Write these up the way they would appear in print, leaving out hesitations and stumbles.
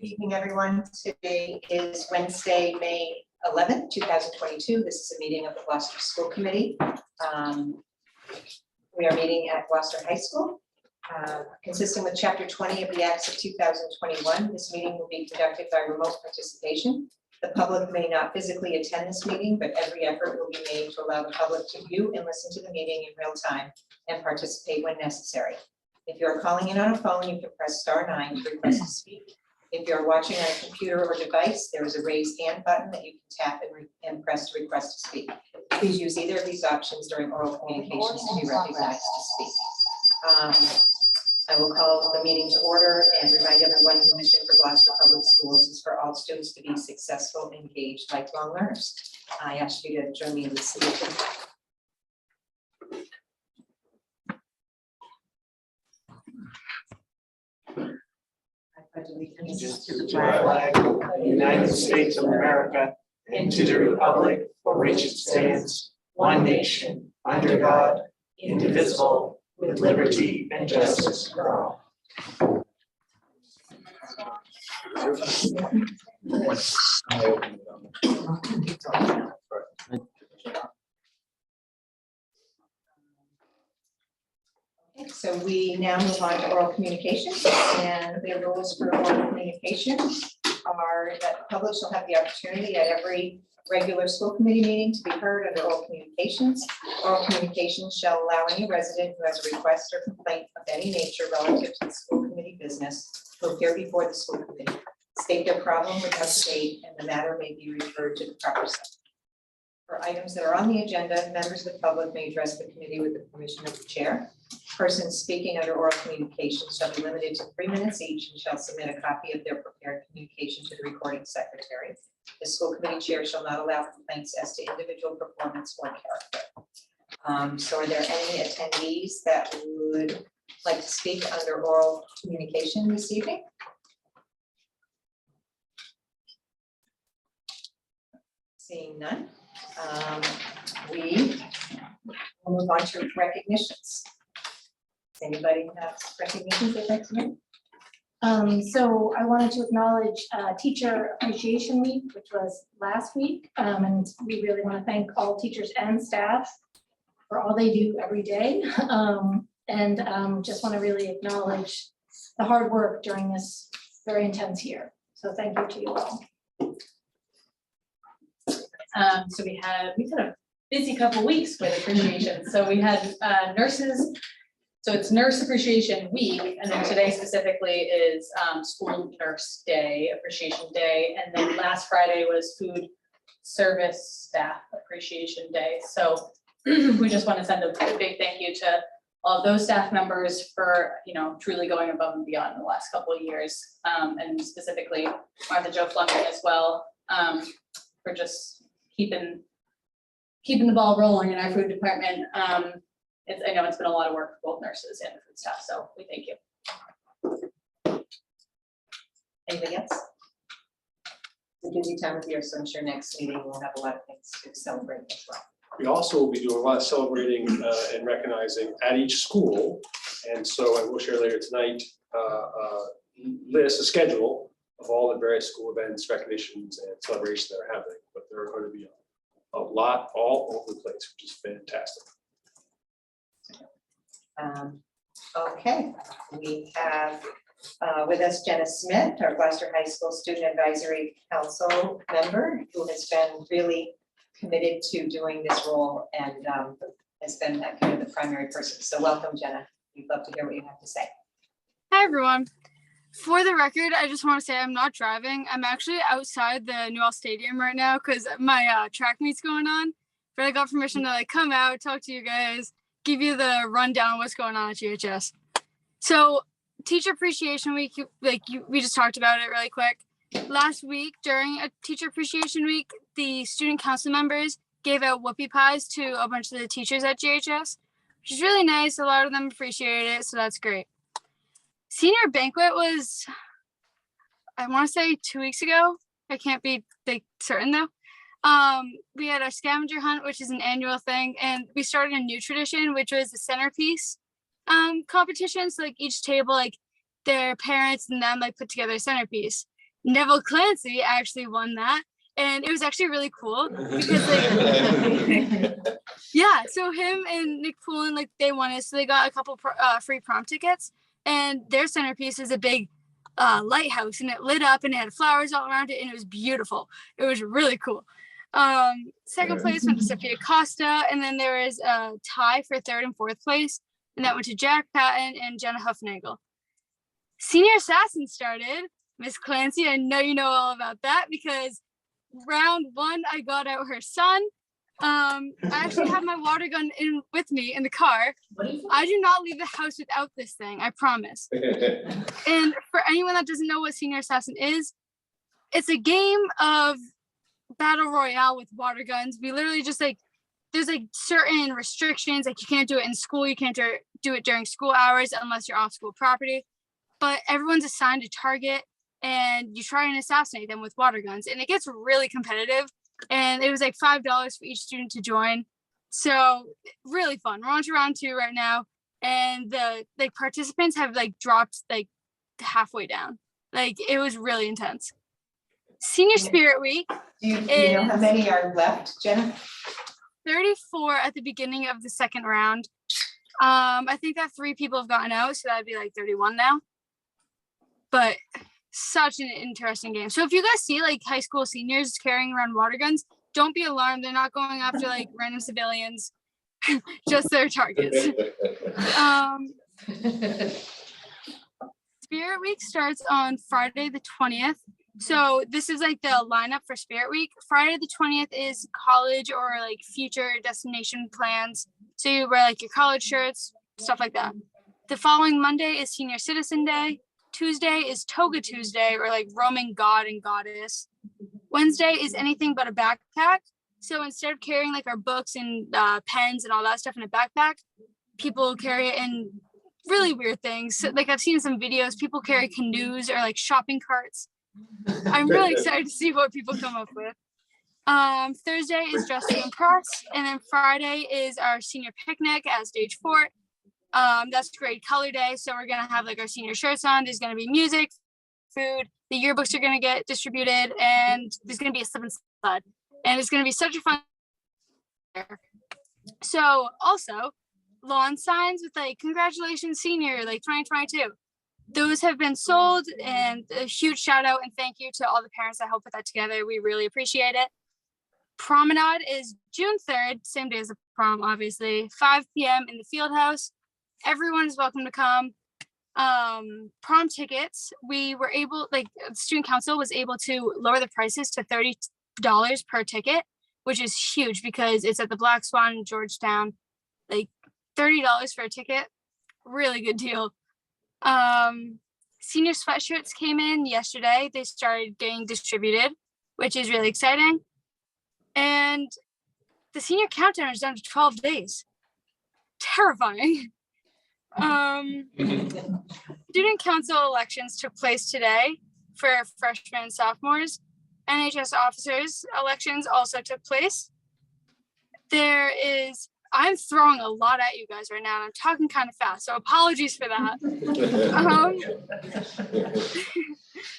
Evening, everyone. Today is Wednesday, May 11th, 2022. This is a meeting of the Gloucester School Committee. We are meeting at Gloucester High School. Consistent with Chapter 20 of the Acts of 2021, this meeting will be conducted by remote participation. The public may not physically attend this meeting, but every effort will be made to allow the public to view and listen to the meeting in real time and participate when necessary. If you are calling in on a phone, you can press *9 to request to speak. If you're watching on a computer or device, there is a raise hand button that you can tap and press to request to speak. Please use either of these options during oral communications to be recognized to speak. I will call the meeting to order and remind everyone the mission for Gloucester Public Schools is for all students to be successful, engaged, lifelong learners. I ask you to join me in the solution. Allegiance to the flag of the United States of America and to the republic for which it stands, one nation, under God, indivisible, with liberty and justice for all. Okay, so we now move on to oral communications, and the rules for oral communication are that the public shall have the opportunity at every regular school committee meeting to be heard under oral communications. Oral communications shall allow any resident who has a request or complaint of any nature relative to the school committee business to appear before the school committee, state their problem without debate, and the matter may be referred to the proper section. For items that are on the agenda, members of the public may address the committee with the permission of the chair. Persons speaking under oral communication shall be limited to 3 minutes each and shall submit a copy of their prepared communication to the recording secretary. The school committee chair shall not allow complaints as to individual performance or character. So are there any attendees that would like to speak under oral communication this evening? Seeing none, we will move on to recognitions. Does anybody have recognitions they'd like to make? So I wanted to acknowledge Teacher Appreciation Week, which was last week. And we really want to thank all teachers and staff for all they do every day. Just want to really acknowledge the hard work during this very intense year. So thank you to you all. So we had a busy couple weeks with appreciation. So we had nurses. So it's Nurse Appreciation Week, and then today specifically is School Nurse Day, Appreciation Day, and then last Friday was Food Service Staff Appreciation Day. So we just want to send a big thank you to all of those staff members for truly going above and beyond in the last couple of years, and specifically Martha Jo Flungan as well, for just keeping the ball rolling in our food department. I know it's been a lot of work for both nurses and the food staff, so we thank you. Anything else? It's a busy time of year, so I'm sure next meeting we'll have a lot of things to celebrate as well. We also will be doing a lot of celebrating and recognizing at each school. And so I will share later tonight a schedule of all the various school events, recognitions, and celebrations that are happening. But there are going to be a lot all over the place, which is fantastic. Okay, we have with us Jenna Smith, our Gloucester High School Student Advisory Council member, who has been really committed to doing this role and has been that kind of the primary person. So welcome, Jenna. We'd love to hear what you have to say. Hi, everyone. For the record, I just want to say I'm not driving. I'm actually outside the Newell Stadium right now because my track meet's going on. But I got permission to come out, talk to you guys, give you the rundown of what's going on at GHS. So Teacher Appreciation Week, we just talked about it really quick. Last week during a Teacher Appreciation Week, the student council members gave out whoopie pies to a bunch of the teachers at GHS, which is really nice. A lot of them appreciated it, so that's great. Senior banquet was, I want to say 2 weeks ago. I can't be certain though. We had our scavenger hunt, which is an annual thing, and we started a new tradition, which was the centerpiece competition. So each table, their parents and them put together a centerpiece. Neville Clancy actually won that. And it was actually really cool because like, yeah, so him and Nick Poulin, like they won it. So they got a couple free prom tickets, and their centerpiece is a big lighthouse, and it lit up and it had flowers all around it, and it was beautiful. It was really cool. Second place went to Sophia Costa, and then there was a tie for third and fourth place, and that went to Jack Patton and Jenna Huffnagel. Senior Assassin started. Miss Clancy, I know you know all about that because round one, I got out her son. I actually have my water gun in with me in the car. I do not leave the house without this thing, I promise. And for anyone that doesn't know what Senior Assassin is, it's a game of battle royale with water guns. We literally just like, there's like certain restrictions, like you can't do it in school, you can't do it during school hours unless you're off school property, but everyone's assigned a target and you try and assassinate them with water guns, and it gets really competitive. And it was like $5 for each student to join. So really fun. We're on to round 2 right now. And the like participants have like dropped like halfway down. Like it was really intense. Senior Spirit Week, Do you know how many are left, Jenna? 34 at the beginning of the second round. I think that 3 people have gotten out, so that'd be like 31 now. But such an interesting game. So if you guys see like high school seniors carrying around water guns, don't be alarmed. They're not going after like random civilians, just their targets. Spirit Week starts on Friday the 20th. So this is like the lineup for Spirit Week. Friday the 20th is college or like future destination plans. So you wear like your college shirts, stuff like that. The following Monday is Senior Citizen Day. Tuesday is Toga Tuesday, or like roaming god and goddess. Wednesday is anything but a backpack. So instead of carrying like our books and pens and all that stuff in a backpack, people carry it in really weird things. So, like I've seen some videos, people carry canoes or like shopping carts. I'm really excited to see what people come up with. Thursday is Dress to Impress, and then Friday is our senior picnic at Stage Fort. That's grade color day, so we're gonna have like our senior shirts on. There's gonna be music, food, the yearbooks are gonna get distributed, and there's gonna be a slip and slide, and it's gonna be such a fun. So also lawn signs with like congratulations senior like 2022. Those have been sold, and a huge shout out and thank you to all the parents that helped put that together. We really appreciate it. Promenade is June 3rd, same day as the prom, obviously, 5 p.m. in the field house. Everyone is welcome to come. Prom tickets, we were able, like the student council was able to lower the prices to $30 per ticket, which is huge because it's at the Black Swan in Georgetown. Like $30 for a ticket, really good deal. Senior sweatshirts came in yesterday. They started getting distributed, which is really exciting. And the senior countdown is down to 12 days. Terrifying. Student council elections took place today for freshmen and sophomores. NHS officers elections also took place. I'm throwing a lot at you guys right now, and I'm talking kind of fast, so apologies for that.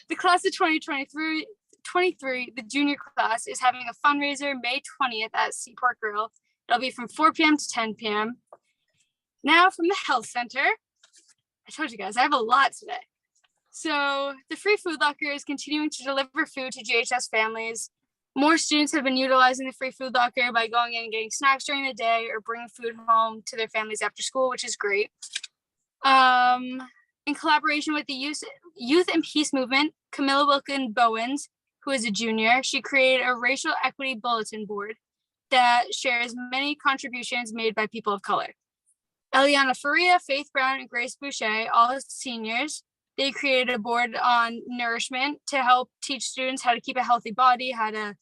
The class of 2023, the junior class, is having a fundraiser May 20th at Seaport Grill. It'll be from 4 p.m. to 10 p.m. Now from the health center, I told you guys, I have a lot today. So the free food locker is continuing to deliver food to GHS families. More students have been utilizing the free food locker by going in and getting snacks during the day or bringing food home to their families after school, which is great. In collaboration with the Youth and Peace Movement, Camilla Wilkin Bowens, who is a junior, she created a racial equity bulletin board that shares many contributions made by people of color. Eliana Faria, Faith Brown, and Grace Boucher, all seniors, they created a board on nourishment to help teach students how to keep a healthy body, how to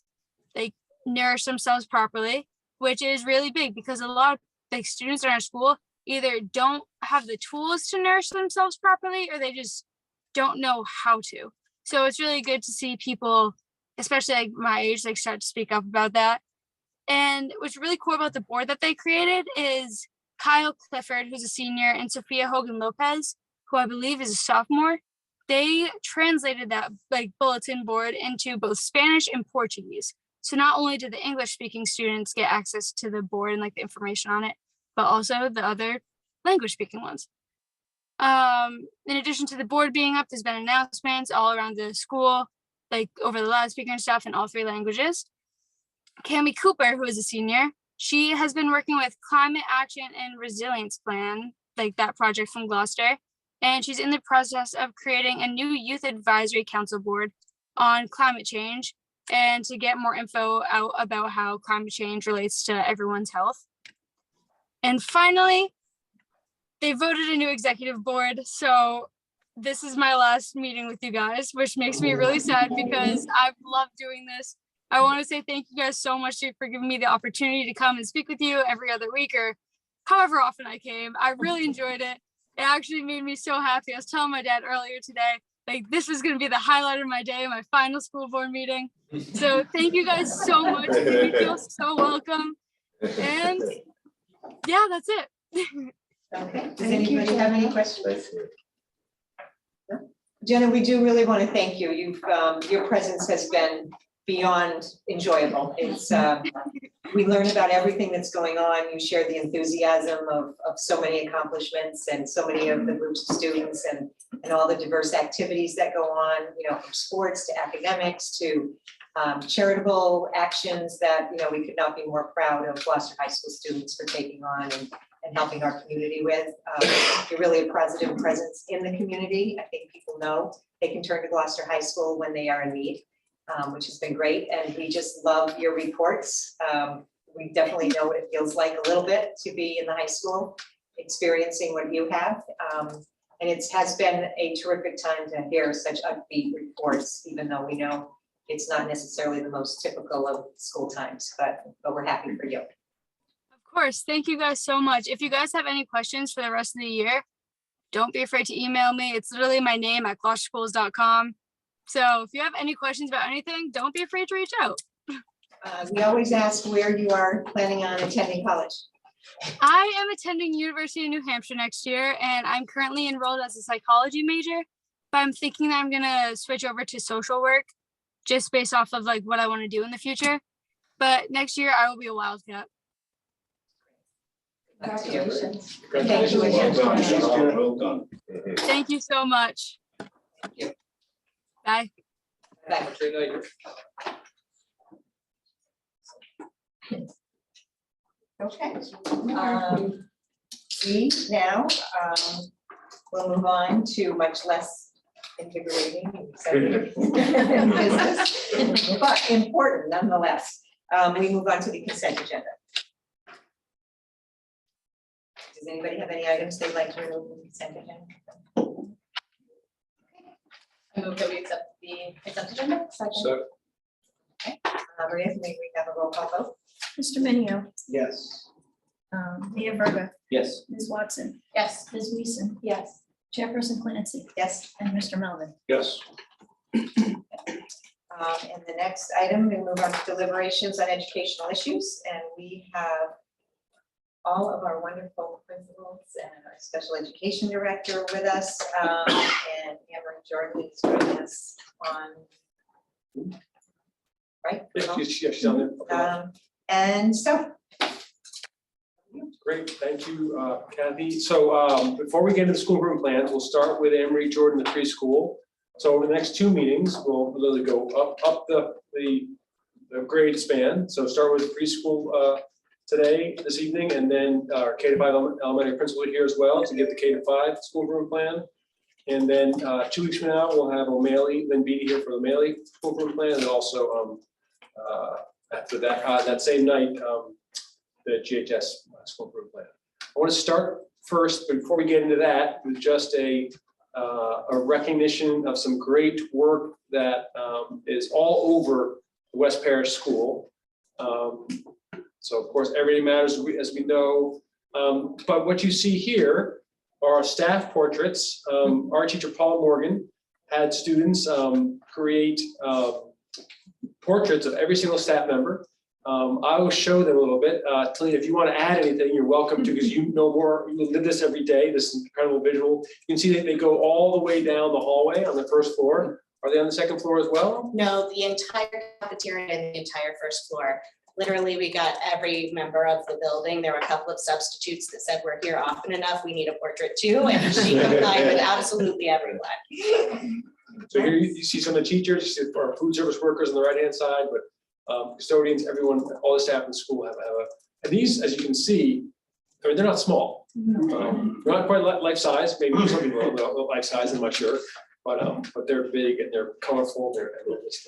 like nourish themselves properly, which is really big because a lot of like students in our school either don't have the tools to nourish themselves properly or they just don't know how to. So it's really good to see people, especially like my age, like start to speak up about that. And what's really cool about the board that they created is Kyle Clifford, who's a senior, and Sophia Hogan Lopez, who I believe is a sophomore, they translated that like bulletin board into both Spanish and Portuguese. So not only did the English speaking students get access to the board and like the information on it, but also the other language speaking ones. In addition to the board being up, there's been announcements all around the school, like over the loudspeaker and stuff in all 3 languages. Cami Cooper, who is a senior, she has been working with Climate Action and Resilience Plan, like that project from Gloucester, and she's in the process of creating a new youth advisory council board on climate change and to get more info out about how climate change relates to everyone's health. And finally, they voted a new executive board. So this is my last meeting with you guys, which makes me really sad because I've loved doing this. I want to say thank you guys so much for giving me the opportunity to come and speak with you every other week or however often I came. I really enjoyed it. It actually made me so happy. I was telling my dad earlier today, like this was going to be the highlight of my day, my final school board meeting. So thank you guys so much. You made me feel so welcome. And yeah, that's it. Okay, does anybody have any questions? No? Jenna, we do really want to thank you. Your presence has been beyond enjoyable. It's, we learn about everything that's going on. You share the enthusiasm of so many accomplishments and so many of the groups of students and all the diverse activities that go on, you know, from sports to academics to charitable actions that, you know, we could not be more proud of Gloucester High School students for taking on and helping our community with. You're really a positive presence in the community. I think people know they can turn to Gloucester High School when they are in need, which has been great. And we just love your reports. We definitely know what it feels like a little bit to be in the high school, experiencing what you have. And it has been a terrific time to hear such upbeat reports, even though we know it's not necessarily the most typical of school times, but we're happy for you. Of course. Thank you guys so much. If you guys have any questions for the rest of the year, don't be afraid to email me. It's literally my name at gloucesterschools.com. So if you have any questions about anything, don't be afraid to reach out. We always ask where you are planning on attending college. I am attending University of New Hampshire next year, and I'm currently enrolled as a psychology major, but I'm thinking that I'm gonna switch over to social work just based off of like what I want to do in the future. But next year I will be a Wildcat. Congratulations. Thank you again. Well done. Thank you so much. you. Bye. Bye. Okay. We now will move on to much less invigorating and exciting business, but important nonetheless. We move on to the consent agenda. Does anybody have any items they'd like to remove from the consent agenda? I move that we accept the consent agenda. So, Maria, may we have a roll call vote? Mr. Minio, Yes. Leah Verga, Yes. Ms. Watson, Yes. Ms. Weason, Yes. Chairperson Clancy, Yes. and Mr. Melvin. yes. And the next item, we move on to deliberations on educational issues, and we have all of our wonderful principals and our special education director with us, and Amber Jordan is joining us on. Right? Yeah, she's on there. Okay. And so. Great, thank you, Kathy. So before we get into the school room plans, we'll start with Anne-Marie Jordan, the preschool. So over the next 2 meetings, we'll literally go up the grade span. So start with preschool this evening, and then our K-5 elementary principal here as well to get the K-5 school room plan. And then 2 weeks from now, we'll have O'Malley, Lynn Beatty here for O'Malley school room plan, and also after that same night, the GHS school room plan. I want to start first, before we get into that, with just a recognition of some great work that is all over the West Parish School. So of course, everything matters as we know. But what you see here are staff portraits. Our teacher, Paul Morgan, had students create portraits of every single staff member. I will show them a little bit. Talina, if you want to add anything, you're welcome to, because you know more, you live this every day, this incredible visual. You can see that they go all the way down the hallway on the first floor. Are they on the second floor as well? No, the entire cafeteria and the entire first floor. Literally, we got every member of the building. There were a couple of substitutes that said, we're here often enough, we need a portrait too, and she complied with absolutely everyone. So here you see some of the teachers, you see our food service workers on the right-hand side, but custodians, everyone, all the staff in the school have a, and these, as you can see, I mean, they're not small. They're not quite life size, maybe some people are life size, I'm not sure, but they're big and they're colorful, they're just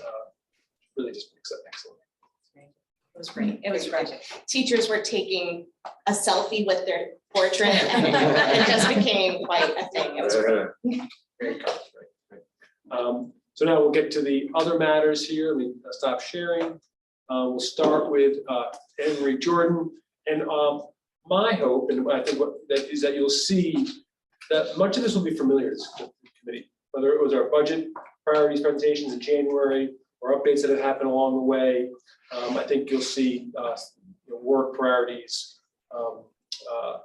really just excellent. It was great. It was great. Teachers were taking a selfie with their portrait and it just became quite a thing. It was great. Great colors, right. So now we'll get to the other matters here. Let me stop sharing. We'll start with Anne Marie Jordan. And my hope, and I think that is that you'll see that much of this will be familiar to the committee, whether it was our budget priorities presentations in January or updates that have happened along the way. I think you'll see work priorities,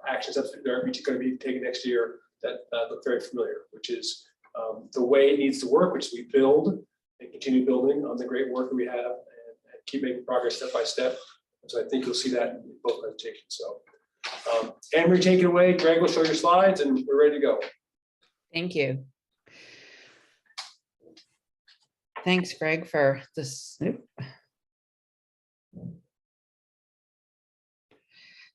actions that are going to be taken next year that look very familiar, which is the way it needs to work, which is we build and continue building on the great work that we have and keep making progress step by step. And so I think you'll see that in both presentations. So Anne Marie, take it away. Greg will show your slides and we're ready to go. Thank you. Thanks, Greg, for this.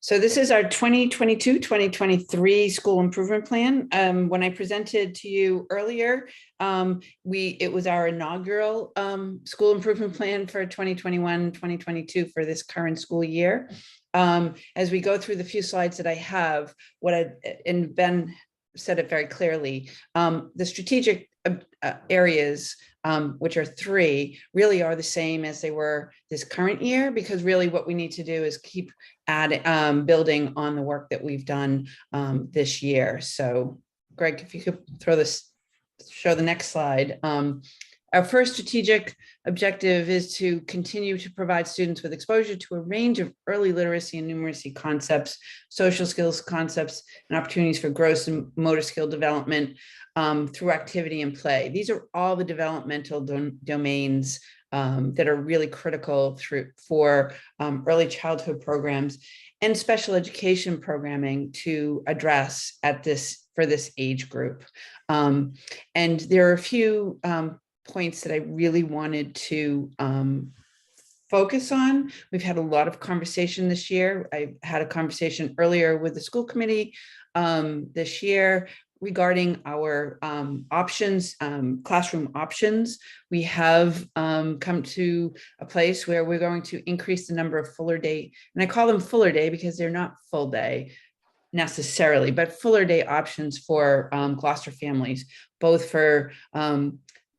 So this is our 2022-2023 school improvement plan. When I presented to you earlier, it was our inaugural school improvement plan for 2021-2022 for this current school year. As we go through the few slides that I have, and Ben said it very clearly, the strategic areas, which are 3, really are the same as they were this current year, because really what we need to do is keep building on the work that we've done this year. So Greg, if you could show the next slide. Our first strategic objective is to continue to provide students with exposure to a range of early literacy and numeracy concepts, social skills concepts, and opportunities for gross and motor skill development through activity and play. These are all the developmental domains that are really critical for early childhood programs and special education programming to address for this age group. And there are a few points that I really wanted to focus on. We've had a lot of conversation this year. I had a conversation earlier with the school committee this year regarding our options, classroom options. We have come to a place where we're going to increase the number of fuller day, and I call them fuller day because they're not full day necessarily, but fuller day options for Gloucester families, both for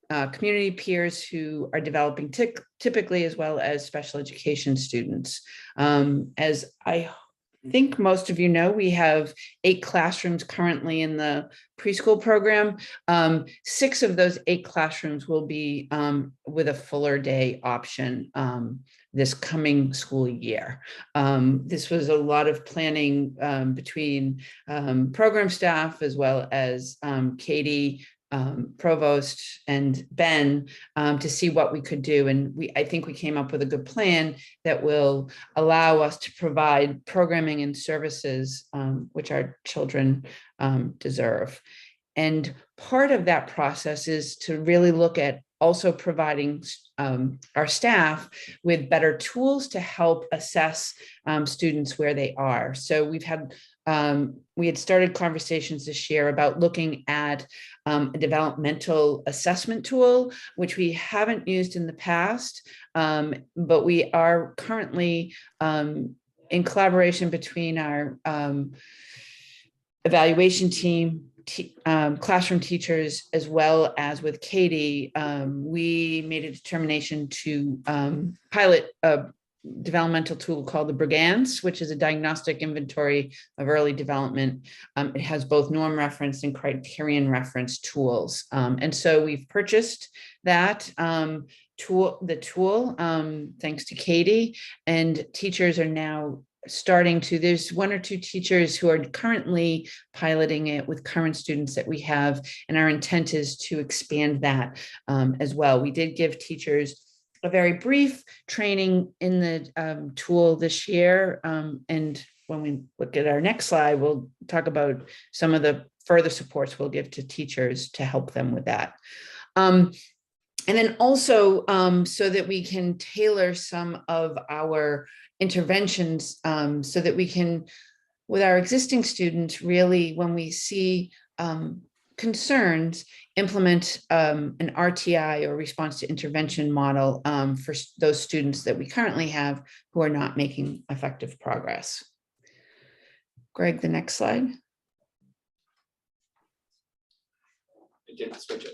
community peers who are developing typically, as well as special education students. As I think most of you know, we have 8 classrooms currently in the preschool program. 6 of those 8 classrooms will be with a fuller day option this coming school year. This was a lot of planning between program staff as well as Katie, Provost, and Ben to see what we could do. And I think we came up with a good plan that will allow us to provide programming and services which our children deserve. And part of that process is to really look at also providing our staff with better tools to help assess students where they are. So we had started conversations this year about looking at a developmental assessment tool, which we haven't used in the past, but we are currently in collaboration between our evaluation team, classroom teachers, as well as with Katie. We made a determination to pilot a developmental tool called the Brigance, which is a diagnostic inventory of early development. It has both norm reference and criterion reference tools. And so we've purchased that tool, thanks to Katie, and teachers are now starting to, there's 1 or 2 teachers who are currently piloting it with current students that we have, and our intent is to expand that as well. We did give teachers a very brief training in the tool this year, and when we look at our next slide, we'll talk about some of the further supports we'll give to teachers to help them with that. And then also so that we can tailor some of our interventions so that we can, with our existing students, really, when we see concerns, implement an RTI, or response to intervention model, for those students that we currently have who are not making effective progress. Greg, the next slide. I did switch it.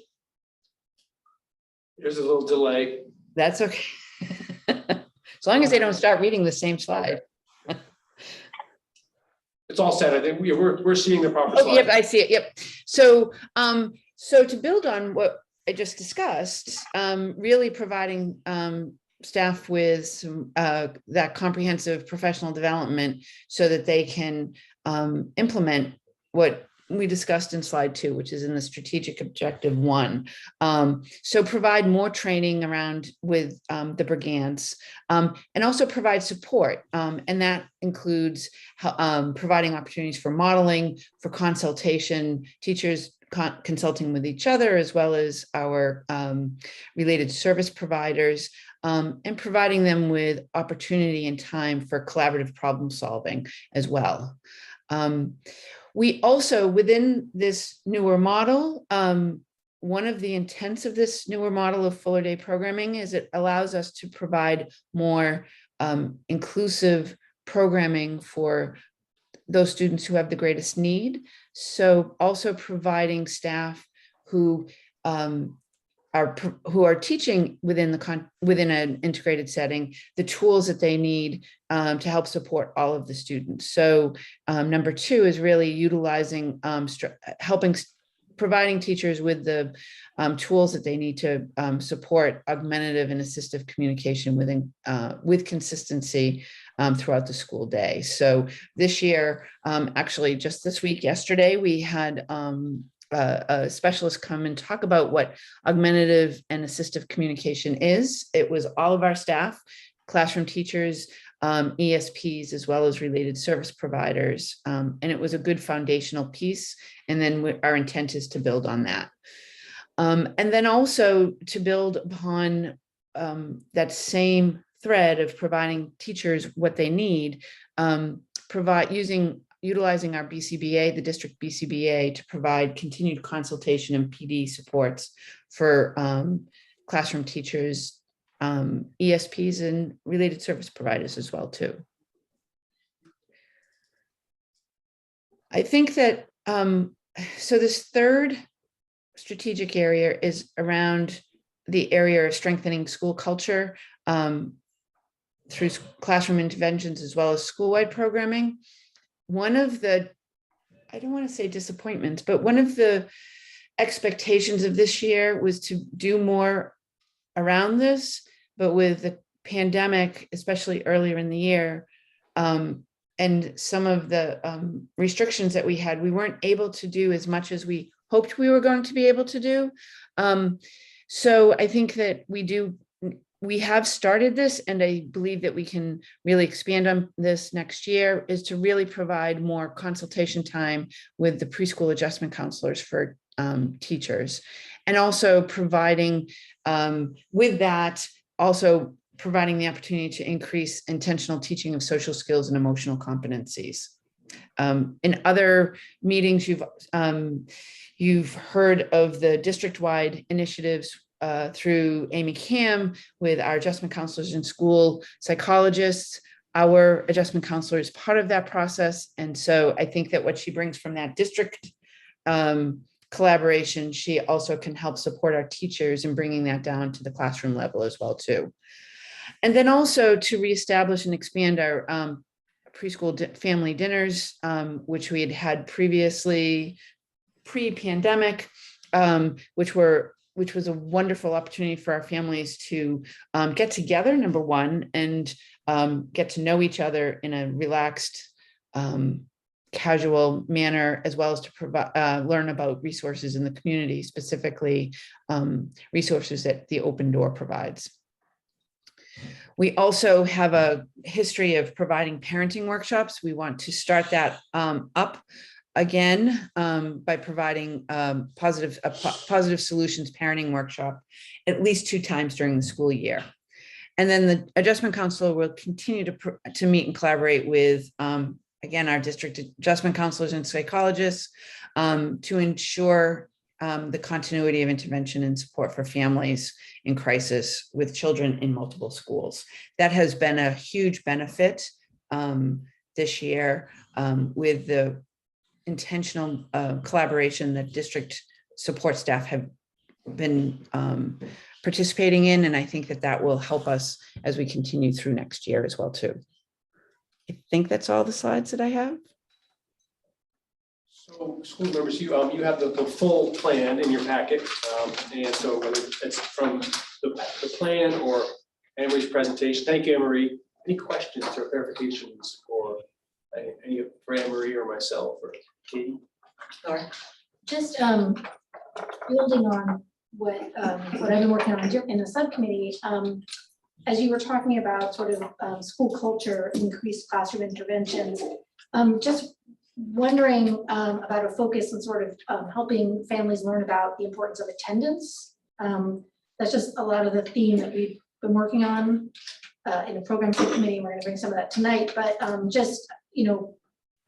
There's a little delay. That's okay. As long as they don't start reading the same slide. It's all set. I think we're seeing the proper Oh, slide. yep, I see it. Yep. So, so to build on what I just discussed, really providing staff with some that comprehensive professional development so that they can implement what we discussed in slide 2, which is in the strategic objective 1. So provide more training around with the Brigance, and also provide support. And that includes providing opportunities for modeling, for consultation, teachers consulting with each other, as well as our related service providers, and providing them with opportunity and time for collaborative problem solving as well. We also, within this newer model, one of the intents of this newer model of Fuller Day programming is it allows us to provide more inclusive programming for those students who have the greatest need. So also providing staff who are teaching within an integrated setting the tools that they need to help support all of the students. So number 2 is really utilizing providing teachers with the tools that they need to support augmentative and assistive communication with consistency throughout the school day. So this year, actually just this week, yesterday, we had a specialist come and talk about what augmentative and assistive communication is. It was all of our staff, classroom teachers, ESPs, as well as related service providers. And it was a good foundational piece. And then our intent is to build on that. And then also to build upon that same thread of providing teachers what they need, utilizing our BCBA, the district BCBA, to provide continued consultation and PD supports for classroom teachers, ESPs, and related service providers as well too. I think that, so this third strategic area is around the area of strengthening school culture through classroom interventions as well as school-wide programming. One of the, I don't want to say disappointments, but one of the expectations of this year was to do more around this, but with the pandemic, especially earlier in the year, and some of the restrictions that we had, we weren't able to do as much as we hoped we were going to be able to do. So I think that we have started this, and I believe that we can really expand on this next year, is to really provide more consultation time with the preschool adjustment counselors for teachers. And also providing with that, also providing the opportunity to increase intentional teaching of social skills and emotional competencies. In other meetings, you've heard of the district-wide initiatives through Amy Kam with our adjustment counselors and school psychologists. Our adjustment counselor is part of that process. And so I think that what she brings from that district collaboration, she also can help support our teachers in bringing that down to the classroom level as well too. And then also to reestablish and expand our preschool family dinners, which we had had previously pre-pandemic, which was a wonderful opportunity for our families to get together, number one, and get to know each other in a relaxed, casual manner, as well as to provide, learn about resources in the community, specifically resources that the Open Door provides. We also have a history of providing parenting workshops. We want to start that up again by providing positive solutions parenting workshop at least 2 times during the school year. And then the adjustment counselor will continue to meet and collaborate with, again, our district adjustment counselors and psychologists to ensure the continuity of intervention and support for families in crisis with children in multiple schools. That has been a huge benefit this year with the intentional collaboration that district support staff have been participating in. And I think that will help us as we continue through next year as well too. I think that's all the slides that I have. So school members, you have the full plan in your packet. And so whether it's from the plan or Anne-Marie's presentation, thank you, Anne-Marie. Any questions or clarifications for any for Anne-Marie or myself or Katie? Laura? Just building on what I've been working on in the subcommittee, as you were talking about sort of school culture, increased classroom interventions, just wondering about a focus on sort of helping families learn about the importance of attendance. That's just a lot of the theme that we've been working on in the program subcommittee. We're going to bring some of that tonight, but just, you know,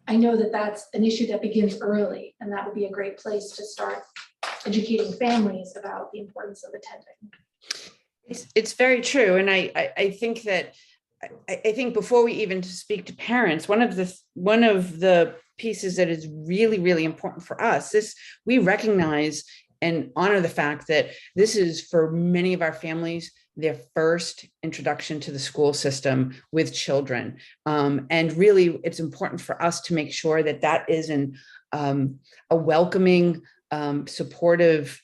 I know that that's an issue that begins early, and that would be a great place to start educating families about the importance of attending. It's very true. And I think that, I think before we even speak to parents, one of the pieces that is really, really important for us is we recognize and honor the fact that this is, for many of our families, their first introduction to the school system with children. And really, it's important for us to make sure that that is a welcoming, supportive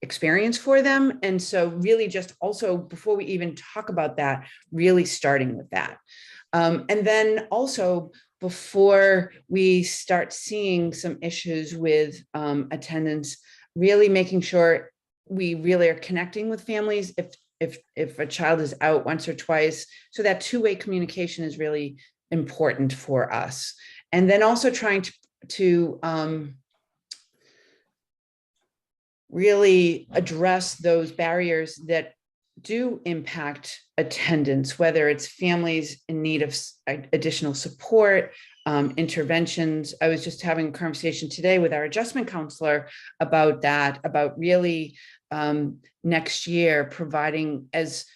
experience for them. And so really just also, before we even talk about that, really starting with that. And then also, before we start seeing some issues with attendance, really making sure we really are connecting with families if a child is out once or twice. So that two-way communication is really important for us. And then also trying to really address those barriers that do impact attendance, whether it's families in need of additional support, interventions. I was just having a conversation today with our adjustment counselor about that, about really next year providing as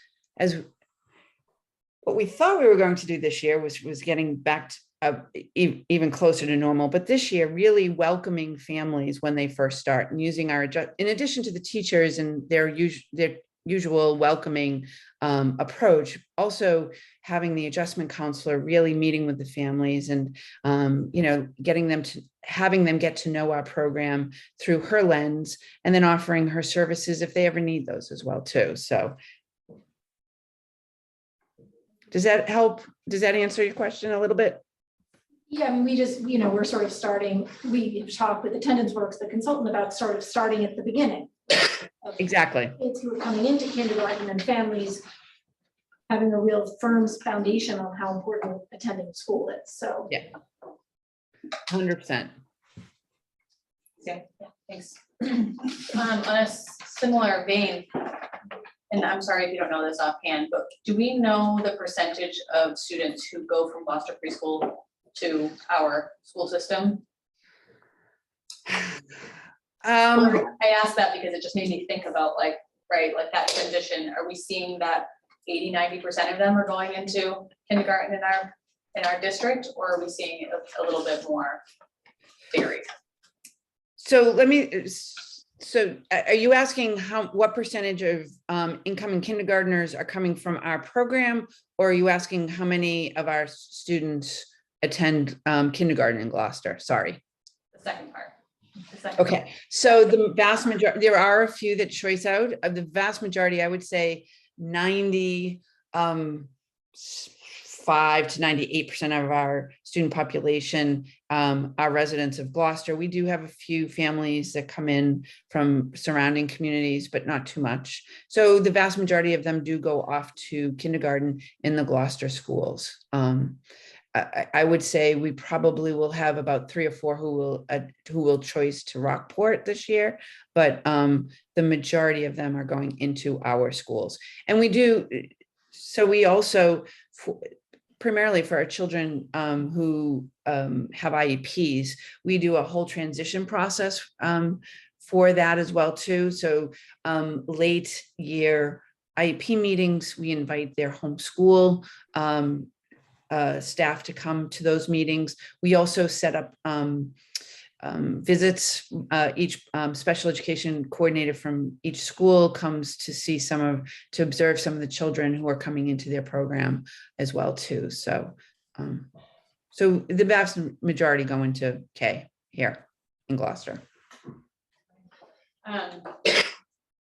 what we thought we were going to do this year was getting back to even closer to normal, but this year really welcoming families when they first start and using our, in addition to the teachers and their usual welcoming approach, also having the adjustment counselor really meeting with the families and having them get to know our program through her lens, and then offering her services if they ever need those as well too. So does that help? Does that answer your question a little bit? Yeah, I mean, we just, we're sort of starting, we talk with Attendance Works, the consultant, about sort of starting at the beginning. Exactly. Kids who are coming into kindergarten and families having a real firm foundation on how important attending school is, so. Yeah. 100%. Yeah, thanks. On a similar vein, and I'm sorry if you don't know this offhand, but do we know the percentage of students who go from Gloucester Preschool to our school system? I asked that because it just made me think about like that transition. Are we seeing that 80–90% of them are going into kindergarten in our district, or are we seeing a little bit more varied? So let me So are you asking what percentage of incoming kindergartners are coming from our program? Or are you asking how many of our students attend kindergarten in Gloucester? Sorry. The second part. The second Okay, so the vast majority, there are a few that choice out. Of the vast majority, I would say 95 to 98% of our student population are residents of Gloucester. We do have a few families that come in from surrounding communities, but not too much. So the vast majority of them do go off to kindergarten in the Gloucester schools. I would say we probably will have about 3 or 4 who will choice to Rockport this year, but the majority of them are going into our schools. And we also, primarily for our children who have IEPs, we do a whole transition process for that as well too. So late year IEP meetings, we invite their homeschool staff to come to those meetings. We also set up visits. Each special education coordinator from each school comes to see to observe some of the children who are coming into their program as well too. So, so the vast majority go into K here in Gloucester. And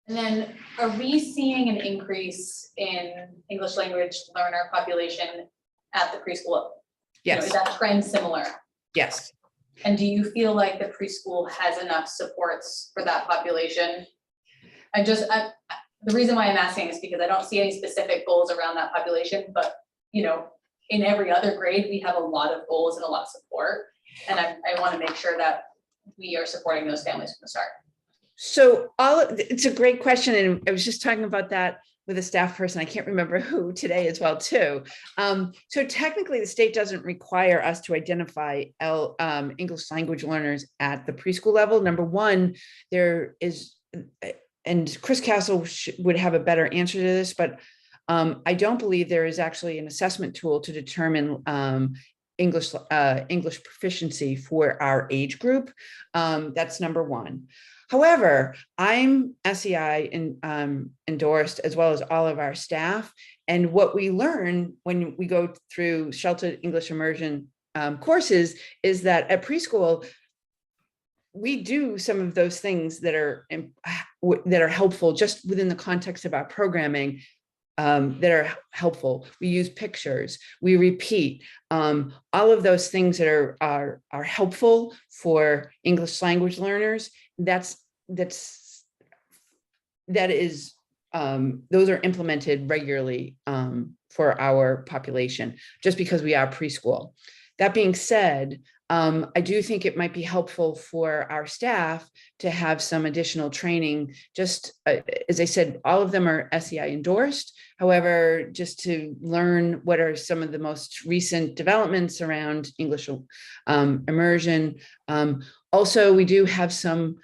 then are we seeing an increase in English language learner population at the preschool? You know, Yes, is that trend similar? yes. And do you feel like the preschool has enough supports for that population? The reason why I'm asking is because I don't see any specific goals around that population, but you know, in every other grade, we have a lot of goals and a lot of support. And I want to make sure that we are supporting those families from the start. So it's a great question. And I was just talking about that with a staff person, I can't remember who today as well too. So technically the state doesn't require us to identify English language learners at the preschool level. Number one, there is, and Chris Castle would have a better answer to this, but I don't believe there is actually an assessment tool to determine English proficiency for our age group. That's number one. However, I'm SEI endorsed as well as all of our staff. And what we learn when we go through Sheltered English Immersion courses is that at preschool, we do some of those things that are helpful just within the context of our programming that are helpful. We use pictures, we repeat, all of those things that are helpful for English language learners. Those are implemented regularly for our population, just because we are preschool. That being said, I do think it might be helpful for our staff to have some additional training. Just as I said, all of them are SEI endorsed. However, just to learn what are some of the most recent developments around English immersion. Also, we do have some,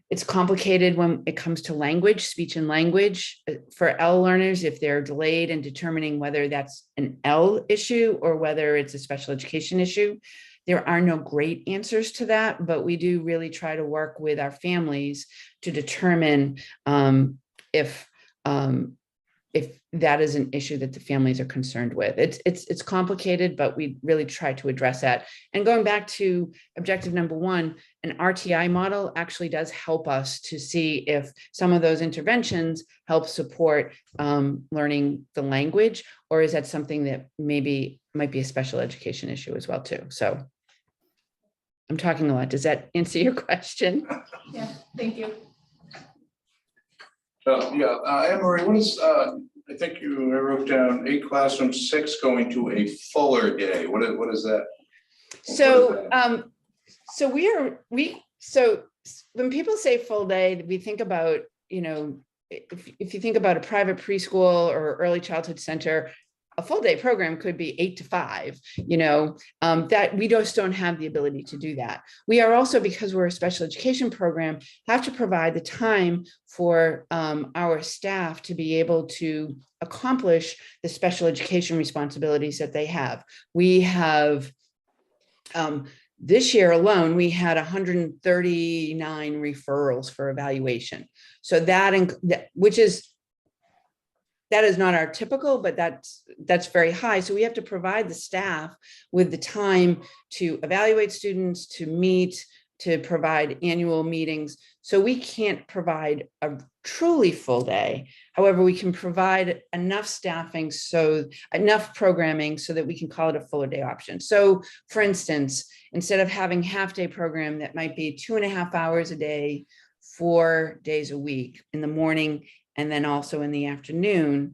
it's complicated when it comes to language, speech and language for L learners, if they're delayed in determining whether that's an L issue or whether it's a special education issue. There are no great answers to that, but we do really try to work with our families to determine if that is an issue that the families are concerned with. It's complicated, but we really try to address that. And going back to objective number one, an RTI model actually does help us to see if some of those interventions help support learning the language, or is that something that maybe might be a special education issue as well too. So I'm talking a lot. Does that answer your question? Yeah, thank you. Anne Marie, what is, I think I wrote down 8 classrooms, 6 going to a fuller day. What is that? So, so when people say full day, we think about, if you think about a private preschool or early childhood center, a full day program could be 8 to 5, that we just don't have the ability to do that. We are also, because we're a special education program, have to provide the time for our staff to be able to accomplish the special education responsibilities that they have. We have This year alone, we had 139 referrals for evaluation. So that is not our typical, but that's very high. So we have to provide the staff with the time to evaluate students, to meet, to provide annual meetings. So we can't provide a truly full day. However, we can provide enough staffing, enough programming so that we can call it a fuller day option. So for instance, instead of having half-day program that might be 2.5 hours a day, 4 days a week in the morning, and then also in the afternoon.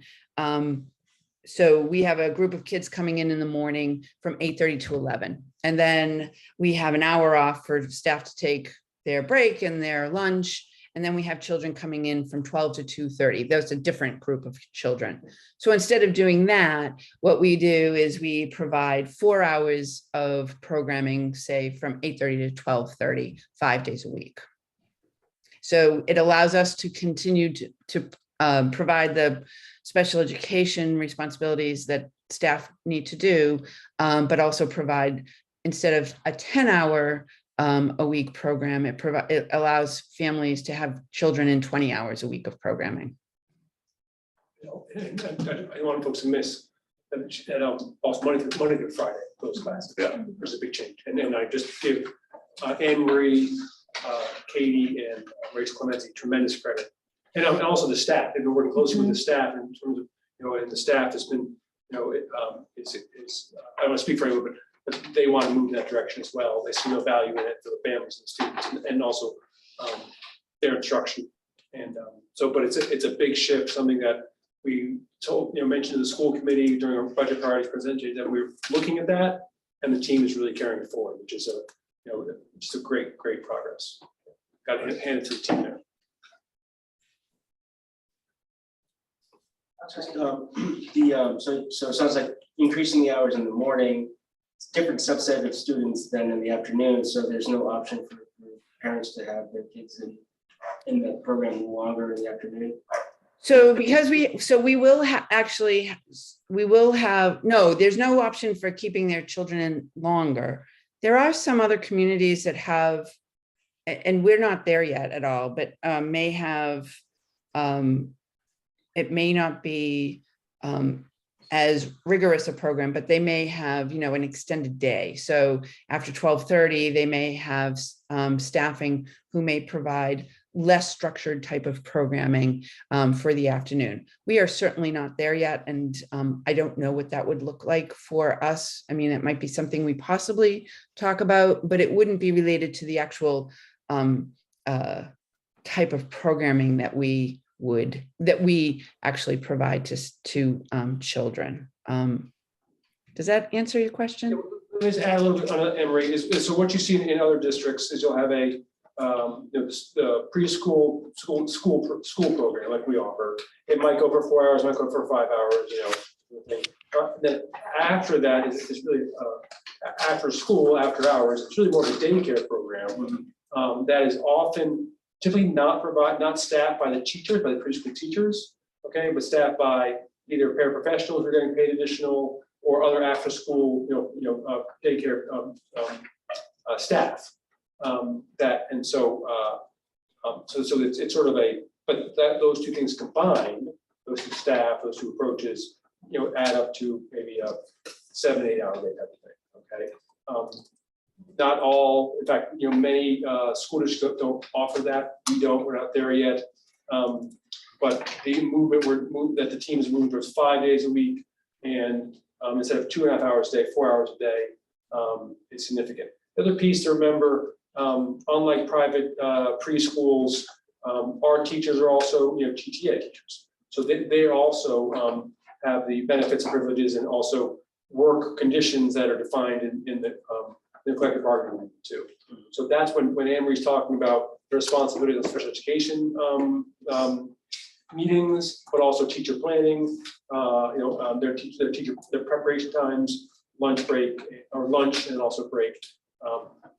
So we have a group of kids coming in the morning from 8:30 to 11. And then we have an hour off for staff to take their break and their lunch. And then we have children coming in from 12 to 2:30. That's a different group of children. So instead of doing that, what we do is we provide 4 hours of programming, say from 8:30 to 12:30, 5 days a week. So it allows us to continue to provide the special education responsibilities that staff need to do, but also provide, instead of a 10-hour a week program, it allows families to have children in 20 hours a week of programming. And I don't want folks to miss that also Monday through Friday, those classes. Yeah. There's a big change. And then I just give Anne Marie, Katie, and Rachel Clemency tremendous credit. And also the staff. They've been working closely with the staff in terms of, and the staff has been, I don't want to speak for anyone, but they want to move in that direction as well. They see no value in it for the families and students, and also their instruction. And but it's a big shift, something that we mentioned to the school committee during our budget priorities presentation, that we're looking at that, and the team is really carrying it forward, which is just a great progress. Got to hand it to the team there. So it sounds like increasing the hours in the morning, it's a different subset of students than in the afternoon, so there's no option for parents to have their kids in the program longer in the afternoon. So because we will have, no, there's no option for keeping their children in longer. There are some other communities that have, and we're not there yet at all, but may have, it may not be as rigorous a program, but they may have, an extended day. So after 12:30, they may have staffing who may provide less structured type of programming for the afternoon. We are certainly not there yet. And I don't know what that would look like for us. I mean, it might be something we possibly talk about, but it wouldn't be related to the actual type of programming that we actually provide to children. Does that answer your question? Let me just add a little bit on Emory. So what you see in other districts is you'll have a the preschool school program like we offer. It might go for 4 hours, might go for 5 hours. Then after that is really after school, after hours. It's really more of a daycare program that is often typically not staffed by the teachers, by the preschool teachers, okay, but staffed by either paraprofessionals who are getting paid additional or other after school, daycare staff. So it's sort of those two things combined, those two staff, those two approaches, add up to maybe a 7-8 hour day type of thing. Okay. Not all, in fact, many school districts don't offer that. We're not there yet. But the movement that the team is moving towards 5 days a week, and instead of 2.5 hours a day, 4 hours a day, is significant. The other piece to remember, unlike private preschools, our teachers are also TTA teachers. So they also have the benefits and privileges and also work conditions that are defined in the collective bargaining agreement too. So that's when Anne Marie's talking about the responsibility of special education meetings, but also teacher planning, their preparation times, lunch break or lunch and also break.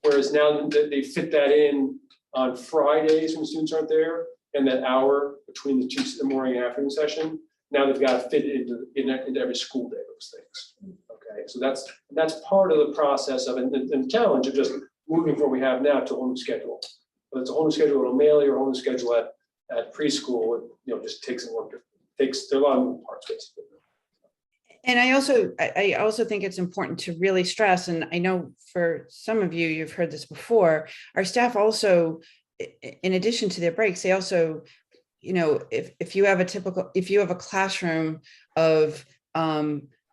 Whereas now they fit that in on Fridays when students aren't there, and that hour between the morning and afternoon session. Now they've got to fit it into every school day, those things. Okay. So that's part of the process of, and the challenge of just moving from what we have now to a whole new schedule. But it's a whole new schedule at O'Malley or a whole new schedule at preschool, it just takes there are a lot of moving parts basically. And I also think it's important to really stress, and I know for some of you, you've heard this before, our staff also, in addition to their breaks, they also, if you have a classroom of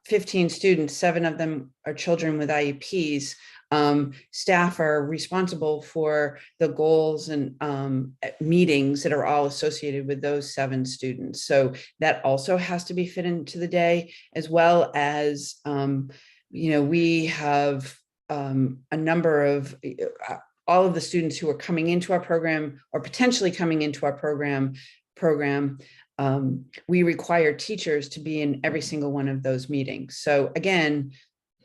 15 students, 7 of them are children with IEPs, staff are responsible for the goals and meetings that are all associated with those 7 students. So that also has to be fit into the day, as well as, we have a number of all of the students who are coming into our program or potentially coming into our program. We require teachers to be in every single one of those meetings. So again,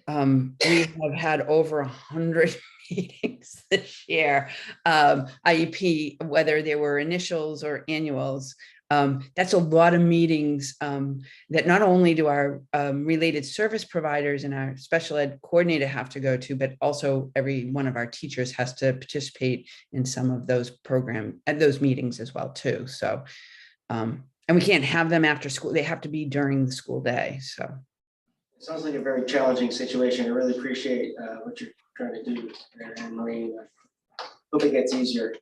we have had over 100 meetings this year, IEP, whether they were initials or annuals. That's a lot of meetings that not only do our related service providers and our special ed coordinator have to go to, but also every one of our teachers has to participate in some of those those meetings as well too. So, and we can't have them after school. They have to be during the school day. So. It sounds like a very challenging situation. I really appreciate what you're trying to do there, Anne Marie. Hope it gets easier.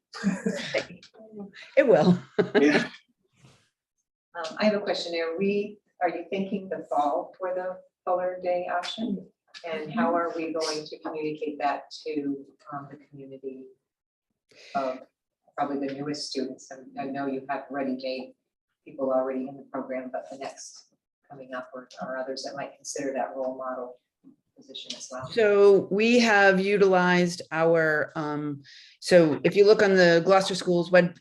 It will. Yeah. I have a question. Are you thinking the fall for the color day option? And how are we going to communicate that to the community of probably the newest students? And I know you have ready date people already in the program, but the next coming up or others that might consider that role model position as well. So we have utilized our, so if you look on the Gloucester Schools web,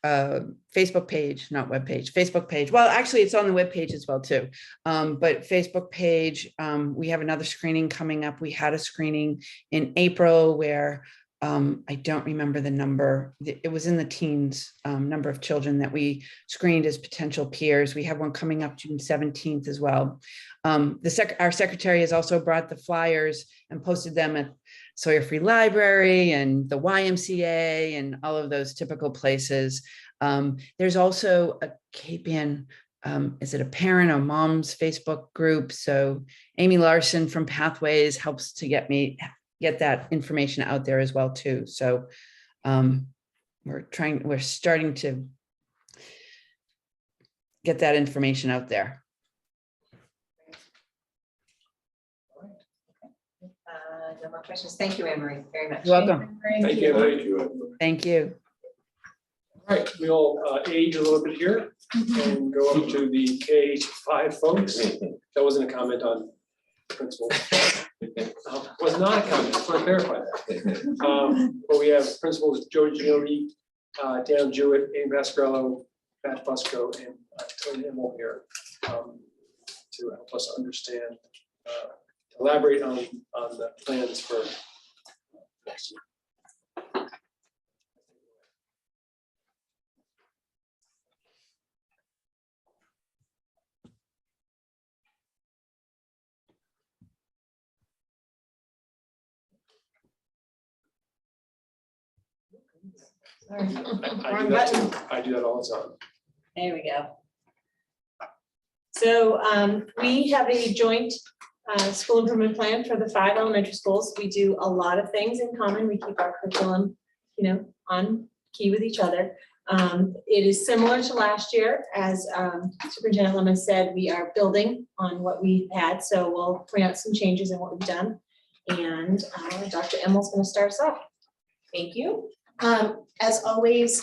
Facebook page, not web page, Facebook page. Well, actually it's on the web page as well too. But Facebook page, we have another screening coming up. We had a screening in April where I don't remember the number. It was in the teens, number of children that we screened as potential peers. We have one coming up June 17th as well. Our secretary has also brought the flyers and posted them at Sawyer Free Library and the YMCA and all of those typical places. There's also a Cape Ann, is it a parent or mom's Facebook group? So Amy Larson from Pathways helps to get that information out there as well too. So we're starting to get that information out there. No more questions. Thank you, Anne Marie, very much. You're welcome. Thank you. Thank you. Thank you. All right, we'll age a little bit here and go up to the K-5 folks. That wasn't a comment on principal. Was not a comment, I just want to clarify that. But we have principals Joe Gigliotti, Dan Jewett, Amy Pascarello, Matt Fusco, and Tony Himmel here to help us understand, elaborate on the plans for next year. I do that all the time. There we go. So we have a joint school improvement plan for the 5 elementary schools. We do a lot of things in common. We keep our curriculum, on key with each other. It is similar to last year, as Superintendent Lemon said, we are building on what we had. So we'll point out some changes in what we've done. And Dr. Emmel's going to start us off. Thank you. As always,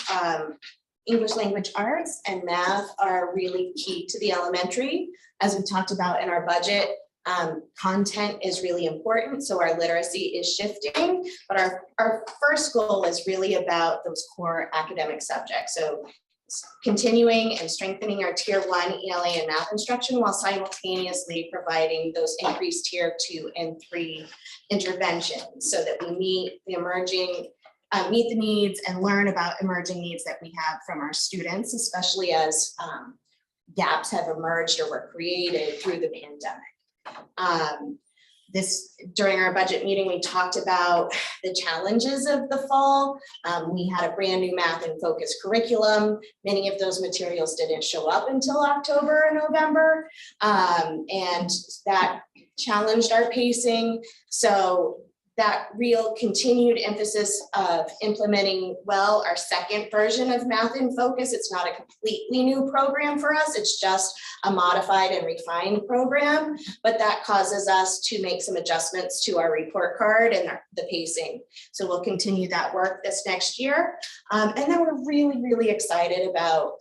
English language arts and math are really key to the elementary. As we talked about in our budget, content is really important, so our literacy is shifting, but our first goal is really about those core academic subjects. So continuing and strengthening our tier 1 ELA and math instruction while simultaneously providing those increased tier 2 and 3 interventions so that we meet the emerging meet the needs and learn about emerging needs that we have from our students, especially as gaps have emerged or were created through the pandemic. During our budget meeting, we talked about the challenges of the fall. We had a brand new math and focus curriculum. Many of those materials didn't show up until October and November. And that challenged our pacing. So that real continued emphasis of implementing well our second version of Math in Focus. It's not a completely new program for us. It's just a modified and refined program, but that causes us to make some adjustments to our report card and the pacing. So we'll continue that work this next year. And then we're really, really excited about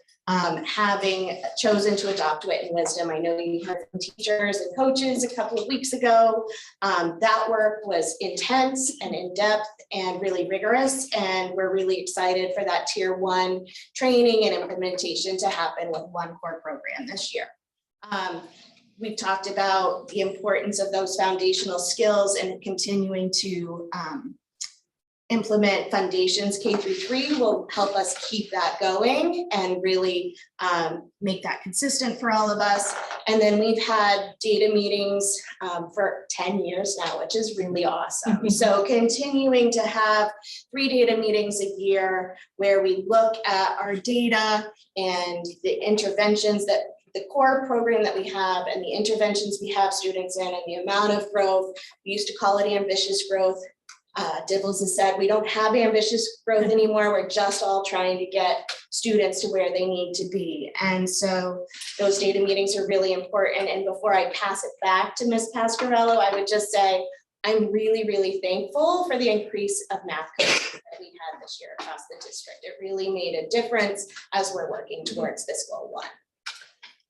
having chosen to adopt Wit and Wisdom. I know you heard from teachers and coaches a couple of weeks ago. That work was intense and in-depth and really rigorous, and we're really excited for that Tier 1 training and implementation to happen with one core program this year. We've talked about the importance of those foundational skills and continuing to implement Foundations K-3 will help us keep that going and really make that consistent for all of us. And then we've had data meetings for 10 years now, which is really awesome. So continuing to have 3 data meetings a year where we look at our data and the interventions that the core program that we have and the interventions we have students in and the amount of growth. We used to call it ambitious growth. Dibbles has said, we don't have ambitious growth anymore. We're just all trying to get students to where they need to be. And so those data meetings are really important. And before I pass it back to Ms. Pasquarello, I would just say, I'm really, really thankful for the increase of math coaches that we had this year across the district. It really made a difference as we're working towards this goal 1.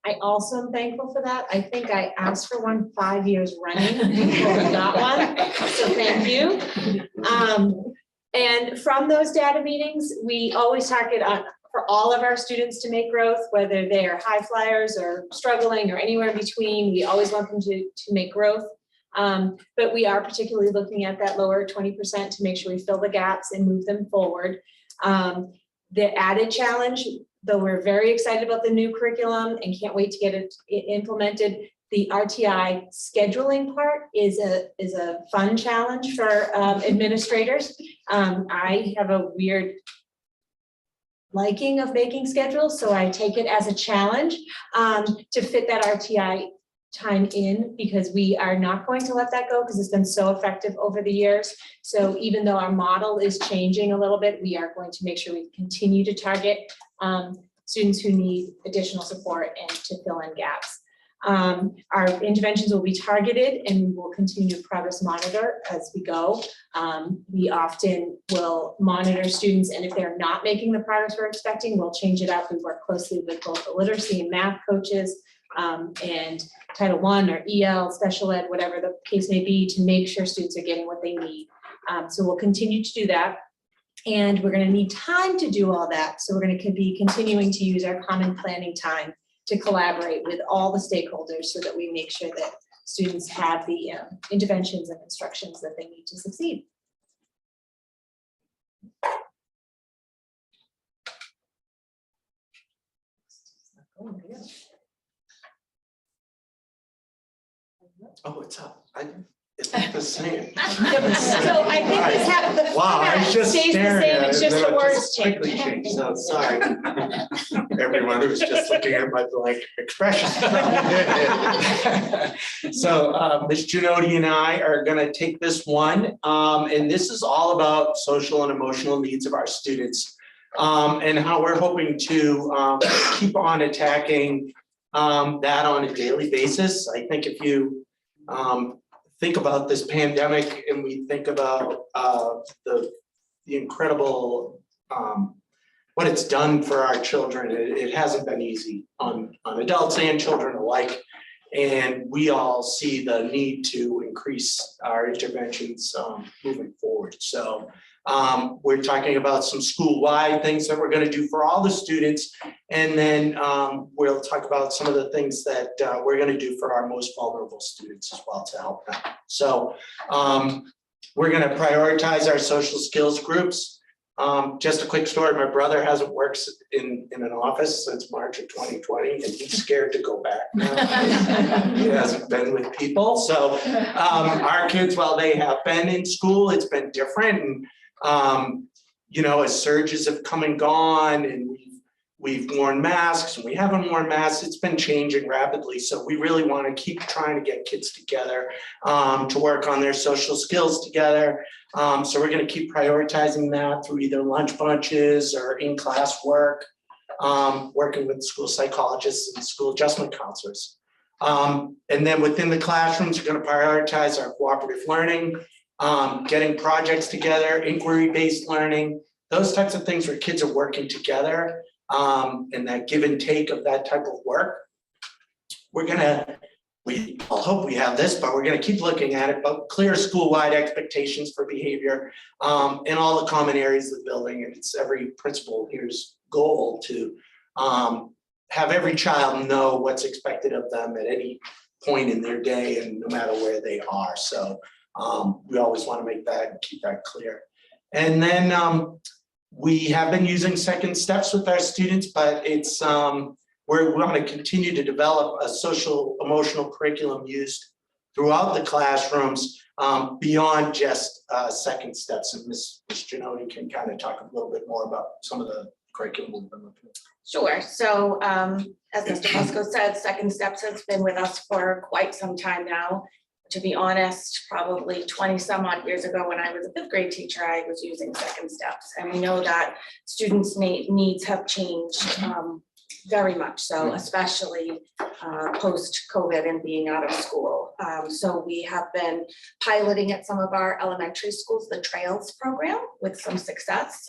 I also am thankful for that. I think I asked for one 5 years running before I got one, so thank you. And from those data meetings, we always target on for all of our students to make growth, whether they are high flyers or struggling or anywhere in between. We always want them to make growth. But we are particularly looking at that lower 20% to make sure we fill the gaps and move them forward. The added challenge, though we're very excited about the new curriculum and can't wait to get it implemented, the RTI scheduling part is a fun challenge for administrators. I have a weird liking of making schedules, so I take it as a challenge to fit that RTI time in, because we are not going to let that go because it's been so effective over the years. So even though our model is changing a little bit, we are going to make sure we continue to target students who need additional support and to fill in gaps. Our interventions will be targeted and we will continue to progress monitor as we go. We often will monitor students, and if they're not making the progress we're expecting, we'll change it up. We work closely with both the literacy and math coaches and Title I or EL, special ed, whatever the case may be, to make sure students are getting what they need. So we'll continue to do that. And we're going to need time to do all that. So we're going to be continuing to use our common planning time to collaborate with all the stakeholders so that we make sure that students have the interventions and instructions that they need to succeed. Oh, it's up. It's the same. So I think this happened. Wow, I was just stays the staring same, at it's it, just and the then it words just quickly change. changed. So sorry. Everyone who's just looking at my blank expression. So Ms. Gianotti and I are gonna take this one. And this is all about social and emotional needs of our students. And how we're hoping to keep on attacking that on a daily basis. I think if you think about this pandemic and we think about the incredible what it's done for our children, it hasn't been easy on adults and children alike. And we all see the need to increase our interventions moving forward. So we're talking about some school-wide things that we're going to do for all the students. And then we'll talk about some of the things that we're going to do for our most vulnerable students as well to help them. So we're going to prioritize our social skills groups. Just a quick story, my brother hasn't worked in an office since March of 2020, and he's scared to go back now. He hasn't been with people, so our kids, while they have been in school, it's been different, and you know, as surges have come and gone, and we've worn masks and we haven't worn masks, it's been changing rapidly. So we really want to keep trying to get kids together to work on their social skills together. So we're going to keep prioritizing that through either lunch bunches or in-class work, working with school psychologists and school adjustment counselors. And then within the classrooms, we're going to prioritize our cooperative learning, getting projects together, inquiry-based learning, those types of things where kids are working together. And that give and take of that type of work. I'll hope we have this, but we're gonna keep looking at it, but clear school-wide expectations for behavior in all the common areas of the building. And it's every principal here's goal to have every child know what's expected of them at any point in their day and no matter where they are. So we always wanna make that and keep that clear. And then we have been using second steps with our students, but it's we want to continue to develop a social emotional curriculum used throughout the classrooms beyond just second steps. And Ms. Giannone can kind of talk a little bit more about some of the curriculum we've been looking at. Sure. So as Mr. Fusco said, Second Steps has been with us for quite some time now. To be honest, probably 20 some odd years ago when I was a fifth grade teacher, I was using Second Steps. And we know that students' needs have changed very much so, especially post-COVID and being out of school. So we have been piloting at some of our elementary schools, the Trails program with some success.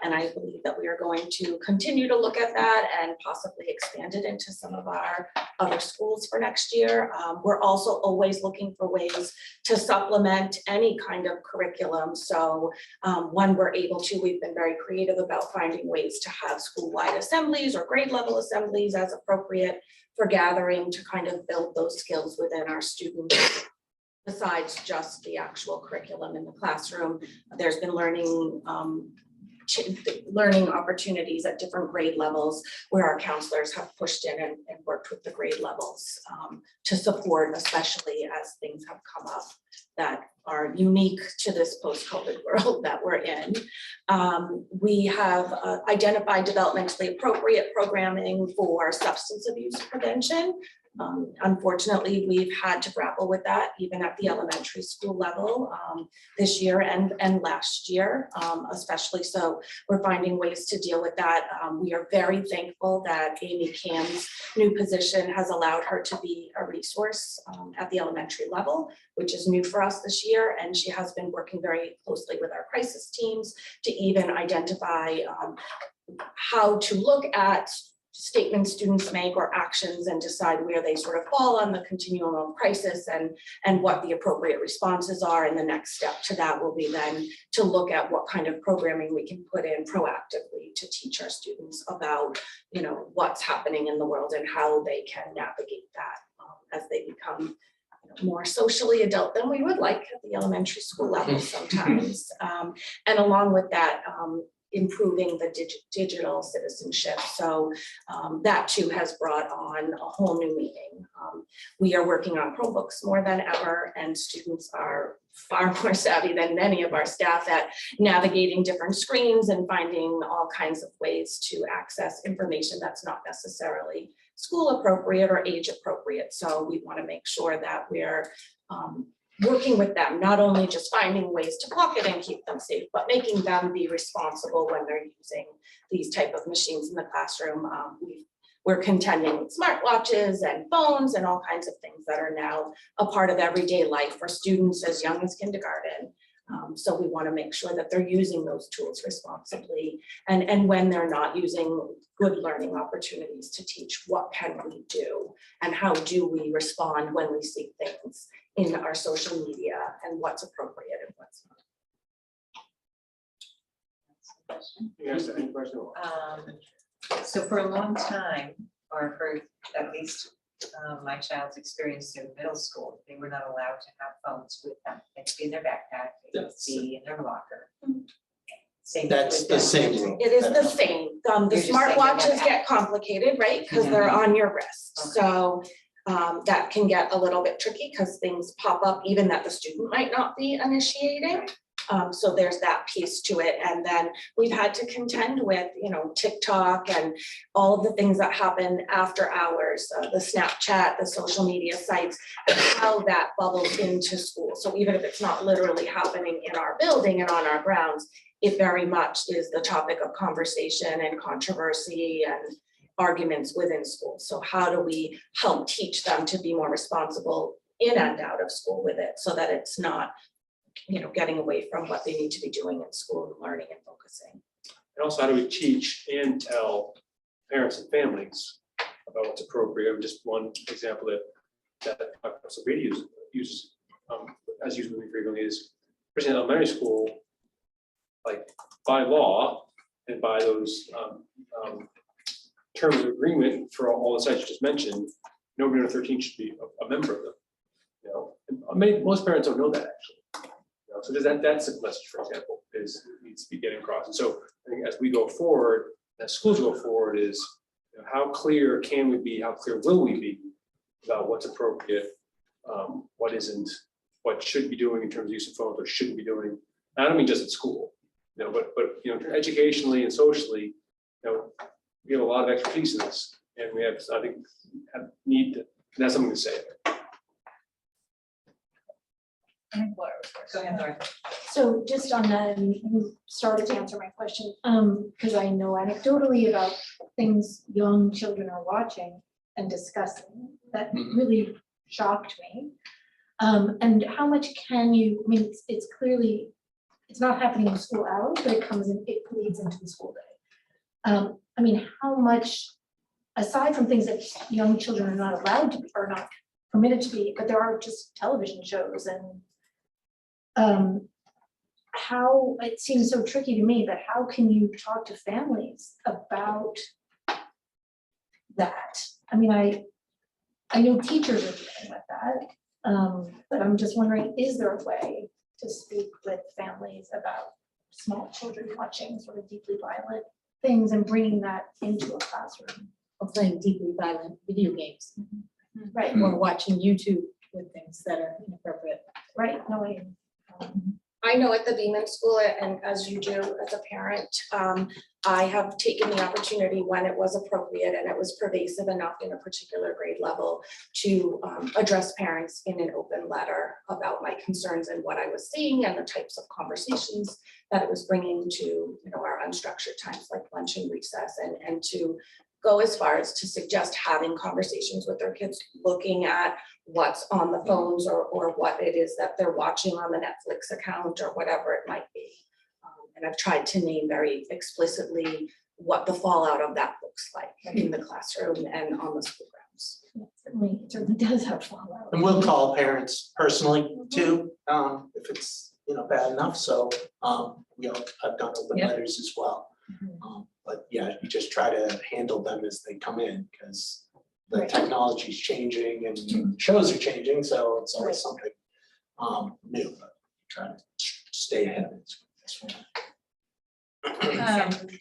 And I believe that we are going to continue to look at that and possibly expand it into some of our other schools for next year. We're also always looking for ways to supplement any kind of curriculum. So when we're able to, we've been very creative about finding ways to have school-wide assemblies or grade level assemblies as appropriate for gathering to kind of build those skills within our students. Besides just the actual curriculum in the classroom, there's been learning opportunities at different grade levels where our counselors have pushed in and worked with the grade levels to support, especially as things have come up that are unique to this post-COVID world that we're in. We have identified developmentally appropriate programming for substance abuse prevention. Unfortunately, we've had to grapple with that even at the elementary school level this year and last year, especially. So we're finding ways to deal with that. We are very thankful that Amy Cam's new position has allowed her to be a resource at the elementary level, which is new for us this year. And she has been working very closely with our crisis teams to even identify how to look at statements students make or actions and decide where they sort of fall on the continuum of crisis and what the appropriate responses are. And the next step to that will be then to look at what kind of programming we can put in proactively to teach our students about, you know, what's happening in the world and how they can navigate that as they become more socially adult than we would like at the elementary school level sometimes. And along with that, improving the digital citizenship. So that too has brought on a whole new meaning. We are working on Chromebooks more than ever, and students are far more savvy than many of our staff at navigating different screens and finding all kinds of ways to access information that's not necessarily school appropriate or age appropriate. So we want to make sure that we're working with them, not only just finding ways to pocket and keep them safe, but making them be responsible when they're using these type of machines in the classroom. We're contending with smartwatches and phones and all kinds of things that are now a part of everyday life for students as young as kindergarten. So we want to make sure that they're using those tools responsibly, and when they're not, using good learning opportunities to teach what can we do and how do we respond when we see things in our social media and what's appropriate and what's not. Yes, any question? So for a long time, or for at least my child's experience through middle school, they were not allowed to have phones with them. They could be in their backpack, they could be in their locker. Same That's with the them. same rule. It is the same. The You're just saying smartwatches that. get complicated, right? Because they're on your wrist. Okay. So that can get a little bit tricky because things pop up even that the student might not be initiating. So there's that piece to it. And then we've had to contend with, you know, TikTok and all of the things that happen after hours, the Snapchat, the social media sites, and how that bubbles into school. So even if it's not literally happening in our building and on our grounds, it very much is the topic of conversation and controversy and arguments within school. So how do we help teach them to be more responsible in and out of school with it so that it's not, you know, getting away from what they need to be doing in school and learning and focusing. And also, how do we teach and tell parents and families about what's appropriate? Just one example that Brady uses as used really frequently is, for in elementary school, like by law and by those terms of agreement for all the sites you just mentioned, nobody under 13 should be a member of them. You know, and most parents don't know that actually. You know, so that's a message, for example, needs to be getting across. And so I think as we go forward, as schools go forward, is you know, how clear can we be? How clear will we be about what's appropriate, what isn't, what should be doing in terms of use of phones or shouldn't be doing? I don't mean just at school, you know, but you know, educationally and socially, you know, we have a lot of expertise in this, and we have, I think, need to, and that's something to say. Go ahead, Laura. So just on that, and you started to answer my question, because I know anecdotally about things young children are watching and discussing that really shocked me. And how much can you, I mean, it's clearly, it's not happening in school hours, but it bleeds into the school day. I mean, how much, aside from things that young children are not allowed to be, or not permitted to be, but there are just television shows and how, it seems so tricky to me, but how can you talk to families about that? I mean, I know teachers are dealing with that, but I'm just wondering, is there a way to speak with families about small children watching sort of deeply violent things and bringing that into a classroom? Or playing deeply violent video games. Right, Or watching YouTube with things that are inappropriate. right, no, I know at the Beaman School, and as you do as a parent, I have taken the opportunity when it was appropriate and it was pervasive enough in a particular grade level to address parents in an open letter about my concerns and what I was seeing and the types of conversations that it was bringing to, you know, our unstructured times like lunch and recess, and to go as far as to suggest having conversations with their kids, looking at what's on the phones or what it is that they're watching on the Netflix account or whatever it might be. And I've tried to name very explicitly what the fallout of that looks like in the classroom and on the school grounds. it certainly does have fallout. And we'll call parents personally too, if it's, you know, bad enough. So, you know, I've done open Yeah. letters as well. But yeah, you just try to handle them as they come in because the Right. technology is changing and shows are changing, so it's always Right. something new, but try to stay ahead of it. Actually,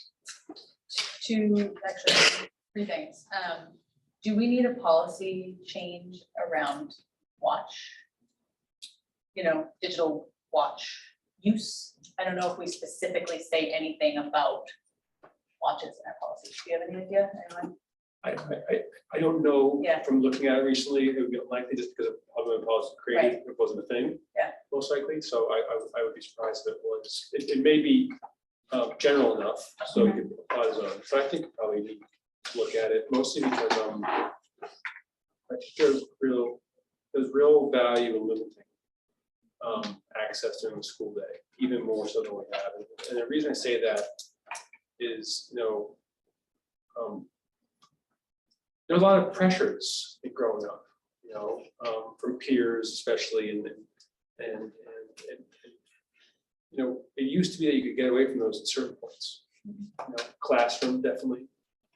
three things. Do we need a policy change around watch? You know, digital watch use? I don't know if we specifically say anything about watches in our policy. Do you have any idea? Anyone? I don't know Yeah. from looking at it recently, it would be likely just because of how the policy created, it wasn't a thing. Yeah. Most likely, so I would be surprised if it was. It may be general enough, so you could apply the zone. So I think probably need to look at it mostly because I think there's real value in limiting access during the school day, even more so than we have. And the reason I say that is, you know, there's a lot of pressures in growing up, you know, from peers especially, and you know, it used to be that you could get away from those at certain points. You know, classroom definitely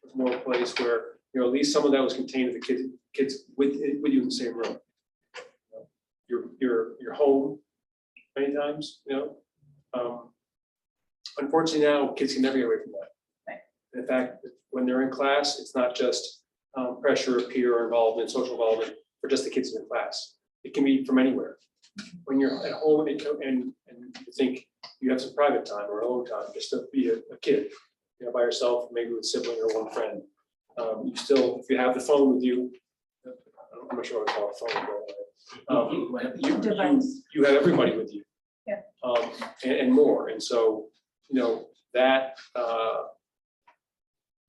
was more a place where, you know, at least some of that was contained to the kids with you in the same room. You know, your home many times, you know. unfortunately now, kids can never get away from that. Right. In fact, when they're in class, it's not just pressure, peer involvement, social involvement for just the kids in the class. It can be from anywhere. When you're at home and you think you have some private time or alone time, just to be a kid, by yourself, maybe with a sibling or one friend. You still, if you have the phone with you, I'm not sure what I call a phone, but you have everybody with you. Yeah. And more, and so, that,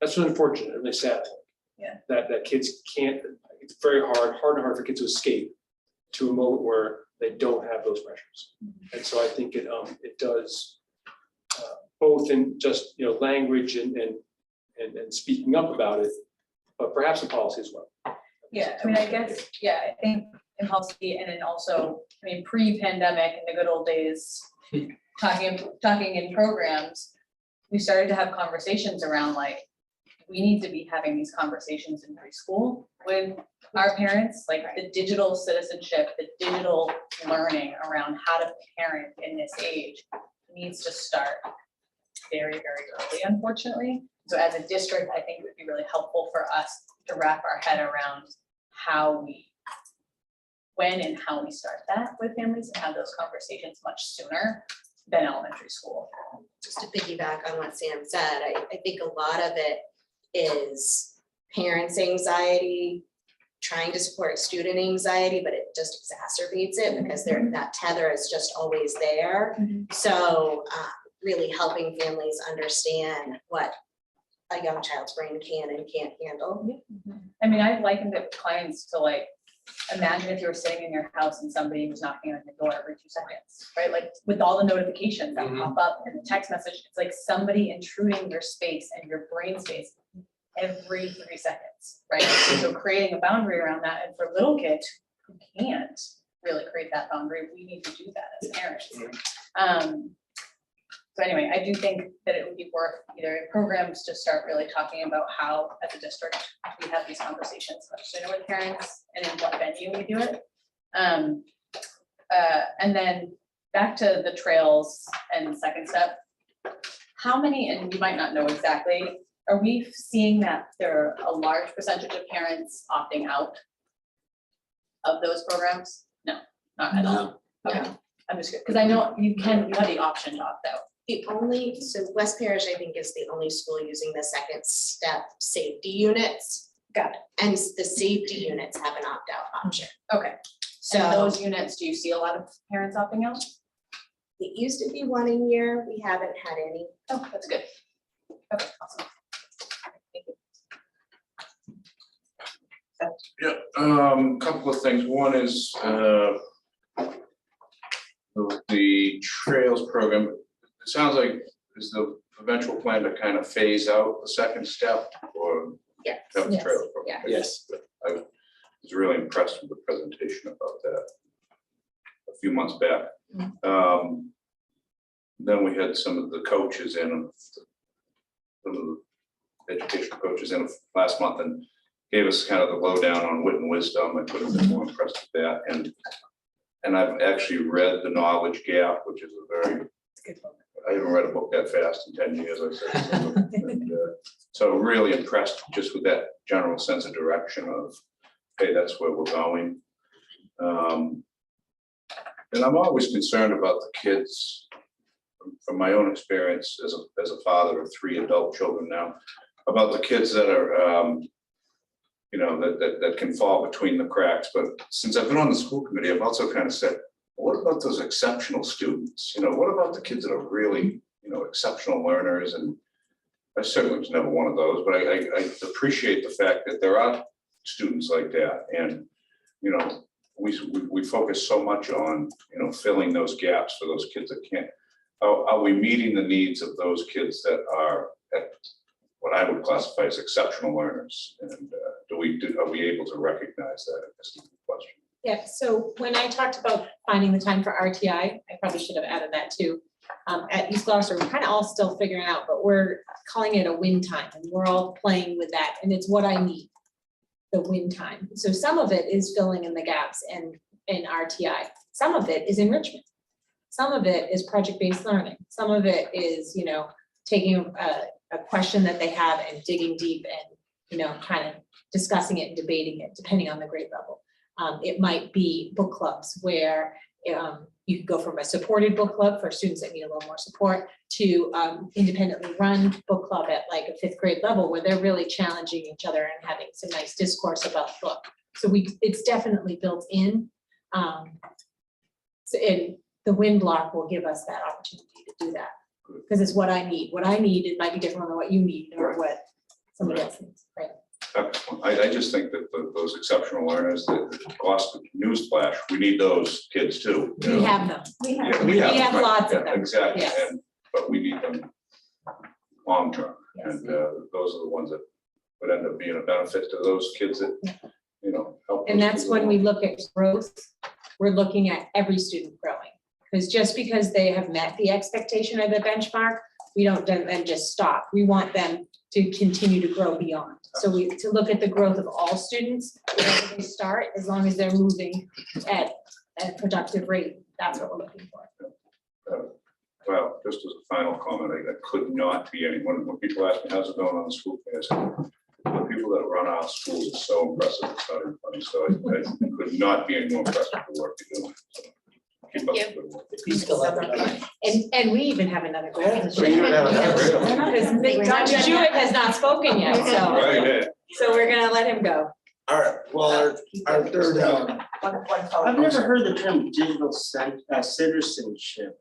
that's really unfortunate, really sad. Yeah. That kids can't, it's very hard for kids to escape to a moment where they don't have those pressures. And so I think it does, both in just, language and speaking up about it, but perhaps in policy as well. Yeah, I mean, I guess, yeah, I think in policy and then also, pre-pandemic in the good old days, talking in programs, we started to have conversations around like, we need to be having these conversations in preschool with our parents, like the digital citizenship, the digital learning around how to parent in this age needs to start very, very early, unfortunately. So as a district, I think it would be really helpful for us to wrap our head around when and how we start that with families and have those conversations much sooner than elementary school. Just to piggyback on what Sam said, I think a lot of it is parents' anxiety, trying to support student anxiety, but it just exacerbates it because that tether is just always there. So really helping families understand what a young child's brain can and can't handle. I mean, I've likened it with clients to like, imagine if you were sitting in your house and somebody was knocking on your door every 2 seconds, right? Like with all the notifications that pop up and the text message, it's like somebody intruding your space and your brain space every 3 seconds, right? So creating a boundary around that, and for little kids who can't really create that boundary, we need to do that as parents. So anyway, I do think that it would be worth either programs to start really talking about how, as a district, we have these conversations much sooner with parents and in what venue we do it. And then back to the trails and second step. How many, and you might not know exactly, are we seeing that there are a large percentage of parents opting out of those programs? No, not at all. Okay, I'm just good, because I know you have the option to opt out. So West Parish, I think, is the only school using the second step safety units. Got it. And the safety units have an opt-out option. Okay, so those units, do you see a lot of parents opting out? It used to be 1 a year. We haven't had any. Oh, that's good. Okay, awesome. Thank you. Yeah, couple of things. One is the trails program. It sounds like is the eventual plan to kind of phase out the second step, or Yes. have the Yes. trails program? Yeah. Yes. I was really impressed with the presentation about that a few months back. Then we had some of the coaches in, some of the educational coaches in last month and gave us kind of the lowdown on wit and wisdom. I could have been more impressed with that. And I've actually read The Knowledge Gap, which is a very, I haven't read a book that fast in 10 years, I said. So really impressed just with that general sense of direction of, hey, that's where we're going. And I'm always concerned about the kids, from my own experience as a father of 3 adult children now, about the kids that are, that can fall between the cracks. But since I've been on the school committee, I've also kind of said, what about those exceptional students? What about the kids that are really, exceptional learners? And I certainly was never one of those, but I appreciate the fact that there are students like that. And, we focus so much on, filling those gaps for those kids that can't. Are we meeting the needs of those kids that are at what I would classify as exceptional learners? And are we able to recognize that? That's the question. Yeah, so when I talked about finding the time for RTI, I probably should have added that too. At East Gloucester, we're kind of all still figuring out, but we're calling it a win time, and we're all playing with that, and it's what I need, the win time. So some of it is filling in the gaps and RTI. Some of it is enrichment. Some of it is project-based learning. Some of it is, taking a question that they have and digging deep and, kind of discussing it and debating it, depending on the grade level. It might be book clubs where you could go from a supported book club for students that need a little more support to independently run book club at like a 5th grade level where they're really challenging each other and having some nice discourse about the book. So it's definitely built in. The WIN block will give us that opportunity to do that. Because it's what I need. What I need, it might be different than what you need or what somebody else needs, right? I just think that those exceptional learners, the Gloucester newsflash, we need those kids too. you We know? have them. Yeah, We have right, lots of yeah, them. Exactly, Yes. but we need them long term. Yes. And those are the ones that would end up being a benefit to those kids that, help. And those that's kids when we along. look at growth, we're looking at every student growing. Because just because they have met the expectation of the benchmark, we don't then just stop. We want them to continue to grow beyond. So to look at the growth of all students, wherever they start, as long as they're moving at a productive rate, that's what we're looking for. Well, just as a final comment, I could not be anyone, when people ask me, how's it going on the school committee, I said, the people that run our schools are so impressive, it's not even funny, so I could not be any more impressed with the work you're doing. So keep up the good work. We still have another. And we even have another goal to We even have another share. Because Dr. Jewett has not spoken yet, Right, yeah. so we're gonna let him go. All right, well, our third, I've never heard the term digital citizenship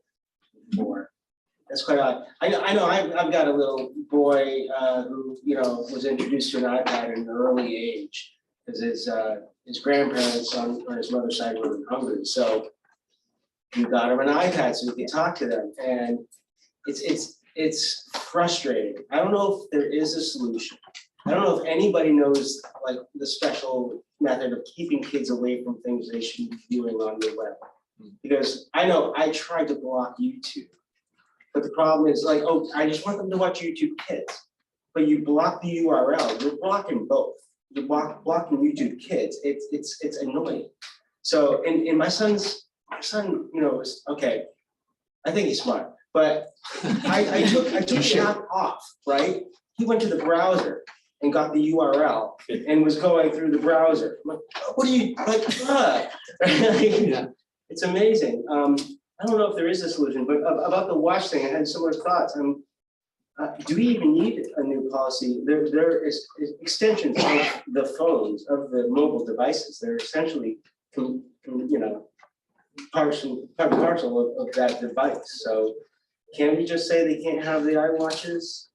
before. That's quite odd. I know I've got a little boy who, was introduced to an iPad at an early age. Because his grandparents on his mother's side were in Hungary, so we got him an iPad so we could talk to them. And it's frustrating. I don't know if there is a solution. I don't know if anybody knows like the special method of keeping kids away from things they shouldn't be viewing on the web. Because I know I tried to block YouTube, but the problem is like, oh, I just want them to watch YouTube Kids. But you block the URL, you're blocking both. You're blocking YouTube Kids. It's annoying. So and my son, is okay. I think he's smart, but I took the app off, right? He went to the browser and got the URL and was going through the browser. I'm like, what do you like? Yeah. It's amazing. I don't know if there is a solution, but about the watch thing, I had similar thoughts. Do we even need a new policy? There is extensions of the phones, of the mobile devices. They're essentially, parcel of that device. So can we just say they can't have the iWatches?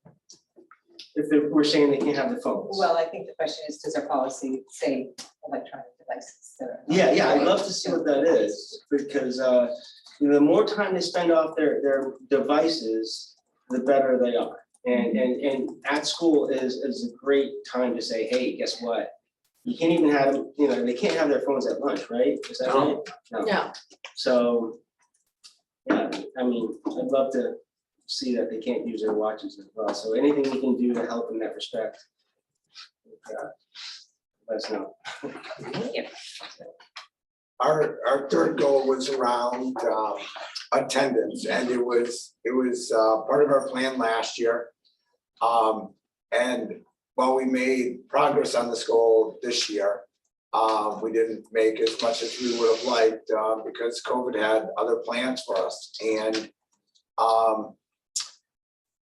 If we're saying they can't have the phones? Well, I think the question is, does our policy say electronic devices? Yeah, I'd love to see what that is, because the more time they spend off their devices, the better they are. And at school is a great time to say, hey, guess what? You can't even have them, they can't have their phones at lunch, right? Is that right? No. So, yeah, I'd love to see that they can't use their watches as well. So anything we can do to help in that respect. Let us know. our third goal was around attendance, and it was part of our plan last year. And while we made progress on this goal this year, we didn't make as much as we would have liked because COVID had other plans for us. And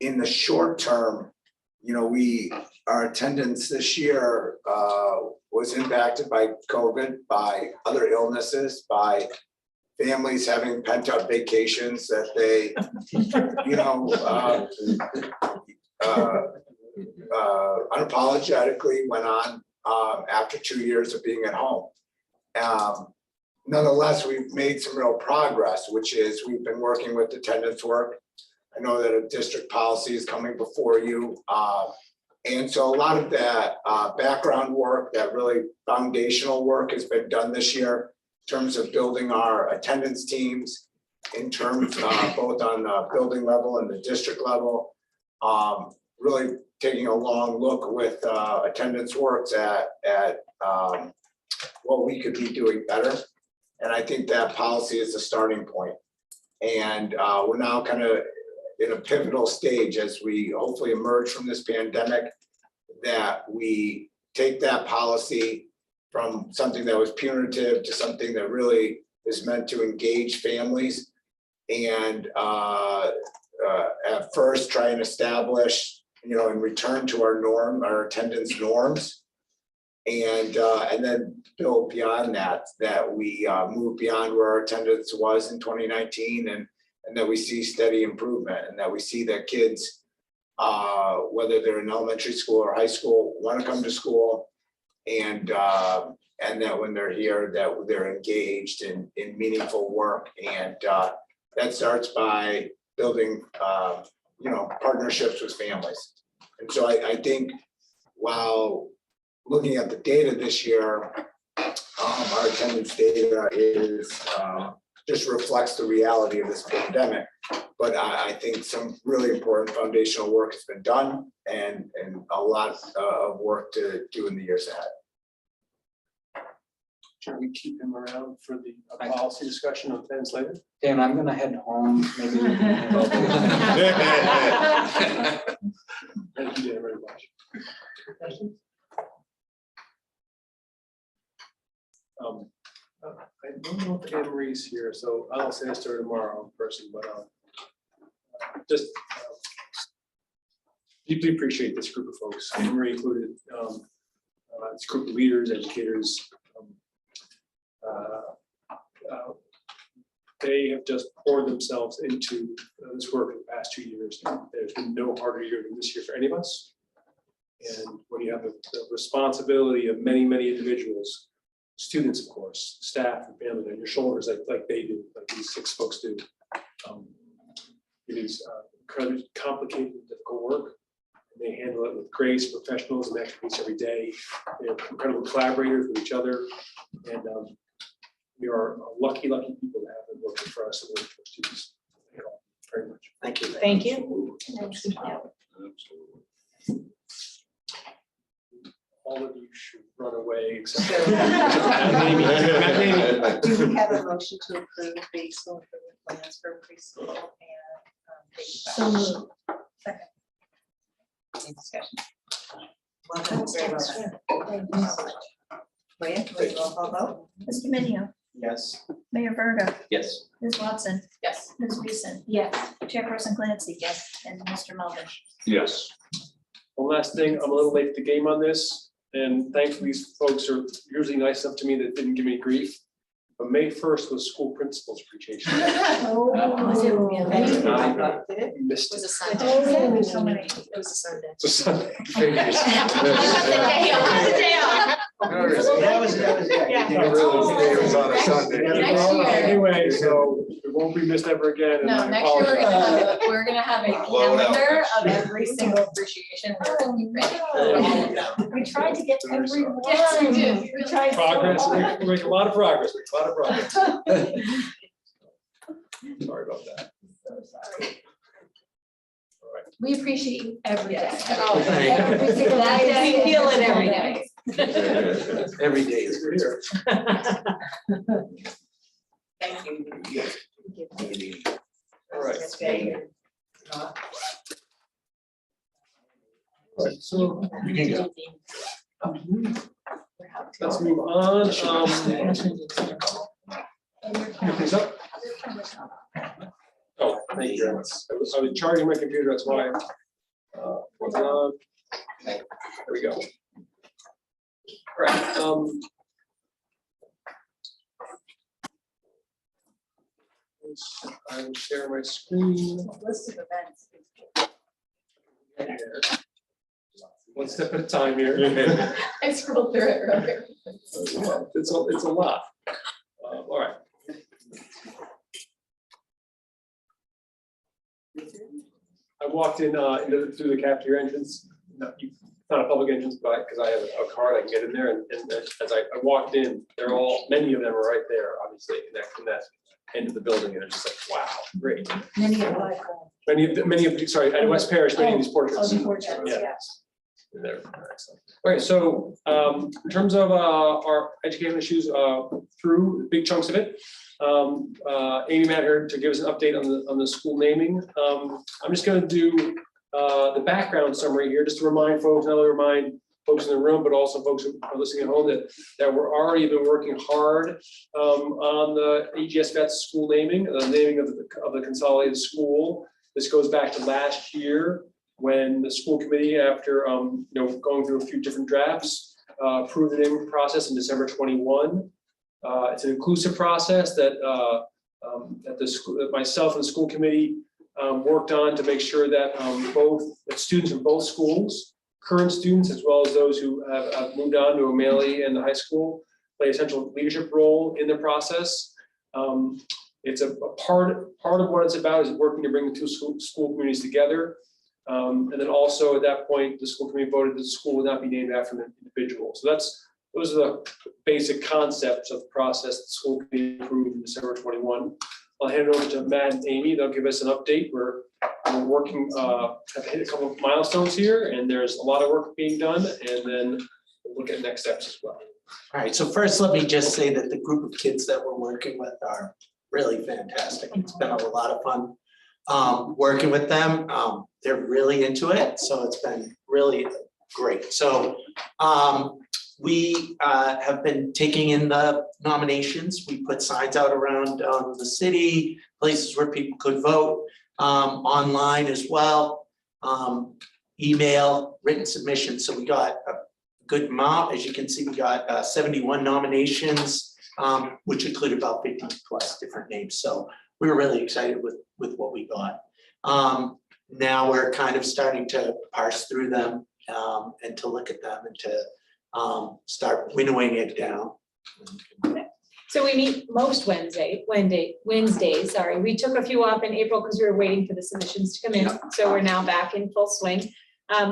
in the short term, our attendance this year was impacted by COVID, by other illnesses, by families having pent up vacations that they, unapologetically went on after 2 years of being at home. Nonetheless, we've made some real progress, which is we've been working with attendance work. I know that a district policy is coming before you. And so a lot of that background work, that really foundational work has been done this year in terms of building our attendance teams, in terms both on the building level and the district level. Really taking a long look with attendance works at what we could be doing better. And I think that policy is the starting point. And we're now kind of in a pivotal stage as we hopefully emerge from this pandemic, that we take that policy from something that was punitive to something that really is meant to engage families and at first try and establish, and return to our norm, our attendance norms. And then build beyond that we move beyond where our attendance was in 2019 and that we see steady improvement and that we see that kids, whether they're in elementary school or high school, want to come to school and that when they're here, that they're engaged in meaningful work. And that starts by building, partnerships with families. And so I think while looking at the data this year, our attendance data is just reflects the reality of this pandemic. But I think some really important foundational work has been done and a lot of work to do in the years ahead. Should we keep him around for the policy discussion on attendance later? Dan, I'm gonna head home, maybe. Thank you, Dan, very much. I don't know if Anne Marie's here, so I'll say this to her tomorrow in person, but just deeply appreciate this group of folks, Anne Marie included, this group of leaders, educators. They have just poured themselves into this work for the past 2 years. There's been no harder year than this year for any of us. And when you have the responsibility of many, many individuals, students, of course, staff and family on your shoulders, like they do, like these 6 folks do. It is incredibly complicated and difficult work. And they handle it with grace, professionals, and expertise every day. They're incredible collaborators with each other. And we are lucky people to have them working for us and working for students. Thank you all very much. Thank you. Thank you. All of you should run away except. Do we have a motion to approve the school improvement plans for preschool and So moved. second? Any discussion? Welcome, very well. Leah, can we roll call vote? Mr. Minio, Yes. Mayor Verga, Yes. Ms. Watson, Yes. Ms. Weason, Yes. Chairperson Clancy. Yes. And Mr. Melvin. Yes. One last thing, I'm a little late to the game on this, and thankfully these folks are usually nice enough to me that didn't give me grief. But May 1st was school principals appreciation. Oh, was it really? Did it? Missed It was it. a Sunday. Oh, there's so many. It was a Sunday. It's a Sunday. That was, yeah. Not really. It was on a Sunday. Next year. Anyway, so it won't be missed ever again. and No, I next year apologize. we're gonna have a Blow it out calendar next of year. every single appreciation. We tried to get every one. Yes, we did. We tried so Progress, hard. we make a lot of progress, Sorry about that. So sorry. All right. We appreciate you every day. Oh, Every single day. We feel it every day. Every day is We're here. Thank you. All right. That's great. All right, so You can go. let's move on. Things up? Oh, thank you very much. I was charging my computer, that's why. Wasn't on. There we go. All right. I will share my screen. List of events. One step at a time here. I scrolled through it earlier. It's a lot. All right. I walked in through the cafeteria entrance. Not a public entrance, but because I have a card, I can get in there. And as I walked in, many of them are right there, obviously, in that end of the building. And it's just like, wow, great. Many of like. Many of the, sorry, at West Parish, many of these portraits. Oh, the portraits, Yeah. yes. There, excellent. Okay, so in terms of our education issues through big chunks of it, Amy met here to give us an update on the school naming. I'm just going to do the background summary here, just to remind folks, not only remind folks in the room, but also folks who are listening at home that we're already been working hard on the AGS Vets school naming, the naming of the consolidated school. This goes back to last year, when the school committee, after going through a few different drafts, approved the naming process in December 21. It's an inclusive process that that myself and the school committee worked on to make sure that that students in both schools, current students as well as those who have moved on to O'Malley and the high school, play a central leadership role in the process. It's a part of what it's about is working to bring the two school communities together. And then also at that point, the school committee voted that the school would not be named after an individual. So those are the basic concepts of the process the school committee approved in December 21. I'll hand it over to Matt and Amy. They'll give us an update. We're working, have hit a couple of milestones here, and there's a lot of work being done, and then we'll look at next steps as well. All right, so first, let me just say that the group of kids that we're working with are really fantastic. It's been a lot of fun working with them. They're really into it, so it's been really great. So we have been taking in the nominations. We put signs out around the city, places where people could vote, online as well, email, written submissions. So we got a good amount. As you can see, we got 71 nominations, which include about 50 plus different names. So we were really excited with what we got. Now we're kind of starting to parse through them and to look at them and to start winnowing it down. So we meet most Wednesdays, sorry. We took a few off in April because we were waiting for the submissions to come in. So we're now back in full swing.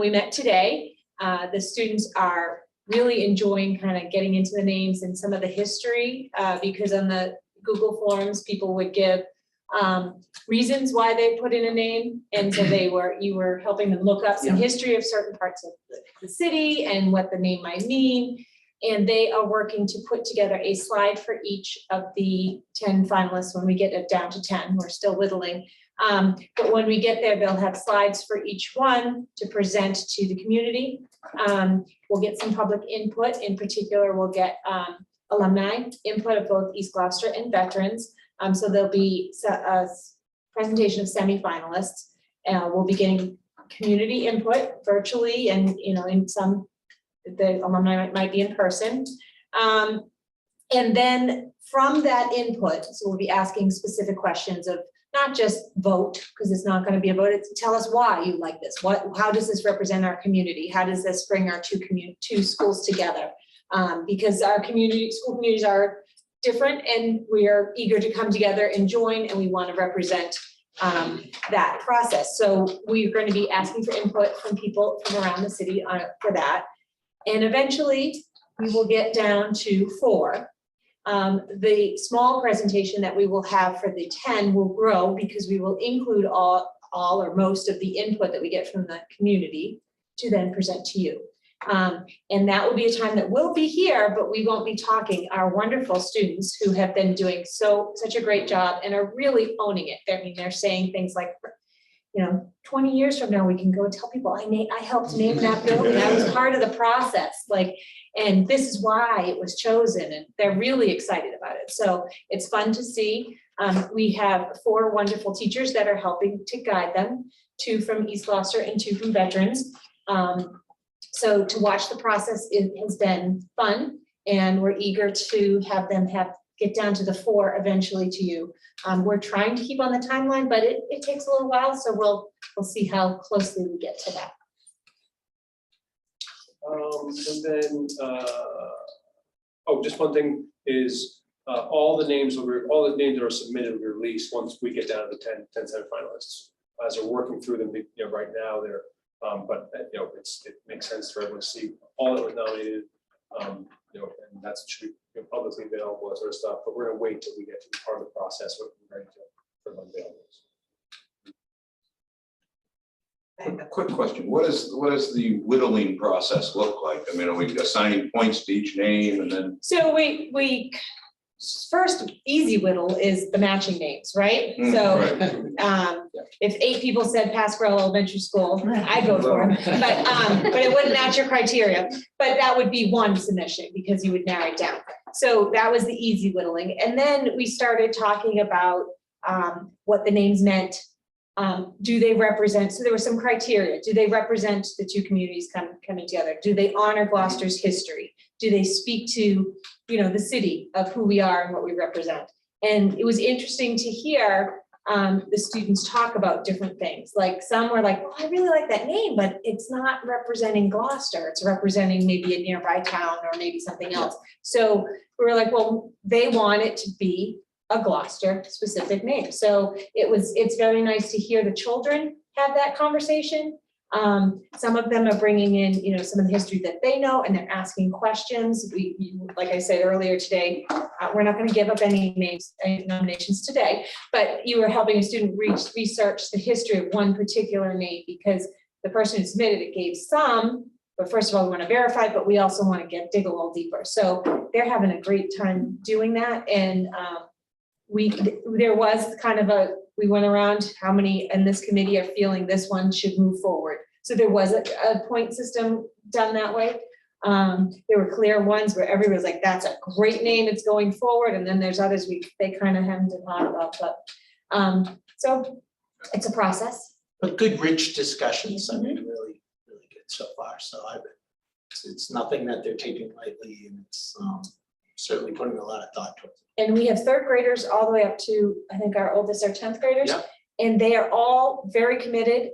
We met today. The students are really enjoying kind of getting into the names and some of the history because on the Google Forms, people would give reasons why they put in a name. And so you were helping them look up some history of certain parts of the city and what the name might mean. And they are working to put together a slide for each of the 10 finalists when we get it down to 10. We're still whittling. But when we get there, they'll have slides for each one to present to the community. We'll get some public input. In particular, we'll get alumni input of both East Gloucester and veterans. So there'll be a presentation of semifinalists. We'll be getting community input virtually and, in some, the alumni might be in person. And then from that input, so we'll be asking specific questions of not just vote, because it's not going to be a vote. It's tell us why you like this. How does this represent our community? How does this bring our two schools together? Because our school communities are different and we are eager to come together and join, and we want to represent that process. So we're going to be asking for input from people from around the city for that. And eventually we will get down to 4. The small presentation that we will have for the 10 will grow because we will include all or most of the input that we get from the community to then present to you. And that will be a time that we'll be here, but we won't be talking. Our wonderful students who have been doing such a great job and are really owning it. They're saying things like, 20 years from now, we can go tell people I helped name that building. I was part of the process, and this is why it was chosen. And they're really excited about it. So it's fun to see. We have 4 wonderful teachers that are helping to guide them, 2 from East Gloucester and 2 from veterans. So to watch the process, it has been fun, and we're eager to have them get down to the 4 eventually to you. We're trying to keep on the timeline, but it takes a little while, so we'll see how closely we get to that. And then, just one thing is all the names that are submitted will be released once we get down to the 10 semifinalists. As we're working through them, right now they're. But it makes sense for everyone to see all that was nominated, and that should be publicly available, that sort of stuff. But we're going to wait till we get to be part of the process. We're ready to unveil those. Quick question, what is the whittling process look like? I mean, are we assigning points to each name and then? So we first easy whittle is the matching names, right? Mm, So right. if 8 people said Pascarell Elementary School, I'd vote for them. But it wouldn't match your criteria. But that would be one submission because you would narrow it down. So that was the easy whittling. And then we started talking about what the names meant. Do they represent, so there were some criteria. Do they represent the two communities coming together? Do they honor Gloucester's history? Do they speak to, the city of who we are and what we represent? And it was interesting to hear the students talk about different things. Like some were like, oh, I really like that name, but it's not representing Gloucester. It's representing maybe a nearby town or maybe something else. So we were like, well, they want it to be a Gloucester specific name. So it's very nice to hear the children have that conversation. Some of them are bringing in, some of the history that they know and they're asking questions. Like I said earlier today, we're not going to give up any names, any nominations today, but you were helping a student research the history of one particular name because the person who submitted it gave some, but first of all, we want to verify, but we also want to dig a little deeper. So they're having a great time doing that. And there was kind of we went around how many in this committee are feeling this one should move forward. So there was a point system done that way. There were clear ones where everybody was like, that's a great name, it's going forward. And then there's others they kind of hemmed and hawed about, but so it's a process. But good, rich discussions, I mean, really, really good so far, so it's nothing that they're taking lightly, and it's certainly putting a lot of thought towards it. And we have 3rd graders all the way up to, I think our oldest are 10th graders. Yep. And they are all very committed.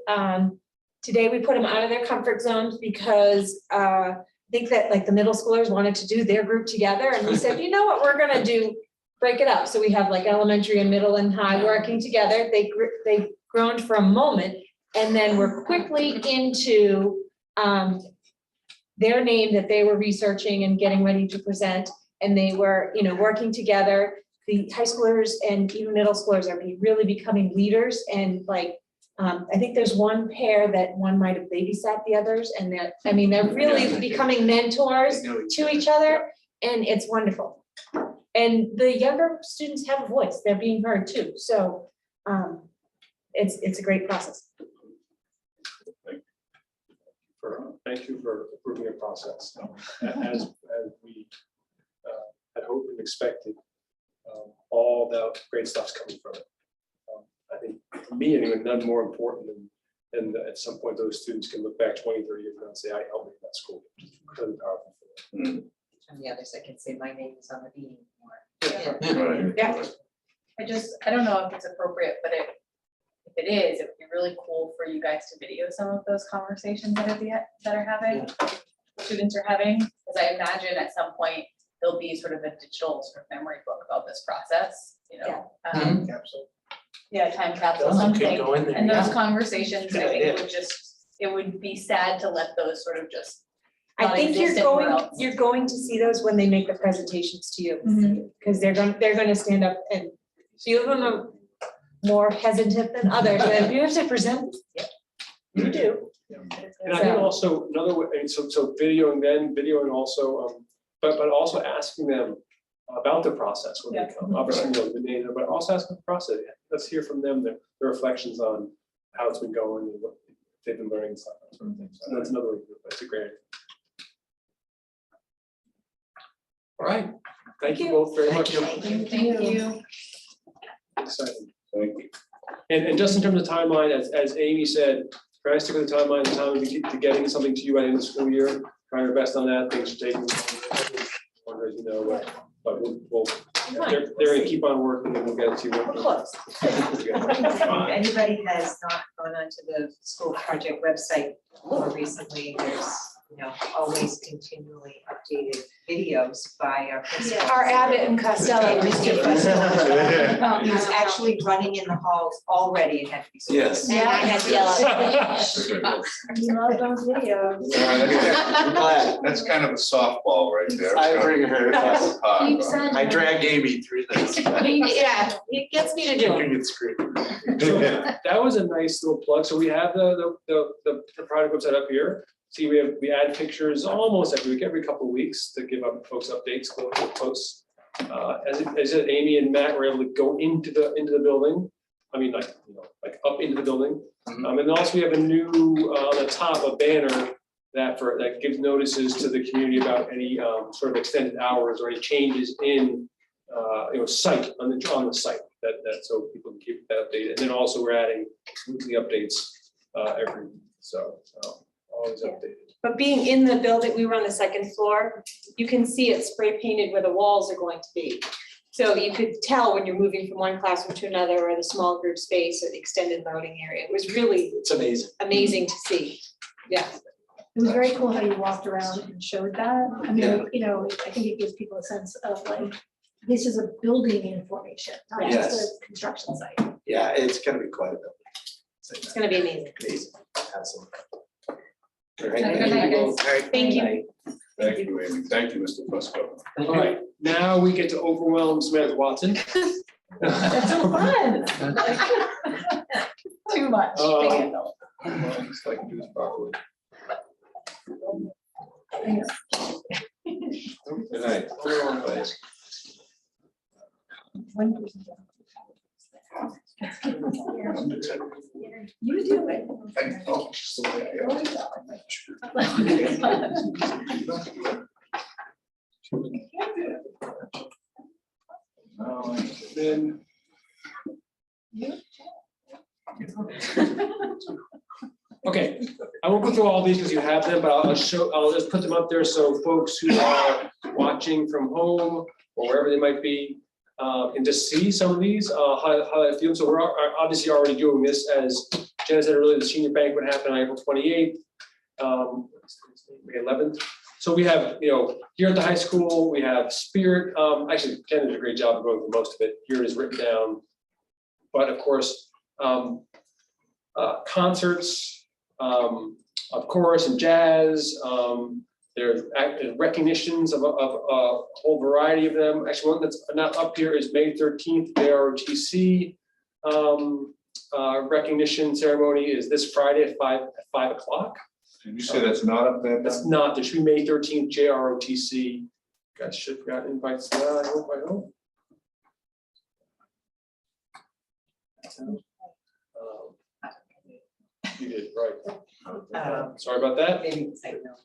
Today we put them out of their comfort zones because I think that like the middle schoolers wanted to do their group together. And we said, you know what, we're gonna do, break it up. So we have like elementary and middle and high working together. They groaned for a moment and then we're quickly into their name that they were researching and getting ready to present. And they were, working together. The high schoolers and even middle schoolers are really becoming leaders. And like, I think there's one pair that one might have babysat the others. And they're really becoming mentors to each other. And it's wonderful. And the younger students have a voice. They're being heard too. So it's a great process. Thank you for approving the process. As we had hoped and expected, all that great stuff's coming from it. I think for me, anyway, none more important than at some point those students can look back 20, 30 years and say, I helped me in that school. It's really powerful for them. And the others, I can say my name is on the beam more. Right. Yeah. I don't know if it's appropriate, but if it is, it would be really cool for you guys to video some of those conversations that are having, students are having, because I imagine at some point there'll be sort of a digital sort of memory book about this process, Absolutely. Time capsule, Well, it could something. go in there, And those yeah. conversations, I Good think idea. it would be sad to let those sort of just. I not think exist anywhere else. you're going to see those when they make the presentations to you. Because they're going to stand up and a few of them are more hesitant than others. But you have to present, you do. And I think also another way, and so videoing also, but also asking them about the process when they come. Obviously, the name, but also asking the process. Let's hear from them their reflections on how it's been going and what they've been learning and stuff, that sort of thing. So that's another way to do it, but it's a great idea. All right, thank you both very much. Thank you. Exciting. Thank you. And just in terms of timeline, as Amy said, try to stick with the timeline, to getting something to you at the end of the school year. Trying our best on that. Things are taking longer, as you know, but they're gonna keep on working and we'll get it to you. We're close. If anybody has not gone onto the school project website more recently, there's always continually updated videos by our principal. Our Abbott and Costello. Mr. Fusco. He was actually running in the halls already. It had to be. Yes. And I had to yell That's You love those videos. I'm glad. kind of a softball right there. I bring her. It's hard, Keep but- sending. I drag Amy through this. Yeah, it gets me to do it. Kicking and screaming. That was a nice little plug. So we have the product website up here. See, we add pictures almost every week, every couple of weeks to give up folks updates, posts. As I said, Amy and Matt were able to go into the building. I mean, like up into the building. And then also we have a new on the top, a banner that gives notices to the community about any sort of extended hours or any changes in site on the site that so people can keep that updated. And then also we're adding weekly updates every week. So always updated. But being in the building, we were on the second floor, you can see it spray painted where the walls are going to be. So you could tell when you're moving from one classroom to another, or the small group space or the extended learning area. It was really It's amazing. amazing to see. Yeah. It was very cool how you walked around and showed that. I Yeah. mean, I think it gives people a sense of like, this is a building information, not just Yes. a construction site. Yeah, it's gonna be quite a bit. It's gonna be amazing. Amazing, absolutely. All Good right, night, thank guys. you both. All right, Thank you. good night. Thank you, Amy. Thank you, Mr. Fusco. All right, now we get to overwhelm Samantha Watson. That's so fun. Too much to handle. Just like do this properly. Good night. Overwhelm, please. You do it. Then. Okay, I won't go through all these because you have them, but I'll just put them up there so folks who are watching from home or wherever they might be can just see some of these, how they feel. So we're obviously already doing this, as Jenna said earlier, the senior banquet happened on April 28th, May 11th. So we have, here at the high school, we have Spirit. Actually, Jen did a great job of going through most of it. Here it is written down. But of course, concerts, of course, and jazz. There's recognitions of a whole variety of them. Actually, one that's not up here is May 13th, JROTC recognition ceremony is this Friday at 5 o'clock. Did you say that's not up there? That's not, there should be May 13th, JROTC. Guys should have gotten invites to that, I hope. You did, right. Sorry about that. Maybe it's like, no.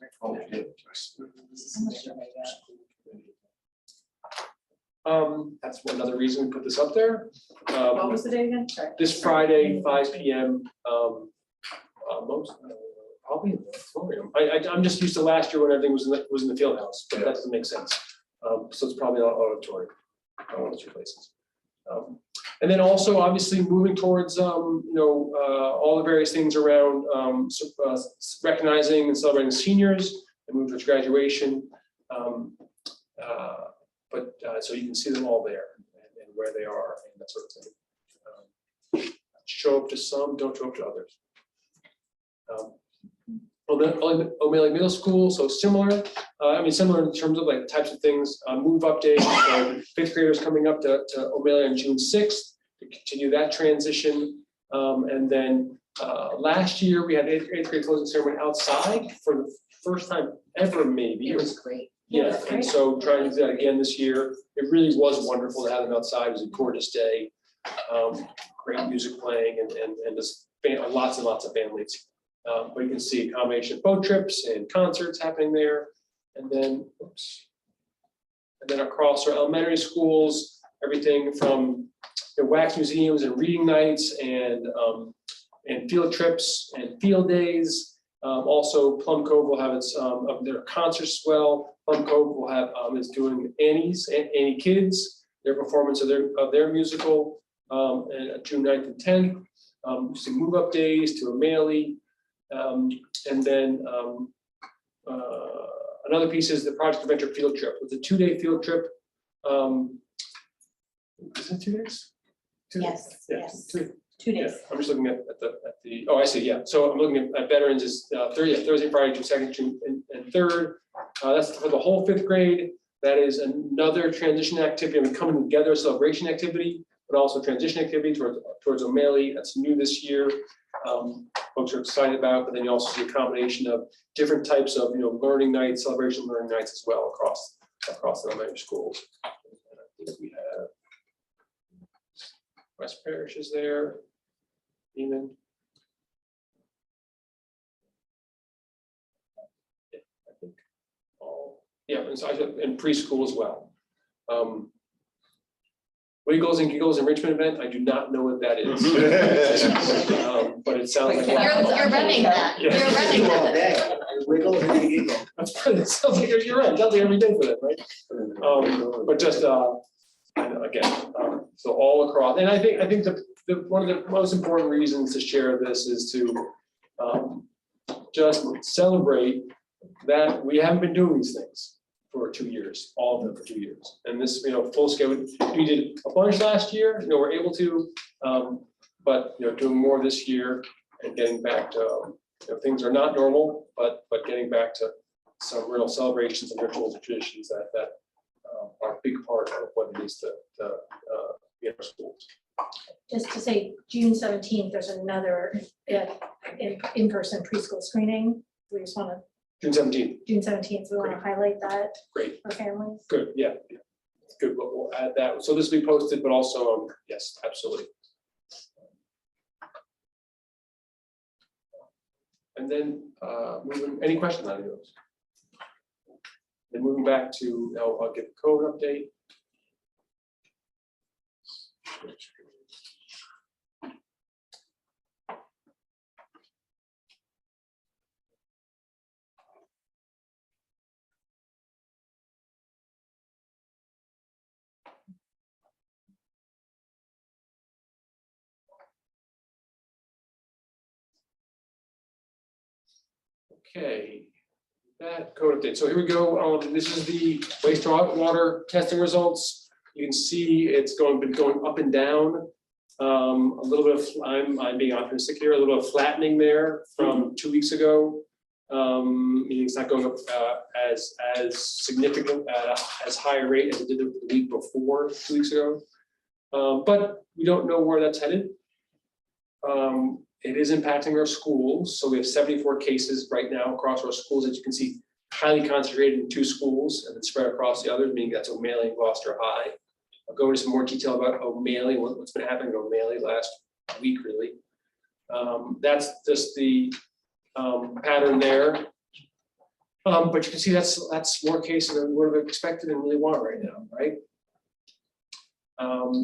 That's another reason we put this up there. What was the date again? Sorry. This Friday, 5 p.m. Probably in the auditorium. I'm just used to last year when everything was in the field house, but that doesn't make sense. So it's probably not auditorium, one of the two places. And then also, obviously, moving towards all the various things around recognizing and celebrating seniors and moving towards graduation. So you can see them all there and where they are and that sort of thing. Show up to some, don't show up to others. O'Malley Middle School, so similar. Similar in terms of like types of things. Move update. Fifth graders coming up to O'Malley on June 6th to continue that transition. And then last year we had eighth grade closing ceremony outside for the first time ever, maybe. It was great. Yeah, and so trying to do that again this year. It really was wonderful to have them outside. It was a gorgeous day. Great music playing and just lots and lots of families. But you can see a combination of boat trips and concerts happening there. And then, across our elementary schools, everything from wax museums and reading nights and field trips and field days. Also, Plum Cove will have its their concerts as well. Plum Cove will have is doing Annie Kids, their performance of their musical, and June 9th and 10th. Some move up days to O'Malley. And then Another piece is the Project Adventure field trip. It's a 2-day field trip. Is it 2 days? 2 days. Yes, Yeah, yes. 2. 2 Yeah, days. I'm just looking at the, oh, I see, yeah. So I'm looking at veterans is Thursday, Friday, June 2nd, June and 3rd. That's for the whole 5th grade. That is another transition activity, I mean, coming together celebration activity, but also transition activity towards O'Malley. That's new this year. Folks are excited about, but then you also see a combination of different types of, learning nights, celebration learning nights as well across the elementary schools. I think we have West Parish is there, even. Yeah, I think all, yeah, and preschool as well. Wiggles and Giggles enrichment event, I do not know what that is. But it sounds like. You're running that. Yeah. You're running that. Wiggle and giggle. It sounds like you're right, something every day for that, right? But just, and again, so all across, and I think the one of the most important reasons to share this is to just celebrate that we haven't been doing these things for 2 years, all of them for 2 years. And this, full scale, we did a bunch last year, we're able to, but, doing more this year and getting back to, things are not normal, but getting back to some real celebrations and rituals and traditions that are a big part of what it is to be in our schools. Just to say, June 17th, there's another in-person preschool screening. We just want to, June 17th, June 17th, we want to highlight that great, for families. good, yeah, good, we'll add that. So this will be posted, but also, yes, absolutely. And then any questions on any of those? Then moving back to, I'll give the code update. Okay, that code update. So here we go. This is the wastewater testing results. You can see it's been going up and down. A little bit of, I'm being optimistic here, a little bit of flattening there from 2 weeks ago. Meaning it's not going up as significant as high a rate as it did the week before 2 weeks ago. But we don't know where that's headed. It is impacting our schools. So we have 74 cases right now across our schools, as you can see, highly concentrated in 2 schools and then spread across the others, meaning that's O'Malley and Gloucester High. I'll go into some more detail about O'Malley, what's been happening at O'Malley last week, really. That's just the pattern there. But you can see that's more cases than we would have expected and really want right now, right?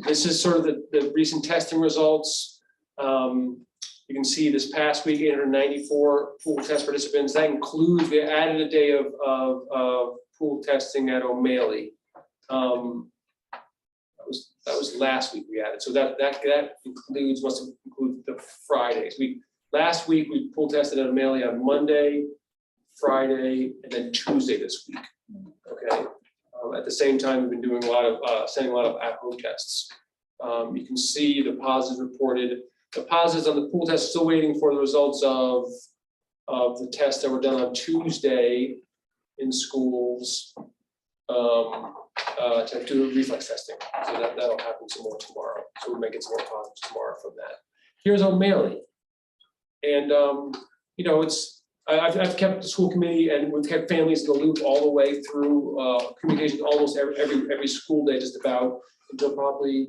This is sort of the recent testing results. You can see this past week, 894 pool test participants. That includes, we added a day of pool testing at O'Malley. That was last week we added. So that includes, must include the Fridays. Last week we pool tested at O'Malley on Monday, Friday, and then Tuesday this week. Okay. At the same time, we've been doing sending a lot of at-home tests. You can see the positives reported. The positives on the pool test, still waiting for the results of the tests that were done on Tuesday in schools to do reflex testing. So that'll happen some more tomorrow. So we'll make it some more positives tomorrow from that. Here's O'Malley. And I've kept the school committee and we've kept families in the loop all the way through communications almost every school day, just about until probably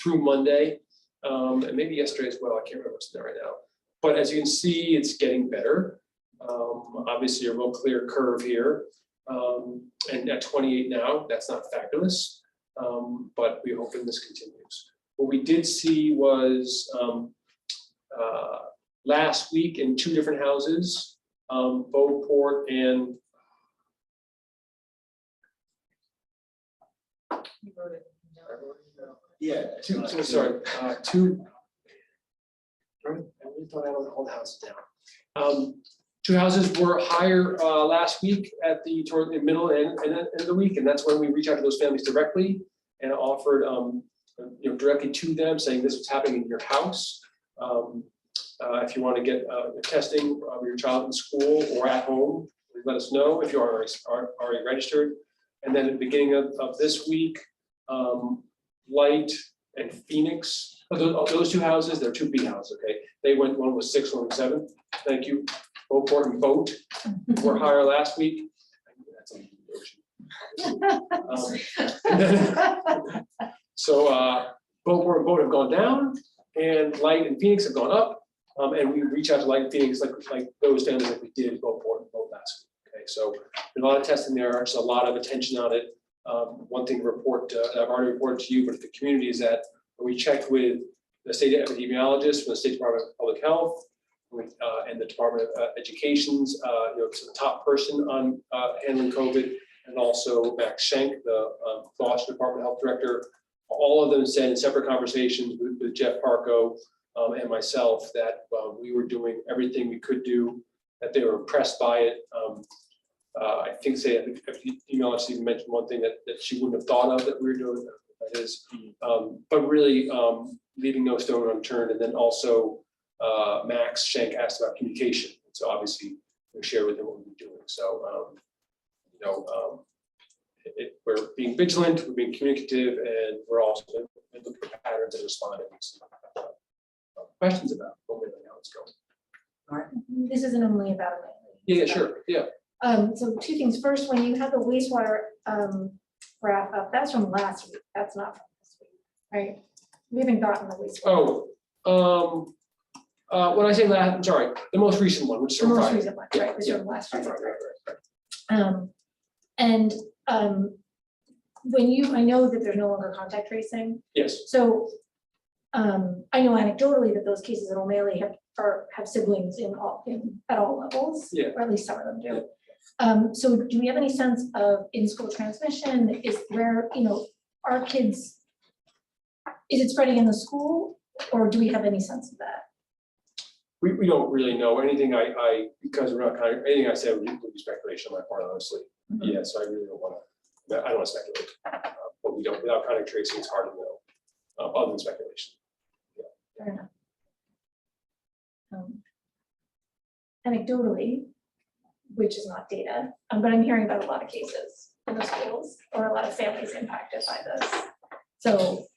through Monday. And maybe yesterday as well. I can't remember what's there right now. But as you can see, it's getting better. Obviously, a real clear curve here. And at 28 now, that's not fabulous. But we hope that this continues. What we did see was last week in 2 different houses, Beauport and two. I really thought I had all the houses down. 2 houses were higher last week at toward the middle and end of the week, and that's when we reach out to those families directly and offered directly to them, saying this is happening in your house. If you want to get testing of your child in school or at home, please let us know if you are already registered. And then at the beginning of this week, Light and Phoenix, those 2 houses, they're 2 B houses, okay? They went, one was 6, one was 7. Thank you. Beauport and Boat were higher last week. That's a ocean. So Beauport and Boat have gone down, and Light and Phoenix have gone up. And we reach out to Light and Phoenix like those families that we did at Beauport and Boat last week. Okay, so there's a lot of testing there. There's a lot of attention on it. One thing to report that I've already reported to you, but the community is that we checked with the state epidemiologist from the State Department of Public Health and the Department of Education's the top person on handling COVID, and also Max Schenk, the Boston Department of Health Director. All of them said in separate conversations with Jeff Parco and myself that we were doing everything we could do, that they were impressed by it. I think epidemiologist even mentioned one thing that she wouldn't have thought of that we were doing, that is, but really leaving no stone unturned. And then also Max Schenk asked about communication. So obviously we share with him what we're doing. So, we're being vigilant, we're being communicative, and we're also looking for patterns and responding. Questions about how it's going? This isn't only about it. Yeah, sure, yeah. So 2 things. First, when you had the wastewater wrap up, that's from last week. That's not from this week, right? We haven't gotten the wastewater. When I say last, I'm sorry, the most recent one, which is The from most Friday. recent one, right, was from last week. Right. When I know that there's no longer contact tracing. Yes. So I know anecdotally that those cases in O'Malley have siblings at all levels. Yeah. Or at least some of them do. So do we have any sense of in-school transmission? Is where, our kids, is it spreading in the school, or do we have any sense of that? We don't really know anything. Because we're not anything I said would be speculation on my part, honestly. Mhm. Yeah, so I really don't want to. I don't want to speculate. But we don't. Without contact tracing, it's hard to know. Other than speculation. Fair enough. Anecdotally, which is not data, but I'm hearing about a lot of cases in the schools or a lot of families impacted by this. So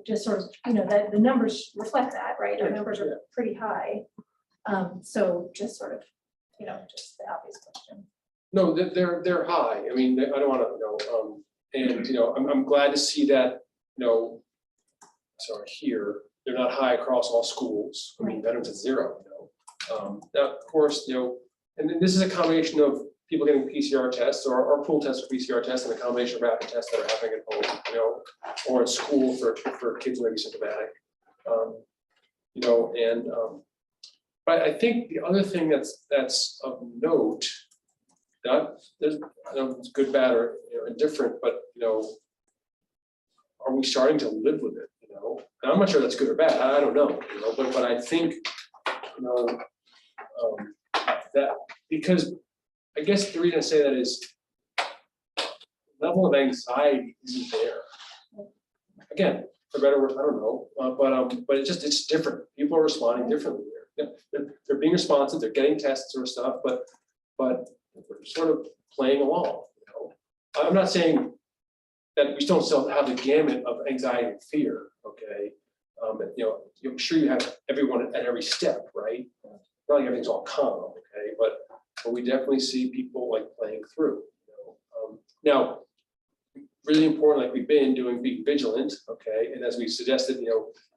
just sort of, that the numbers reflect that, right? Our numbers are pretty high. So just sort of, just the obvious question. No, they're high. I mean, I don't want to, and I'm glad to see that, here, they're not high across all schools. I mean, veterans at 0, Now, of course, and then this is a combination of people getting PCR tests or pool tests for PCR tests and a combination of rapid tests that are happening at home, or at school for kids who may be symptomatic. But I think the other thing that's of note, I don't know if it's good, bad, or indifferent, but are we starting to live with it? And I'm not sure that's good or bad. I don't know. But I think that, because I guess the reason I say that is level of anxiety isn't there. Again, for better or worse, I don't know. But it's different. People are responding differently there. They're being responsive. They're getting tests or stuff, but we're sort of playing along. I'm not saying that we don't still have the gamut of anxiety and fear. Okay, I'm sure you have everyone at every step, right? Not like everything's all calm. Okay, but we definitely see people playing through. Now, really important, like we've been doing, being vigilant. Okay, and as we suggested,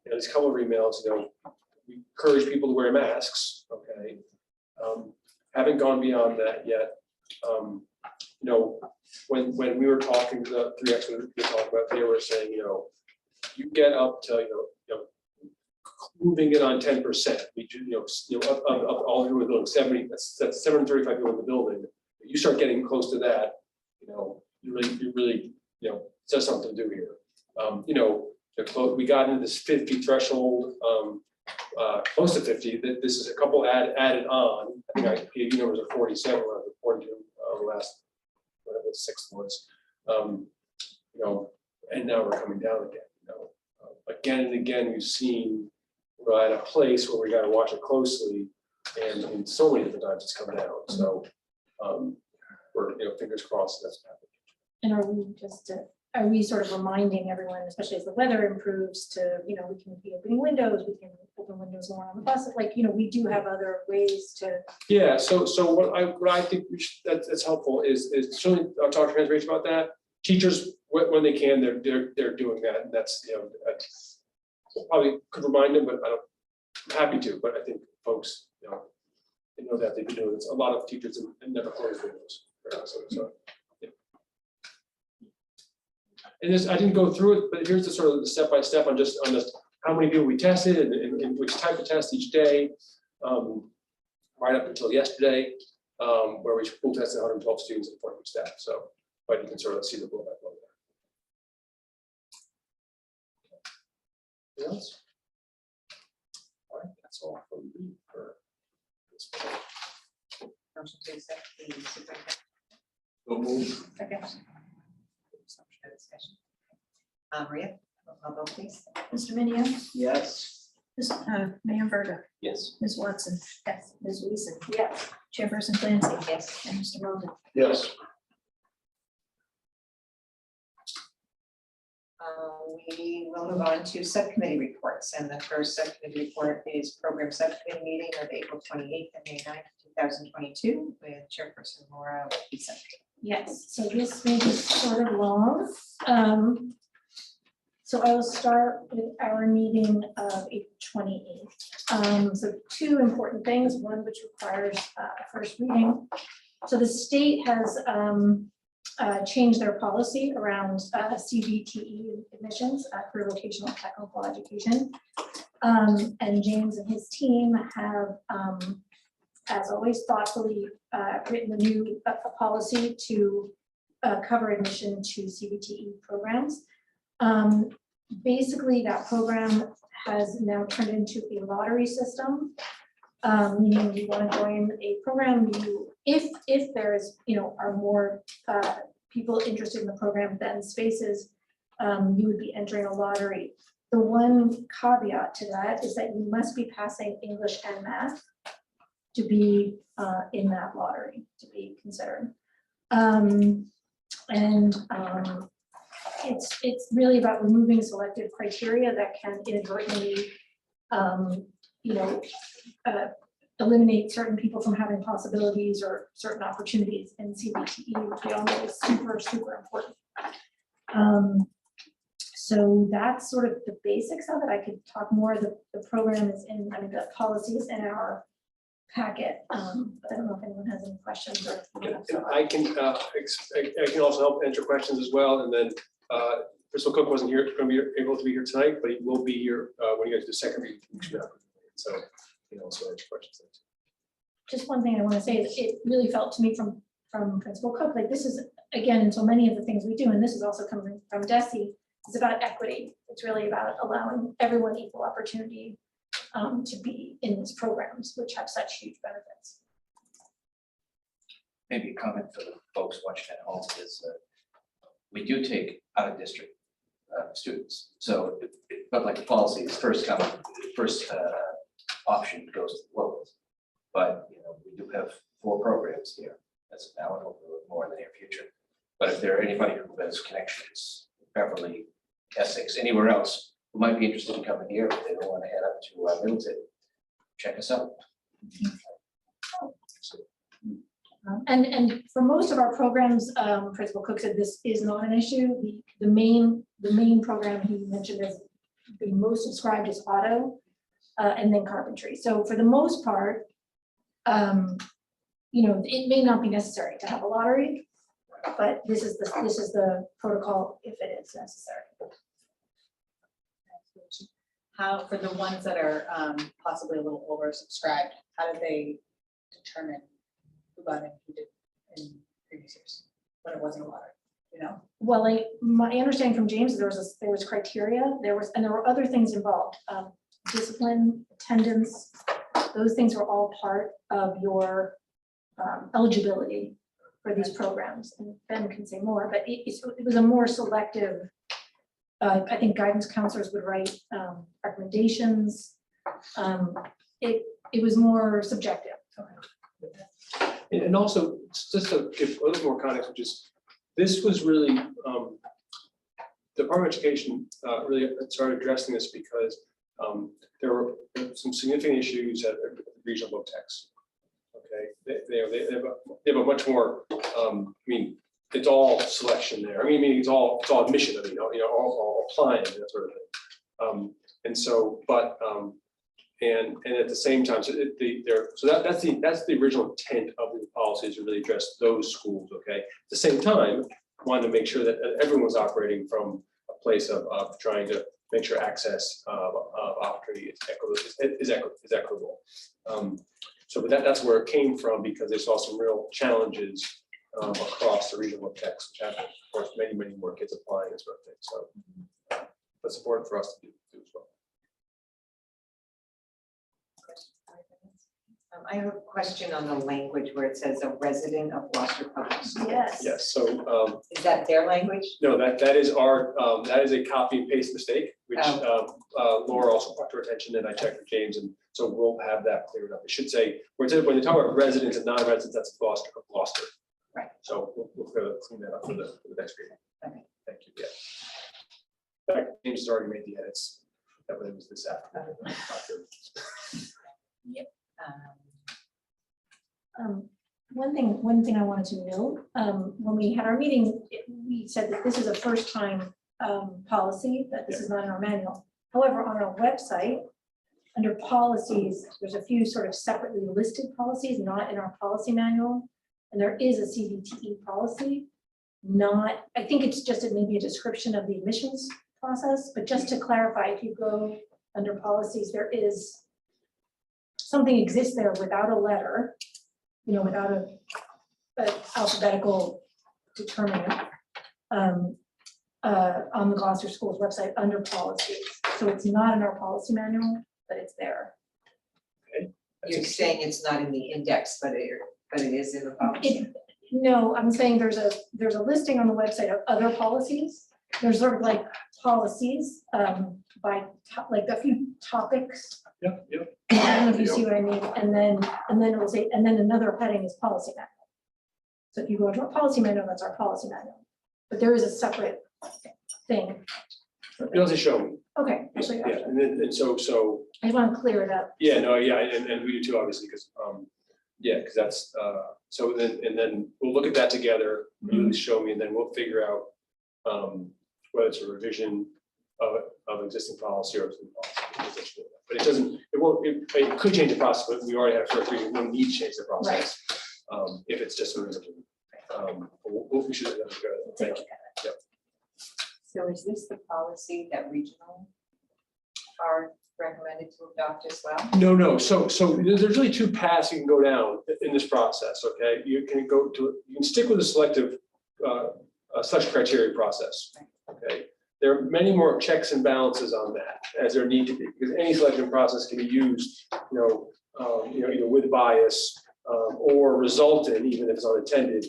there's a couple of emails. We encourage people to wear masks. Okay, haven't gone beyond that yet. When we were talking to the 3 experts we were talking about, they were saying, you get up to, moving it on 10%. We do, of all who are building 70, that's 735 people in the building. You start getting close to that, you really, says something to do here. We got into this 50 threshold close to 50, that this is a couple added on. I think I gave you numbers of 47 when I reported to last, whatever the sixth was. You know, and now we're coming down again, you know. Again and again, we've seen we're at a place where we got to watch it closely, and so many different times it's come down. So we're, you know, fingers crossed that's happening. And are we sort of reminding everyone, especially as the weather improves, to, you know, we can be opening windows, we can open windows more on the bus, like, you know, we do have other ways to. Yeah, so what I think we should, that's helpful is certainly I'll talk to transportation about that. Teachers, when they can, they're doing that, and that's, you know, that's probably could remind them, but I'm happy to, but I think folks, you know, they know that they've been doing this. A lot of teachers and never closed windows. So, yeah. And this, I didn't go through it, but here's the sort of the step-by-step on just how many people we tested and which type of test each day. Right up until yesterday, where we pool tested 112 students and 40 staff. So, but you can sort of see the blow by blow there. Anything else? All right, that's all from me for this. Motion to accept the superintendent. Second. Discussion. Maria, roll call vote please. Mr. Minio, Yes. Mayor Verda, Yes. Ms. Watson. Yes. Ms. Weason, Yes. Chairperson Clancy, Yes. and Mr. Melvin. Yes. We will move on to subcommittee reports, and the first subcommittee report is program subcommittee meeting of April 28th and May 9th, 2022, with Chairperson Laura Pisa. Yes, so this may be sort of long. So I will start with our meeting of April 28th. So two important things, one which requires first reading. So the state has changed their policy around CBTE admissions for vocational technical education. And James and his team have, as always, thoughtfully written a new policy to cover admission to CBTE programs. Basically, that program has now turned into a lottery system. Meaning you want to join a program, if there is, you know, are more people interested in the program than spaces, you would be entering a lottery. The one caveat to that is that you must be passing English and math to be in that lottery, to be considered. It's really about removing selective criteria that can inadvertently, you know, eliminate certain people from having possibilities or certain opportunities in CBTE, which we all know is super, super important. So that's sort of the basics of it. I could talk more. The program is in, I mean, the policy is in our packet. But I don't know if anyone has any questions or. I can also help answer questions as well. And then Principal Cook wasn't here, going to be able to be here tonight, but he will be here when you guys do the second reading. So you know, also answer questions. Just one thing I want to say is it really felt to me from Principal Cook, like this is, again, so many of the things we do, and this is also coming from DESE, it's about equity. It's really about allowing everyone equal opportunity to be in these programs, which have such huge benefits. Maybe a comment for the folks watching at home is we do take out of district students. So, but like the policy is first option goes to the locals. But you know, we do have 4 programs here. That's now and hopefully more in the near future. But if there are anybody who has connections, Beverly, Essex, anywhere else, who might be interested in coming here, if they don't want to head up to Middleton, check us out. And for most of our programs, Principal Cook said this is not an issue. The main program he mentioned as being most subscribed is auto, and then carpentry. So for the most part, you know, it may not be necessary to have a lottery, but this is the protocol if it is necessary. How, for the ones that are possibly a little oversubscribed, how did they determine who got in, who did in previous years, when it wasn't a lottery, you know? Well, my understanding from James, there was criteria, and there were other things involved. discipline, attendance, those things were all part of your eligibility for these programs. And Ben can say more, but it was a more selective, I think guidance counselors would write recommendations. It was more subjective. And also, just to give a little more context, which is, this was really, the Department of Education really started addressing this because there were some significant issues at regional book techs. Okay, they have a much more, I mean, it's all selection there. I mean, it's all admission, I mean, all applying, that sort of thing. And so, but, and at the same time, so that's the original intent of the policies, to really address those schools, okay? At the same time, wanted to make sure that everyone's operating from a place of trying to make sure access of opportunity is equitable. So but that's where it came from, because they saw some real challenges across the regional techs, which have, of course, many more kids applying and sort of thing. So that's important for us to do as well. I have a question on the language where it says a resident of Gloucester Public Schools. Yes. Yes, so Is that their language? no, that is our, that is a copy and paste mistake, which Laura also brought to our attention, and I checked with James, and so we'll have that cleared up. It should say, when they talk about residents and non-residents, that's Gloucester. Right. So we'll clean that up for the next meeting. Okay. Thank you, yeah. In fact, James has already made the edits. That was this afternoon. One thing I wanted to note, when we had our meeting, we said that this is a first time policy, that this is not in our manual. However, on our website, under policies, there's a few sort of separately listed policies, not in our policy manual. And there is a CBTE policy, not, I think it's just maybe a description of the admissions process, but just to clarify, if you go under policies, there is something exists there without a letter, without a alphabetical determinant on the Gloucester Schools website under policies. So it's not in our policy manual, but it's there. You're saying it's not in the index, but it is in the policy. No, I'm saying there's a listing on the website of other policies. There's sort of like policies by like a few topics. Yep. I don't know if you see what I mean, and then it will say, and then another heading is policy manual. So if you go to a policy manual, that's our policy manual, but there is a separate thing. It doesn't show me. Okay, I'll show you Yeah, after. and so I just want to clear it up. yeah, no, yeah, and we do too, obviously, because because that's so then we'll look at that together. You show me, and then we'll figure out whether it's a revision of existing policy or new policy. But it doesn't, it could change the process, but we already have first reading, we don't need to change the process. If it's just a revision. We should, thank you. Yep. So is this the policy that regional are recommended to adopt as well? No, so there's really two paths you can go down in this process, okay? You can stick with the selective selection criteria process, okay? There are many more checks and balances on that, as there need to be, because any selection process can be used, either with bias or result in, even if it's unintended,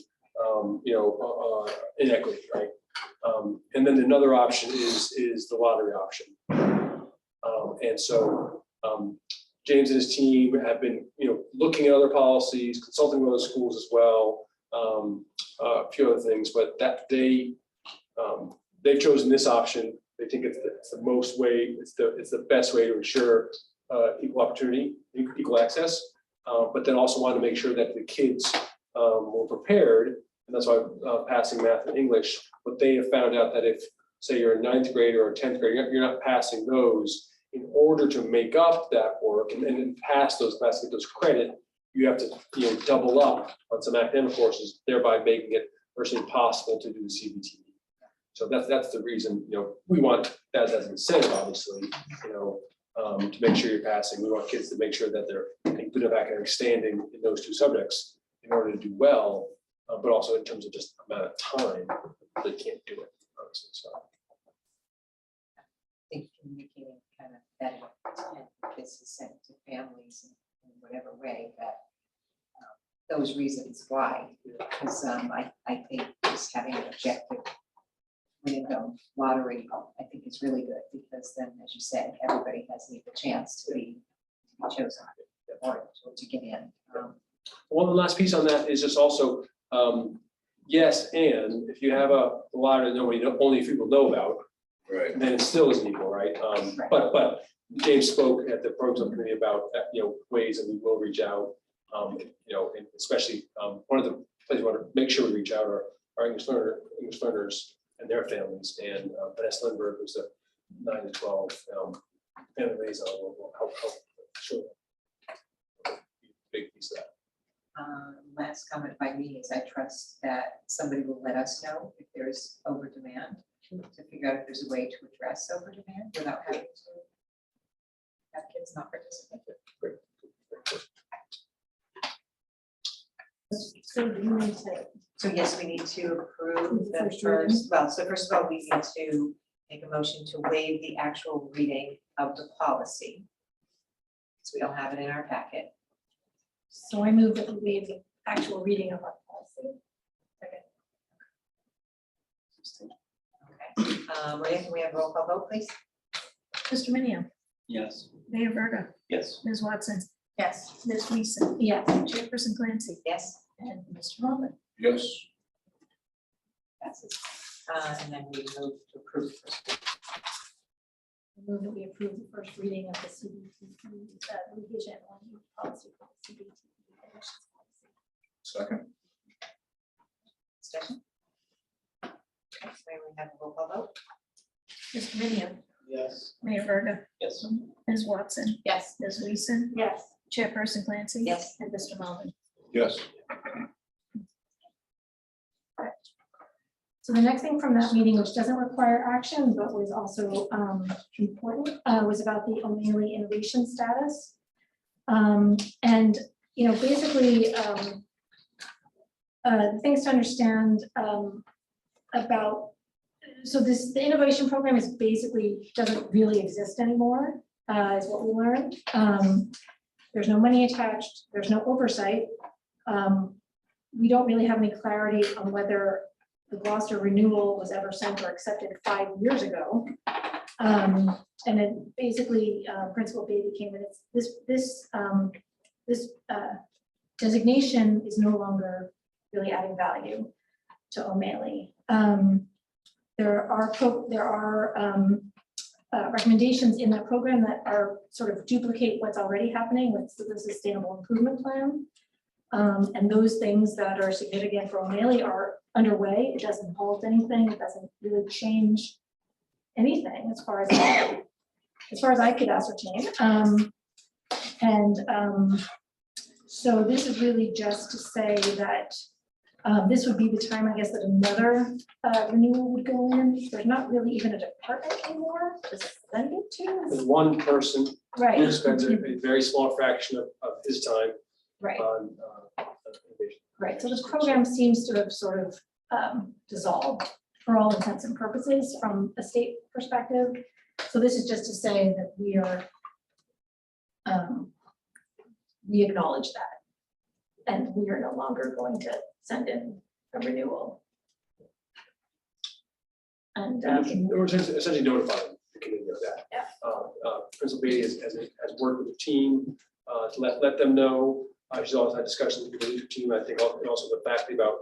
inequity, right? And then another option is the lottery option. And so James and his team have been, looking at other policies, consulting with other schools as well, a few other things, but that they've chosen this option. They think it's the most way, it's the best way to ensure equal opportunity, equal access, but then also want to make sure that the kids were prepared. And that's why passing math and English, but they have found out that if, say, you're a 9th grader or a 10th grader, you're not passing those, in order to make up that work and then pass those classes, get those credit, you have to double up on some academic courses, thereby making it virtually impossible to do the CBT. So that's the reason, we want that as an incentive, obviously, to make sure you're passing. We want kids to make sure that they're in good enough academic standing in those two subjects in order to do well, but also in terms of just amount of time, they can't do it, honestly, so. I think communicating kind of that this is sent to families in whatever way that those reasons why, because I think just having an objective window lottery, I think is really good, because then, as you said, everybody has the chance to be chosen or to get in. One last piece on that is just also, yes, and if you have a lottery that only a few people know about, Right. then it still isn't equal, right? But James spoke at the program subcommittee about, ways that we will reach out, and especially, one of the places we want to make sure we reach out are our English learners and their families, and Vanessa Lindbergh, who's a 9 to 12 family liaison, will help show big piece of that. Last comment by me is I trust that somebody will let us know if there's over demand, to figure out if there's a way to address over demand without having to have kids not participate. So do you need to, So yes, we need to approve the First reading. first, well, so first of all, we need to make a motion to waive the actual reading of the policy. So we don't have it in our packet. so I move that we waive the actual reading of our policy. Okay, Maria, can we have a roll call vote, please? Mr. Minio, Yes. Mayor Verda, Yes. Ms. Watson, Yes. Ms. Weason, Yes. Chairperson Clancy, Yes, and Mr. Melvin. Yes. passes. And then we move to approve. I move that we approve the first reading of the CBTP revision on youth policy for the CBTP admissions policy. Second. Discussion? Okay, so we have a roll call vote. Mr. Minio, Yes. Mayor Verda, Yes. Ms. Watson, Yes. Ms. Weason, Yes. Chairperson Clancy. Yes. And Mr. Melvin. Yes. So the next thing from that meeting, which doesn't require action, but was also important, was about the O'Malley innovation status. And, basically, things to understand about, so the innovation program is basically, doesn't really exist anymore, is what we learned. There's no money attached, there's no oversight. We don't really have any clarity on whether the Gloucester renewal was ever sent or accepted 5 years ago. And then basically, Principal Baby came in, this designation is no longer really adding value to O'Malley. There are recommendations in that program that are sort of duplicate what's already happening with the Sustainable Improvement Plan. And those things that are significant for O'Malley are underway. It doesn't halt anything. It doesn't really change anything as far as I could ascertain. So this is really just to say that this would be the time, I guess, that another renewal would go in. There's not really even a department anymore to send it There's to. one person Right. who spends a very small fraction of his time Right. on innovation. Right, so this program seems to have sort of dissolved for all intents and purposes from a state perspective. So this is just to say that we are, we acknowledge that. And we are no longer going to send in a renewal. And We're essentially notifying the committee of that. Yeah. Principal Beatty has worked with the team to let them know. She's always had discussions with the leadership team. I think and also the fact about,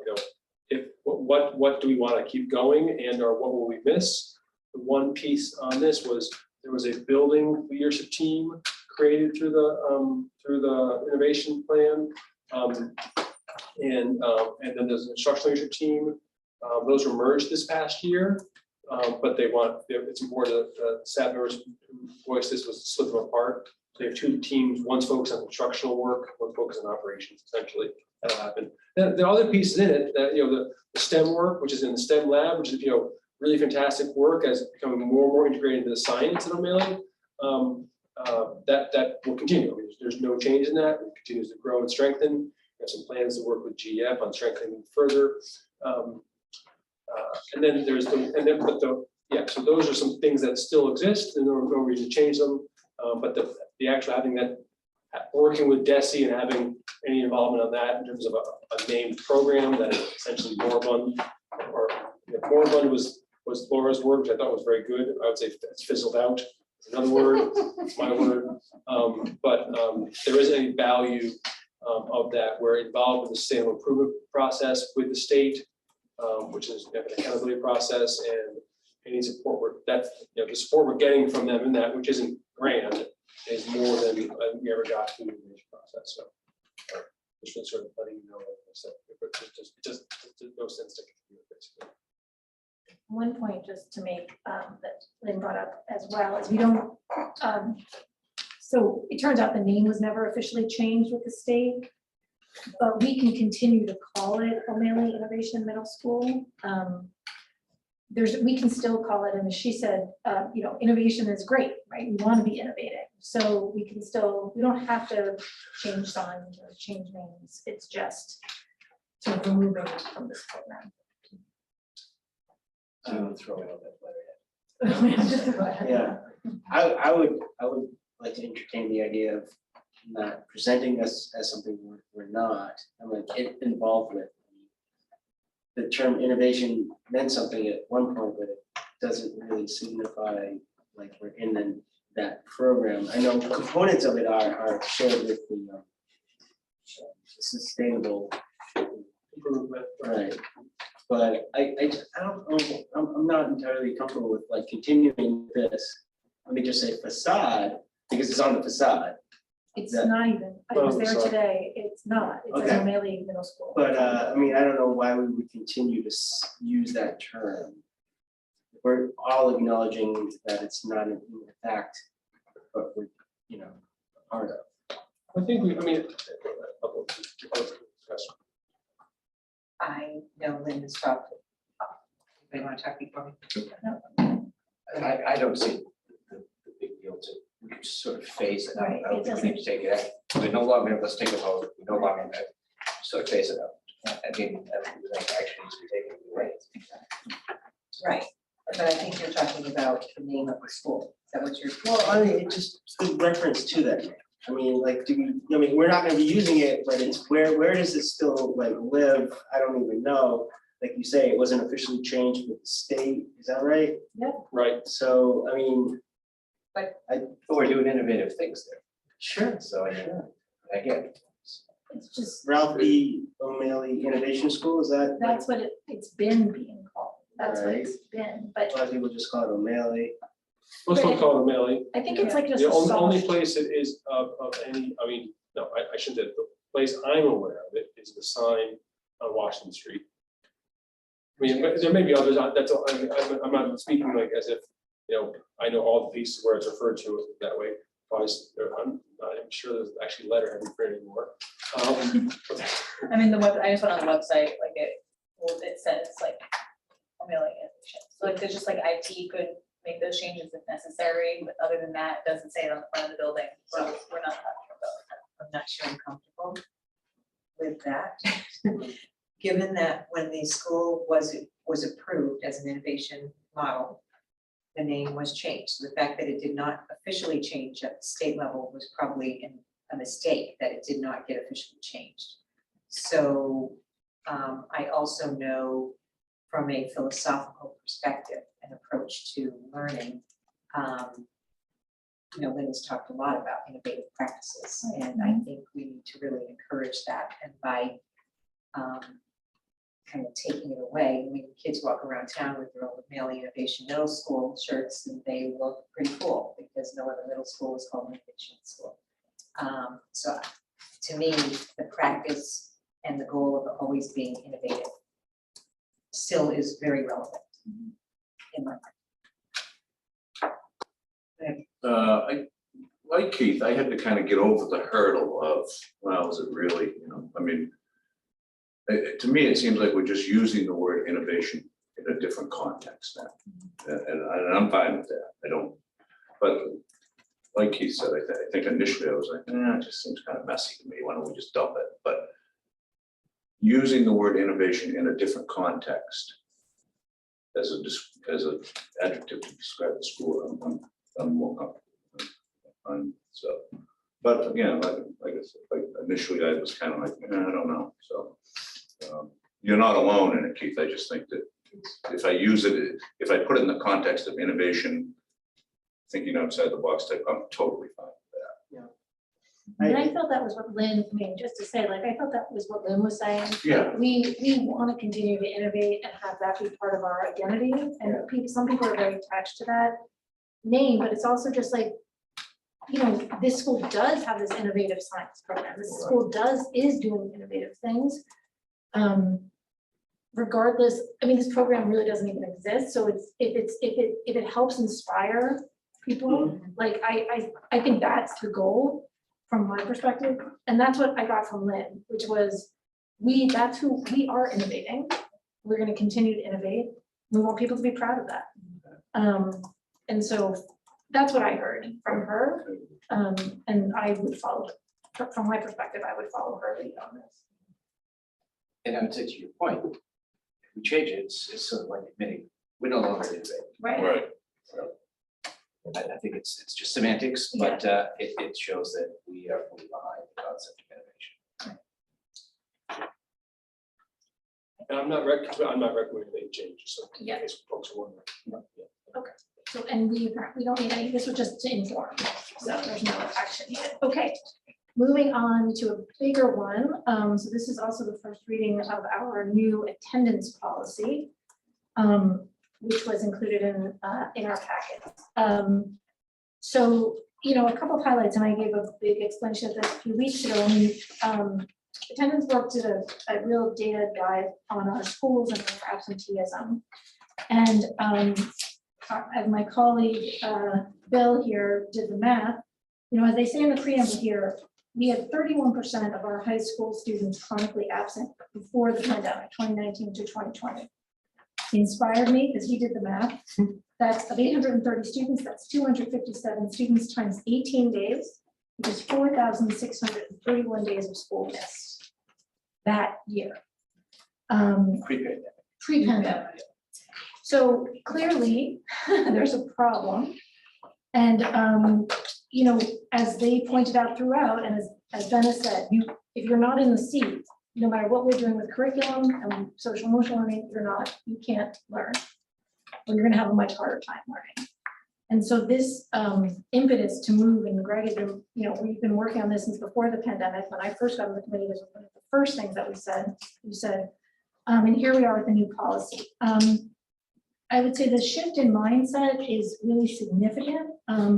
if what do we want to keep going and or what will we miss? The one piece on this was there was a building leadership team created through the innovation plan. And then there's an instructional leadership team. Those were merged this past year, but it's important that staff members who voiced this was to split them apart. So you have two teams, one's focused on instructional work, one focused on operations, essentially. That'll happen. The other pieces in it, that the STEM work, which is in the STEM lab, which is really fantastic work as it's becoming more and more integrated into the science in O'Malley. That will continue. I mean, there's no change in that. It continues to grow and strengthen. We have some plans to work with GF on strengthening further. And then so those are some things that still exist and no reason to change them. But the actual having that, working with DESI and having any involvement on that in terms of a named program that is essentially moribund, or moribund was Laura's word, which I thought was very good. I would say it's fizzled out. It's another word, it's my word. But there is a value of that. We're involved with the sustainable improvement process with the state, which is an accountability process, and any support the support we're getting from them in that, which isn't grand, is more than we ever got through the innovation process. So just sort of letting you know, it just no sense to continue basically. One point just to make that Lynn brought up as well is we don't, so it turns out the name was never officially changed with the state, but we can continue to call it O'Malley Innovation Middle School. We can still call it, and as she said, innovation is great, right? We want to be innovative. So we can still, we don't have to change signs or change names. It's just to remove it from this program. Throw it on that letterhead. Yeah, I would like to entertain the idea of not presenting us as something we're not. I'm like involved with. The term innovation meant something at one point, but it doesn't really signify like we're in that program. I know components of it are shared with the sustainable improvement, right? But I don't know, I'm not entirely comfortable with like continuing this. Let me just say facade, because it's on the facade. It's not even, I was there today, it's not, it's Okay. an O'Malley Middle School. But I mean, I don't know why we would continue to use that term. We're all acknowledging that it's not in fact, but we're, a part of. I think I know Lynn has talked. They want to talk before me? I don't see the big deal to, we can just sort of phase it out. Right, I don't think we need to take it out. We no longer, let's take a vote, we no longer sort of phase it out. I mean, action needs to be taken away. Right, but I think you're talking about the name of the school. Is that what you're? Well, I mean, it just the reference to that. I mean, like, we're not gonna be using it, but it's where does it still like live? I don't even know. Like you say, it wasn't officially changed with the state, is that right? Yep. Right. So, I mean. But we're doing innovative things there. Sure. So I get it. It's just, Ralph B. O'Malley Innovation School, is that? that's what it's been being called. That's what Right. it's been, but A lot of people just call it O'Malley. Let's not call it O'Malley. I think it's like just The a only soft. place it is of any, no, I shouldn't say, the place I'm aware of it is the sign on Washington Street. I mean, but there may be others, that's all, I'm not speaking like as if, I know all the pieces where it's referred to that way. I'm not even sure there's actually letterhead in print anymore. I mean, I just went on the website, like it says like O'Malley Innovation. So like there's just like IT could make those changes if necessary, but other than that, it doesn't say it on the front of the building, so we're not talking about that. I'm not sure I'm comfortable with that. Given that when the school was approved as an innovation model, the name was changed. So the fact that it did not officially change at the state level was probably a mistake, that it did not get officially changed. So I also know from a philosophical perspective and approach to learning, Lynn has talked a lot about innovative practices, and I think we need to really encourage that. And by kind of taking it away, I mean, kids walk around town with their old O'Malley Innovation Middle School shirts, and they look pretty cool because no other middle school is called Innovation School. So to me, the practice and the goal of always being innovative still is very relevant in my mind. I, like Keith, I had to kind of get over the hurdle of, well, is it really, I mean, to me, it seems like we're just using the word innovation in a different context now. And I'm fine with that. I don't, but like Keith said, I think initially I was like, it just seems kind of messy to me. Why don't we just dump it? But using the word innovation in a different context as an adjective to describe the school, I'm more comfortable. fine, so. But again, like I said, like initially I was kind of like, I don't know, so. You're not alone in it, Keith. I just think that if I use it, if I put it in the context of innovation, thinking outside the box type, I'm totally fine with And I felt that was what Lynn, I mean, just to say, like, I thought that was what Lynn was saying. Yeah. We want to continue to innovate and have that be part of our identity. And people, some people are very attached to that name, but it's also just like, you know, this school does have this innovative science program. This school is doing innovative things. Regardless, I mean, this program really doesn't even exist. So it's, if it helps inspire people, like, I think that's the goal from my perspective. And that's what I got from Lynn, which was, that's who we are innovating. We're going to continue to innovate. We want people to be proud of that. And so that's what I heard from her. And I would follow, from my perspective, I would follow her lead on this. And I would say to your point, if we change it, it's sort of like admitting we're no longer innovative. Right. that. Right. So I think it's just semantics, but it shows that we are fully behind the concept of innovation. And I'm not recommending any changes, so. Yeah. in case folks are wondering. Okay, so, and we don't need any, this was just to inform, so there's no action needed. Okay, moving on to a bigger one. So this is also the first reading of our new attendance policy, which was included in our packet. So, you know, a couple of highlights, and I gave a big explanation of this a few weeks ago. And attendance work did a real data dive on our schools and our absenteeism. And as my colleague Bill here did the math, you know, as they say in the preamble here, we had 31% of our high school students chronically absent before the pandemic, 2019 to 2020. He inspired me because he did the math. That's of 830 students, that's 257 students times 18 days, which is 4,631 days of school missed that year. Pre-pandemic. Pre-pandemic. So clearly, there's a problem. And, you know, as they pointed out throughout, and as Benna said, if you're not in the seat, no matter what we're doing with curriculum and social emotional learning, you can't learn. Or you're gonna have a much harder time learning. And so this impetus to move, and Greg has been, you know, we've been working on this since before the pandemic. When I first got on the committee, this was one of the first things that you said, and here we are with the new policy. I would say the shift in mindset is really significant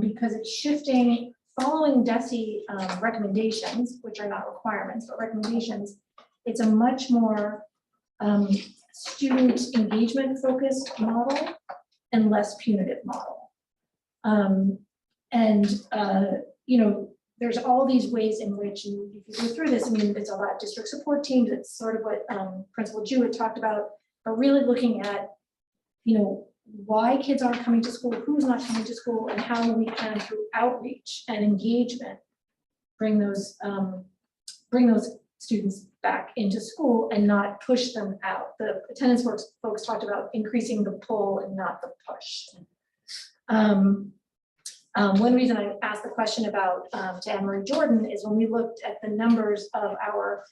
because it's shifting, following DESE recommendations, which are not requirements, but recommendations. It's a much more student engagement focused model and less punitive model. You know, there's all these ways in which, if you go through this, I mean, it's a lot of district support teams. It's sort of what Principal Jewett talked about, but really looking at, you know, why kids aren't coming to school, who's not coming to school, and how we can, through outreach and engagement, bring those students back into school and not push them out. The attendance folks talked about increasing the pull and not the push. One reason I asked the question about to Anne-Marie Jordan is when we looked at the numbers of our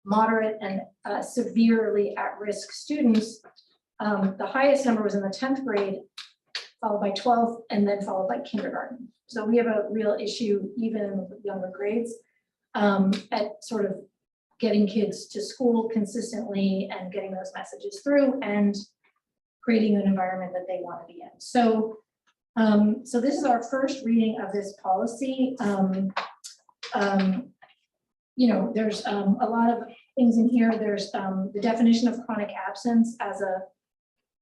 moderate and severely at-risk students, the highest number was in the 10th grade, followed by 12th, and then followed by kindergarten. So we have a real issue even in the younger grades at sort of getting kids to school consistently and getting those messages through and creating an environment that they want to be in. So, so this is our first reading of this policy. You know, there's a lot of things in here. There's the definition of chronic absence as a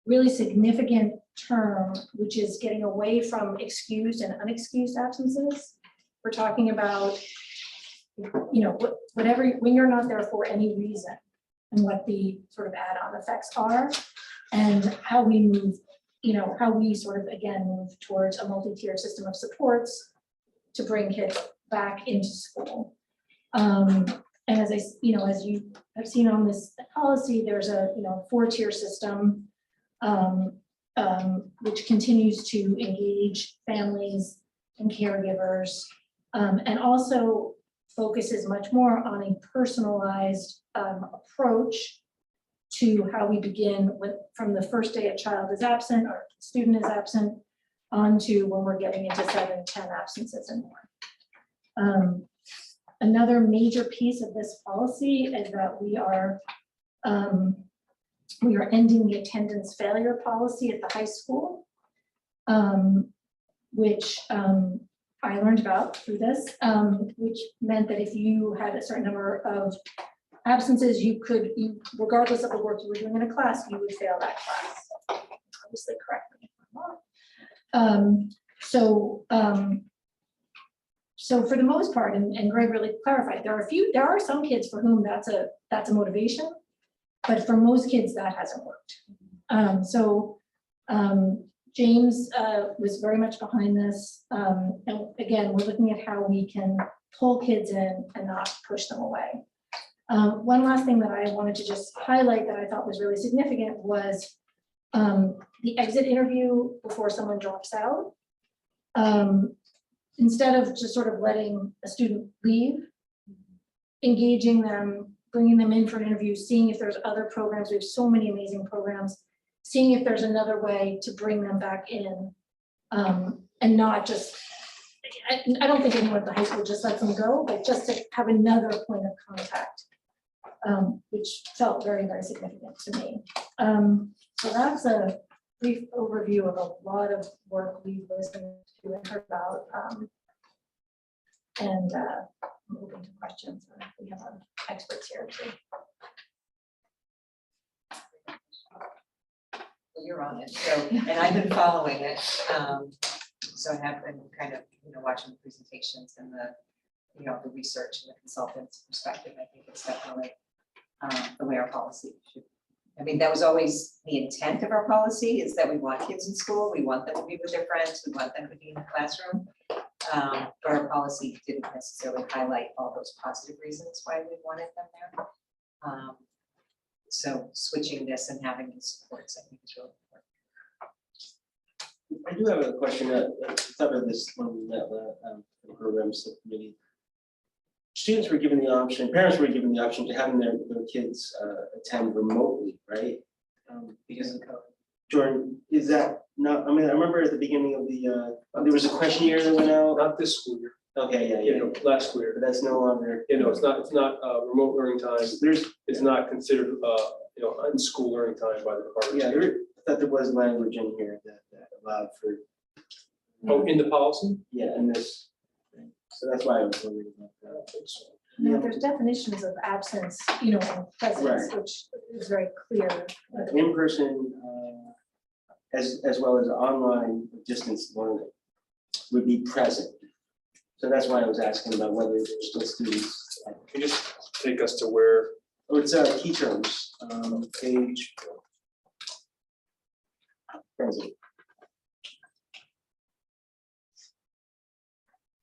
really significant term, which is getting away from excused and unexcused absences. We're talking about, you know, whatever, when you're not there for any reason, and what the sort of add-on effects are, and how we move, you know, how we sort of, again, move towards a multi-tiered system of supports to bring kids back into school. And as you have seen on this policy, there's a, you know, 4-tier system, which continues to engage families and caregivers, and also focuses much more on a personalized approach to how we begin with, from the first day a child is absent or student is absent, on to when we're getting into 7, 10 absences and more. Another major piece of this policy is that we are ending the attendance failure policy at the high school, which I learned about through this, which meant that if you had a certain number of absences, you, regardless of the work you were doing in a class, you would fail that class. Obviously, correct me if I'm wrong. So for the most part, and Greg really clarified, there are some kids for whom that's a motivation, but for most kids that hasn't worked. James was very much behind this. And again, we're looking at how we can pull kids in and not push them away. One last thing that I wanted to just highlight that I thought was really significant was the exit interview before someone drops out. Instead of just sort of letting a student leave, engaging them, bringing them in for an interview, seeing if there's other programs. We have so many amazing programs, seeing if there's another way to bring them back in, and not just, I don't think anyone at the high school just lets them go, but just to have another point of contact, which felt very, very significant to me. So that's a brief overview of a lot of work we've listened to and heard about. And I'm open to questions. We have our experts here too. Well, you're on it, so, and I've been following it, so I have been kind of, watching the presentations and the research and the consultants' perspective. I think it's definitely the way our policy should. I mean, that was always the intent of our policy, is that we want kids in school, we want them to be with their friends, we want them to be in the classroom. But our policy didn't necessarily highlight all those positive reasons why we wanted them there. So switching this and having these supports, I think is really important. I do have a question. I thought of this when we met the program subcommittee. Students were given the option, parents were given the option to having their kids attend remotely, right? Because of COVID. Is that not, I mean, I remember at the beginning of the, there was a questionnaire that went out. Not this school year, Okay, yeah. last school year. But that's no longer. It's not remote learning time. It's not considered, in-school learning time by the department. Yeah, I thought there was language in here that allowed for. Oh, in the policy? Yeah, in this. So that's why I was wondering about that. Now, there's definitions of absence, and presence, Right. which is very clear. In person, as well as online distance learning would be present. So that's why I was asking about whether there's still students. Can you just take us to where? Oh, it's key terms, page. Present.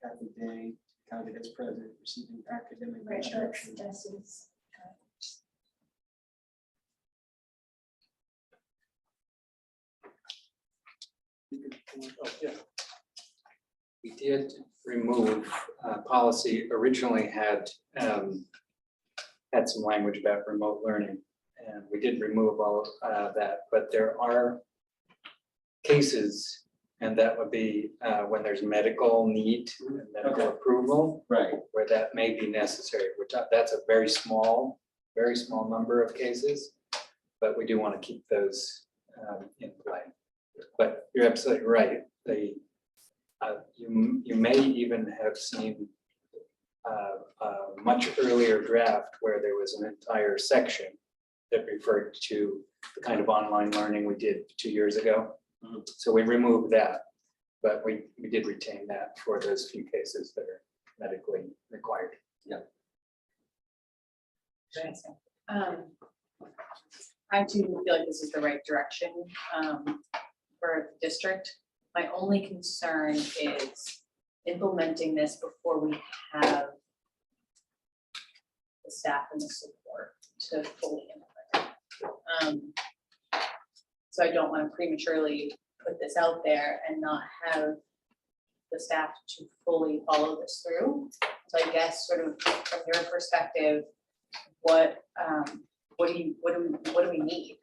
Half the day, counted as present, receiving academic Right, instruction. this is, We did remove, policy originally had some language about remote learning. And we did remove all of that, but there are cases, and that would be when there's medical need and medical approval. Right. Where that may be necessary, which that's a very small number of cases. But we do want to keep those in play. But you're absolutely right. You may even have seen a much earlier draft where there was an entire section that referred to the kind of online learning we did 2 years ago. Mm-hmm. So we removed that, but we did retain that for those few cases that are medically required. Yeah. I too feel like this is the right direction for the district. My only concern is implementing this before we have the staff and the support to fully implement it. So I don't want to prematurely put this out there and not have the staff to fully follow this through. So I guess sort of from your perspective, what do we need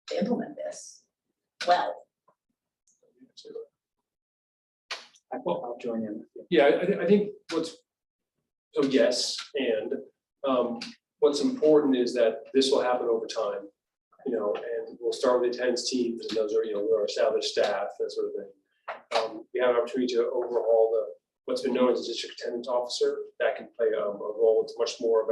to implement this well? I'll join in. Yeah, I think so yes, and what's important is that this will happen over time, and we'll start with the attendance teams, and those are, our established staff, that sort of thing. We have an opportunity to overhaul what's been known as a district attendance officer, that can play a role. It's much more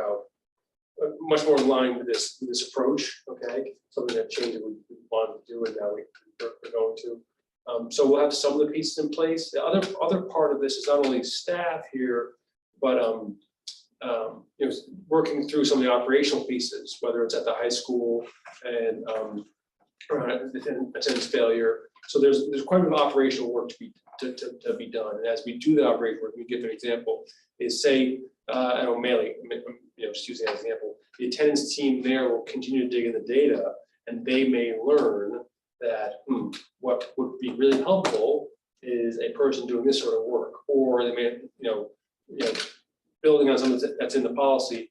much more in line with this approach, okay? Something that changed that we wanted to do, and now we're going to. So we'll have some of the pieces in place. The other part of this is not only staff here, but working through some of the operational pieces, whether it's at the high school and attendance failure. So there's quite a bit of operational work to be done. And as we do the operational work, we give an example. Is say at O'Malley, just using that example, the attendance team there will continue to dig in the data, and they may learn that what would be really helpful is a person doing this sort of work, or they may, building on something that's in the policy,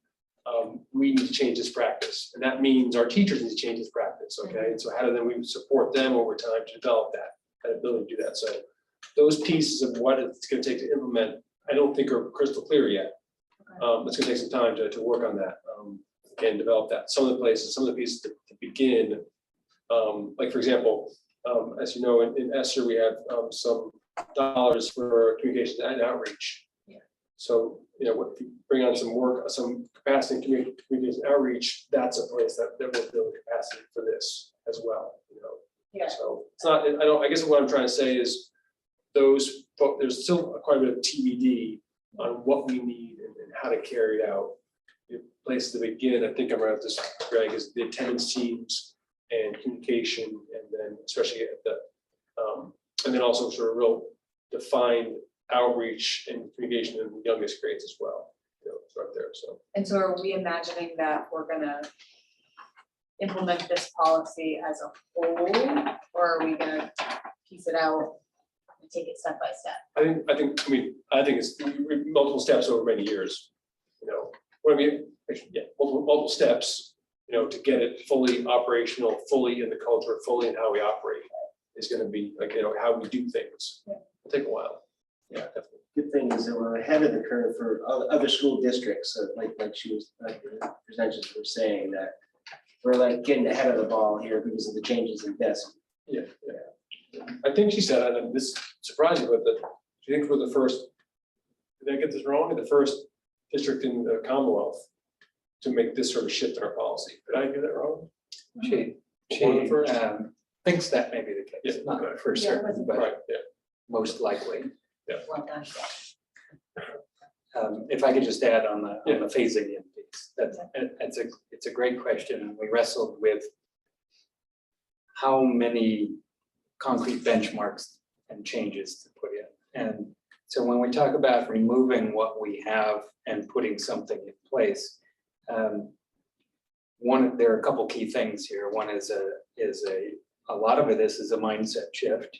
we need to change this practice, and that means our teachers need to change this practice. Okay, and so how do then we support them over time to develop that ability to do that? So those pieces of what it's going to take to implement, I don't think are crystal clear yet. It's going to take some time to work on that and develop that. Some of the pieces to begin. Like for example, as you know, in ESSER, we have some dollars for communications and outreach. Yeah. So, if you bring on some work, some capacity in communication outreach, that's a place that will build capacity for this as well. Yeah. So it's not, I guess what I'm trying to say is there's still quite a bit of TBD on what we need and how to carry it out. The place to begin, I think I'm right with this, Greg, is the attendance teams and communication, and then especially at the, and then also sort of real defined outreach and communication in the youngest grades as well. Start there. So. And so are we imagining that we're gonna implement this policy as a whole, or are we gonna piece it out and take it step by step? I think it's multiple steps over many years. Multiple steps. To get it fully operational, fully in the culture, fully in how we operate, is going to be like how we do things. Yeah. It'll take a while. Yeah, definitely. Good thing is that we're ahead of the curve for other school districts, so like she was, like the presenters were saying, that we're like getting ahead of the ball here because of the changes in desk. Yeah. I think she said, and this surprised me, but she thinks we're the first, did I get this wrong? The first district in the Commonwealth to make this sort of shift in our policy. Did I get that wrong? She thinks that may be the case, not for certain, but Right, yeah. most likely. Well done. If I could just add on the phasing in piece, it's a great question, and we wrestled with how many concrete benchmarks and changes to put in. And so when we talk about removing what we have and putting something in place, there are a couple key things here. One is a lot of this is a mindset shift,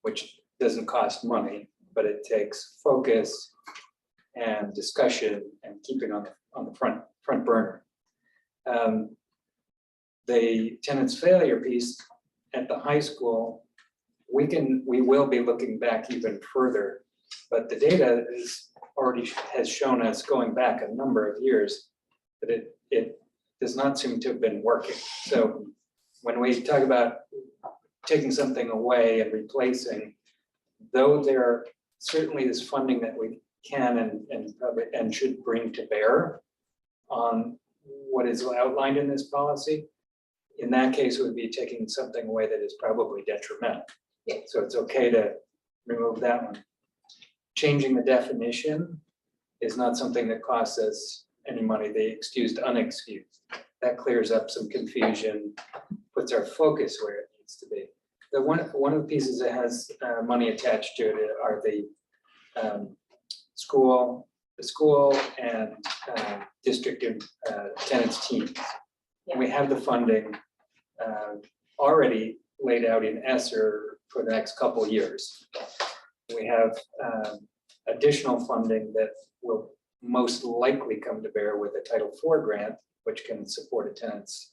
which doesn't cost money, but it takes focus and discussion and keeping on the front burner. The attendance failure piece at the high school, we will be looking back even further, but the data has shown us going back a number of years that it does not seem to have been working. So when we talk about taking something away and replacing, though there certainly is funding that we can and should bring to bear on what is outlined in this policy, in that case, it would be taking something away that is probably detrimental. Yeah. So it's okay to remove that one. Changing the definition is not something that costs us any money, the excused, unexcused. That clears up some confusion, puts our focus where it needs to be. The one of the pieces that has money attached to it are the school and district attendance teams. Yeah. We have the funding already laid out in ESSER for the next couple of years. We have additional funding that will most likely come to bear with a Title IV grant, which can support attendance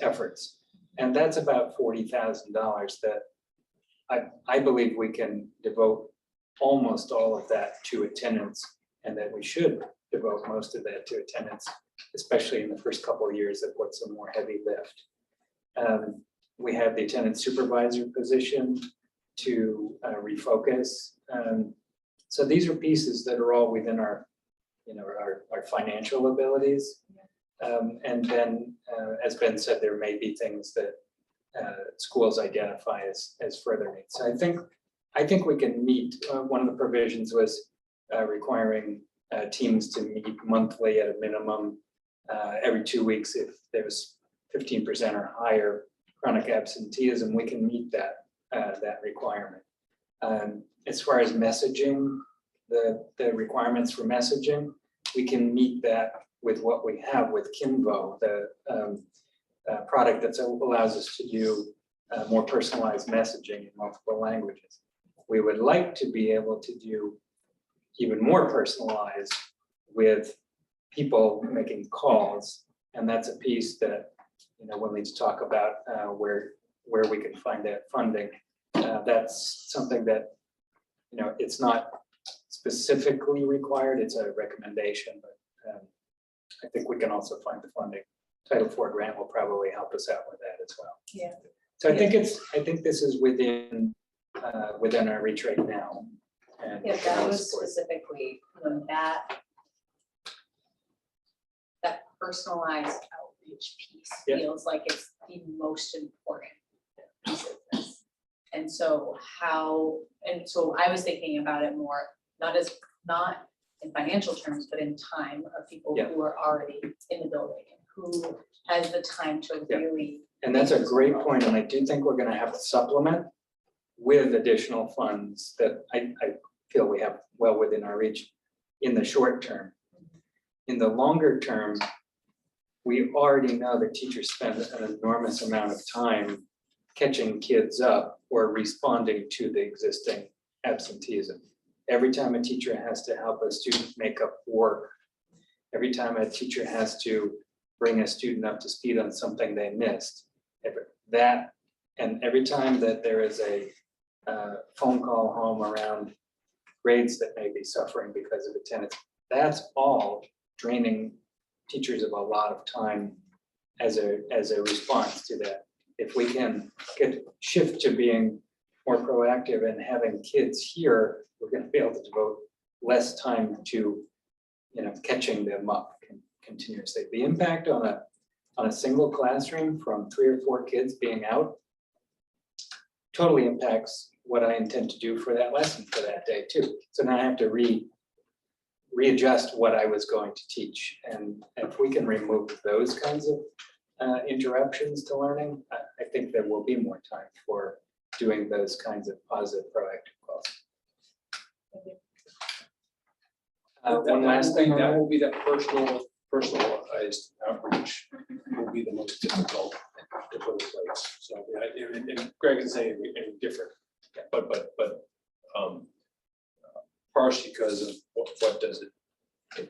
efforts. And that's about $40,000 that I believe we can devote almost all of that to attendance, and that we should devote most of that to attendance, especially in the first couple of years that put some more heavy lift. We have the attendance supervisor position to refocus. So these are pieces that are all within our, our financial abilities. And then, as Ben said, there may be things that schools identify as further needs. So I think we can meet. One of the provisions was requiring teams to meet monthly at a minimum every 2 weeks if there's 15% or higher chronic absenteeism. We can meet that requirement. As far as messaging, the requirements for messaging, we can meet that with what we have with Kinvo, the product that allows us to do more personalized messaging in multiple languages. We would like to be able to do even more personalized with people making calls, and that's a piece that we'll need to talk about where we can find that funding. That's something that it's not specifically required; it's a recommendation, but I think we can also find the funding. Title IV grant will probably help us out with that as well. Yeah. So I think this is within our reach right now. And Yeah, we can that always was support. specifically when that personalized outreach piece Yeah. feels like it's the most important piece of this. And so I was thinking about it more, not in financial terms, but in time of people Yeah. who are already in the building, who has the time to Yeah. really. And that's a great point, and I do think we're gonna have to supplement with additional funds that I feel we have well within our reach in the short term. In the longer term, we already know that teachers spend an enormous amount of time catching kids up or responding to the existing absenteeism. Every time a teacher has to help a student make up work, every time a teacher has to bring a student up to speed on something they missed, every time that there is a phone call home around grades that may be suffering because of attendance, that's all draining teachers of a lot of time as a response to that. If we can shift to being more proactive and having kids here, we're going to be able to devote less time to catching them up continuously. The impact on a single classroom from 3 or 4 kids being out totally impacts what I intend to do for that lesson for that day too. So now I have to readjust what I was going to teach. And if we can remove those kinds of interruptions to learning, I think there will be more time for doing those kinds of positive proactive calls. One last thing. That will be that personalized outreach will be the most difficult to put in place. So, and Greg is saying anything different, but partially because of what does it,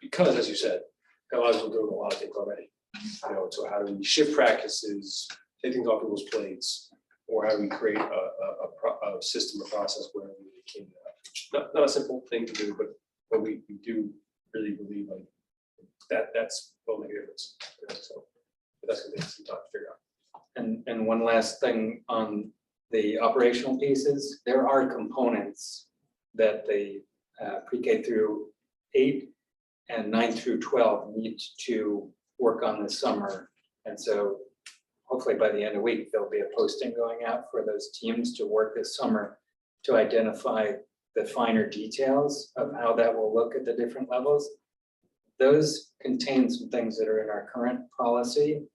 because as you said, a lot of people doing a lot of things already. So how do we shift practices, take things off people's plates, or how do we create a system, a process where we can, not a simple thing to do, but we do really believe like that's will make a difference. So that's gonna take some time to figure out. And one last thing on the operational pieces, there are components that the pre-K through 8 and 9 through 12 need to work on this summer. And so hopefully by the end of the week, there'll be a posting going out for those teams to work this summer to identify the finer details of how that will look at the different levels. Those contain some things that are in our current policy,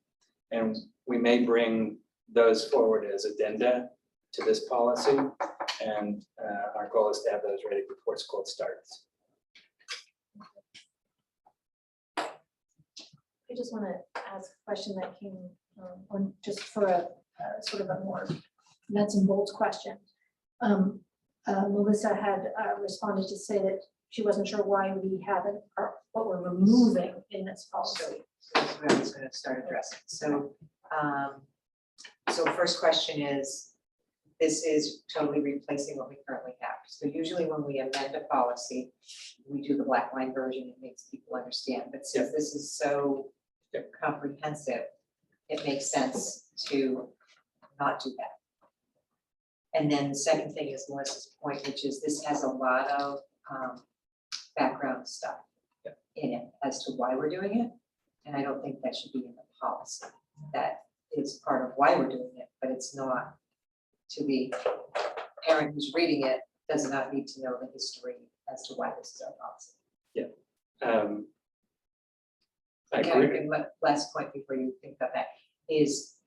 and we may bring those forward as addenda to this policy. And our goal is to have those ready before school starts. I just want to ask a question that came on just for a sort of a more That's in Bolt's question. Melissa had responded to say that she wasn't sure why we haven't, or what we're removing in this policy. So that's what I was gonna start addressing. So first question is, this is totally replacing what we currently have. So usually when we amend a policy, we do the black line version, it makes people understand, but since this is so comprehensive, it makes sense to not do that. And then the second thing is Melissa's point, which is this has a lot of background stuff in it as to why we're doing it. And I don't think that should be in the policy. That is part of why we're doing it, but it's not to the parent who's reading it does not need to know the history as to why this is our policy. I Okay, agree. and my last point before you think about that is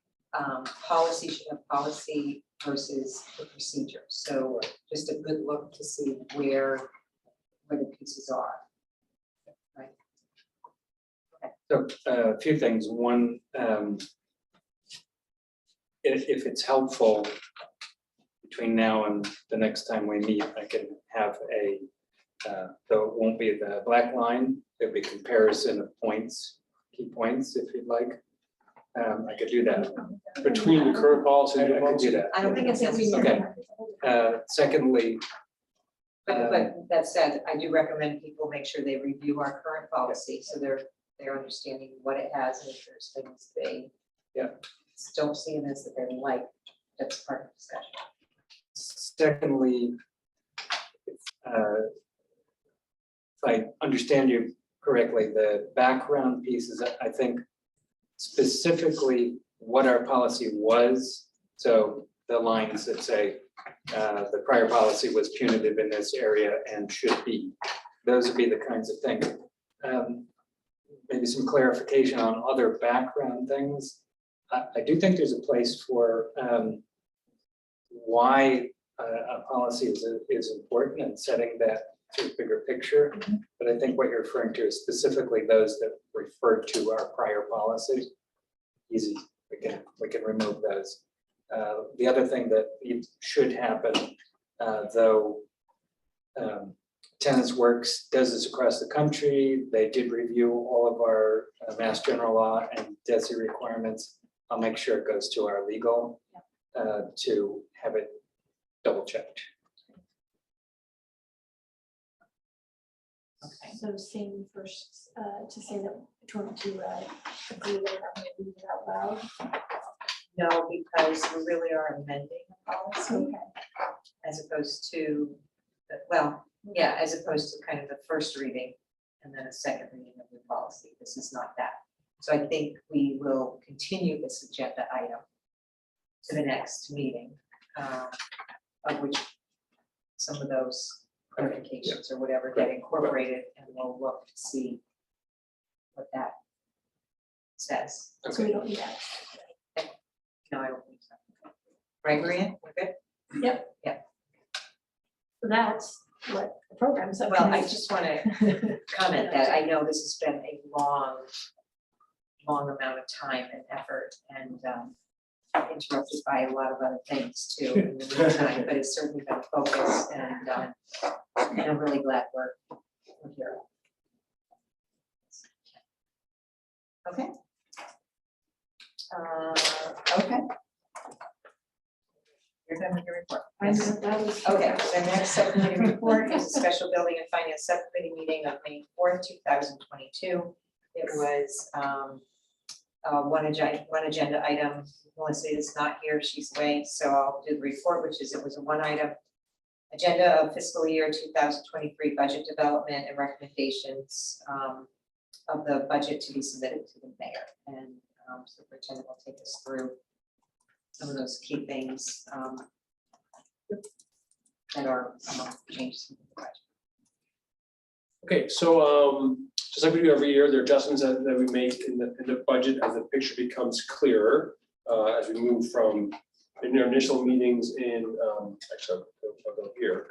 policy should have policy versus the procedure. So just a good look to see where the pieces are. Right. So a few things. One, if it's helpful between now and the next time we meet, I can have a, though it won't be the black line, there'll be comparison of points, key points, if you'd like. I could do that. Between the current policy I and the could do policy. that. I don't think it's necessary. Okay. Secondly, But that said, I do recommend people make sure they review our current policy, so they're understanding what it has, and if there's things they don't see in this that they like, that's part of the discussion. secondly, if I understand you correctly, the background pieces, I think specifically what our policy was. So the lines that say the prior policy was punitive in this area and should be. Those would be the kinds of things. Maybe some clarification on other background things. I do think there's a place for why a policy is important and setting that sort of bigger picture. But I think what you're referring to is specifically those that refer to our prior policy. Easy, we can remove those. The other thing that should happen, though Tenants Works does this across the country, they did review all of our Mass General Law and DESI requirements. I'll make sure it goes to our legal to have it double checked. Okay. So same first, to say that, to agree with that, we read it out loud. No, because we really are amending the policy Okay. as opposed to, well, yeah, as opposed to kind of the first reading and then a second reading of the policy. This is not that. So I think we will continue this agenda item to the next meeting, of which some of those clarifications or whatever get incorporated, and we'll look to see what that says. So we don't need that. No, I don't think so. Right, Maria, we're good? Yep. Yep. So that's what the program's. Well, I just want to comment that I know this has been a long amount of time and effort, and interrupted by a lot of other things too in the meantime, but it's certainly been a focus, and I'm really glad we're here. Okay. Okay. You're done with your report. Yes. Okay, so next subcommittee report is a special building and finance subcommittee meeting of May 4th, 2022. It was one agenda item. Melissa is not here, she's away, so I'll do the report, which is it was a one item agenda of fiscal year 2023 budget development and recommendations of the budget to be submitted to the mayor. And Superintendent will take us through some of those key things that are changes in the budget. Okay, so just like we do every year, there are adjustments that we make in the budget as the picture becomes clearer as we move from in our initial meetings in actually I'll go here.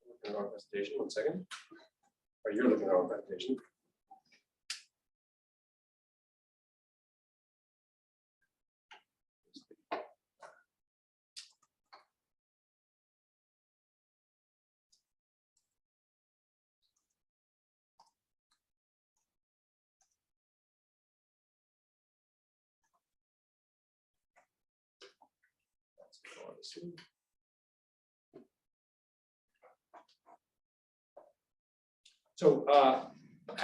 Looking at our presentation, 1 second. Or you're looking at our presentation. So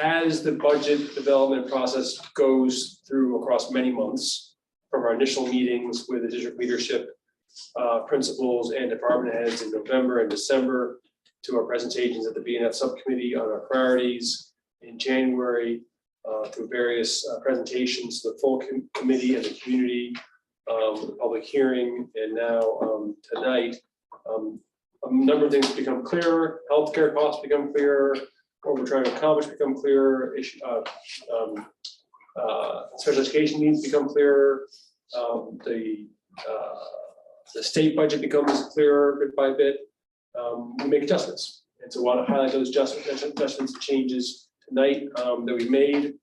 as the budget development process goes through across many months, from our initial meetings with the district leadership, principals and department heads in November and December, to our presentations at the BNF subcommittee on our priorities in January, through various presentations to the full committee and the community, the public hearing, and now tonight, a number of things become clearer. Healthcare costs become clearer. What we're trying to accomplish become clearer. Special education needs become clearer. The state budget becomes clearer bit by bit. We make adjustments, and so I want to highlight those adjustments and changes tonight that we made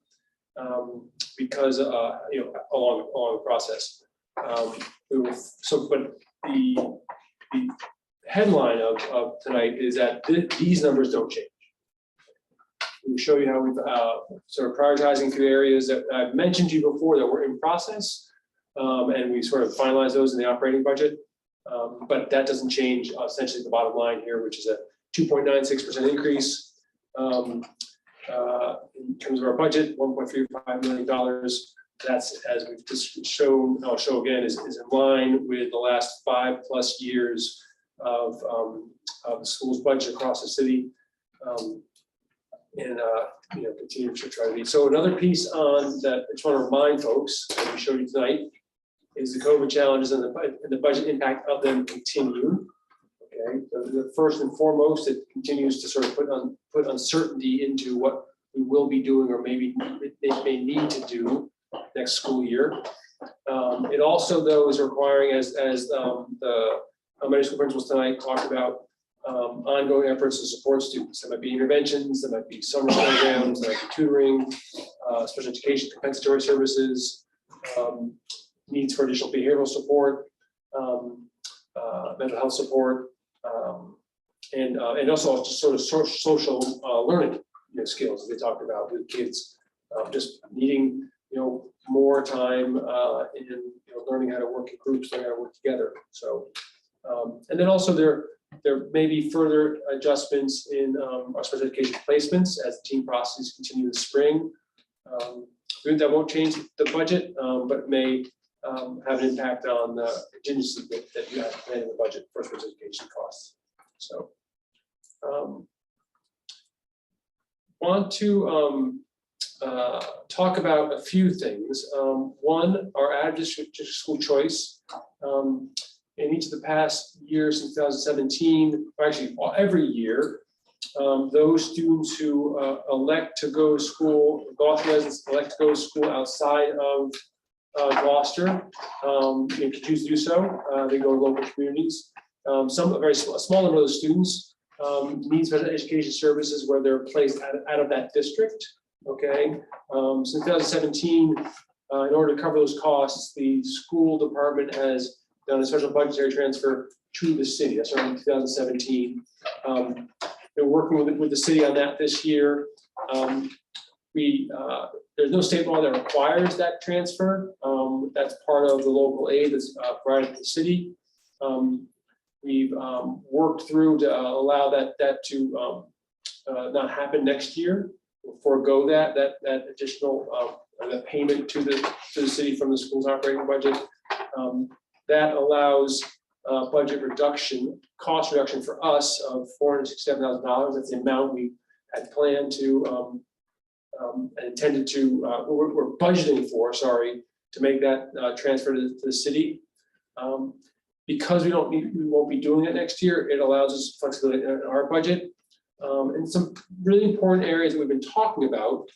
because along the process. But the headline of tonight is that these numbers don't change. We show you how we've sort of prioritizing through areas that I've mentioned to you before that were in process, and we sort of finalize those in the operating budget. But that doesn't change essentially the bottom line here, which is a 2.96% increase in terms of our budget, $1.35 million. That's, as we've just shown, I'll show again, is in line with the last 5+ years of the school's budget across the city. Continue to try to be. So another piece on that I just want to remind folks that we showed you tonight is the COVID challenges and the budget impact of them continue. Okay, so the first and foremost, it continues to sort of put uncertainty into what we will be doing or maybe it may need to do next school year. It also, though, is requiring, as the elementary school principals tonight talked about, ongoing efforts to support students. There might be interventions, there might be summer programs, there might be tutoring, special education compensatory services, needs for additional behavioral support, mental health support, and also just sort of social learning skills that they talked about with kids, just needing more time in learning how to work in groups, learning how to work together. So, and then also there may be further adjustments in our special education placements as the team processes continue in the spring. That won't change the budget, but may have an impact on the contingency that you have to plan in the budget for special education costs. So, want to talk about a few things. One, our out-of-district school choice. In each of the past years since 2017, or actually every year, those students who elect to go to school, Gloucester residents elect to go to school outside of Gloucester, can choose to do so. They go to local communities. A small number of those students need special education services where they're placed out of that district. Okay, since 2017, in order to cover those costs, the school department has done a special budgetary transfer to the city. That's around 2017. They're working with the city on that this year. There's no state law that requires that transfer. That's part of the local aid that's provided to the city. We've worked through to allow that to not happen next year. We'll forego that additional that payment to the city from the school's operating budget. That allows budget reduction, cost reduction for us of $467,000. That's the amount we had planned to intended to we're budgeting for, to make that transfer to the city. Because we won't be doing it next year, it allows us flexibility in our budget. And some really important areas that we've been talking about,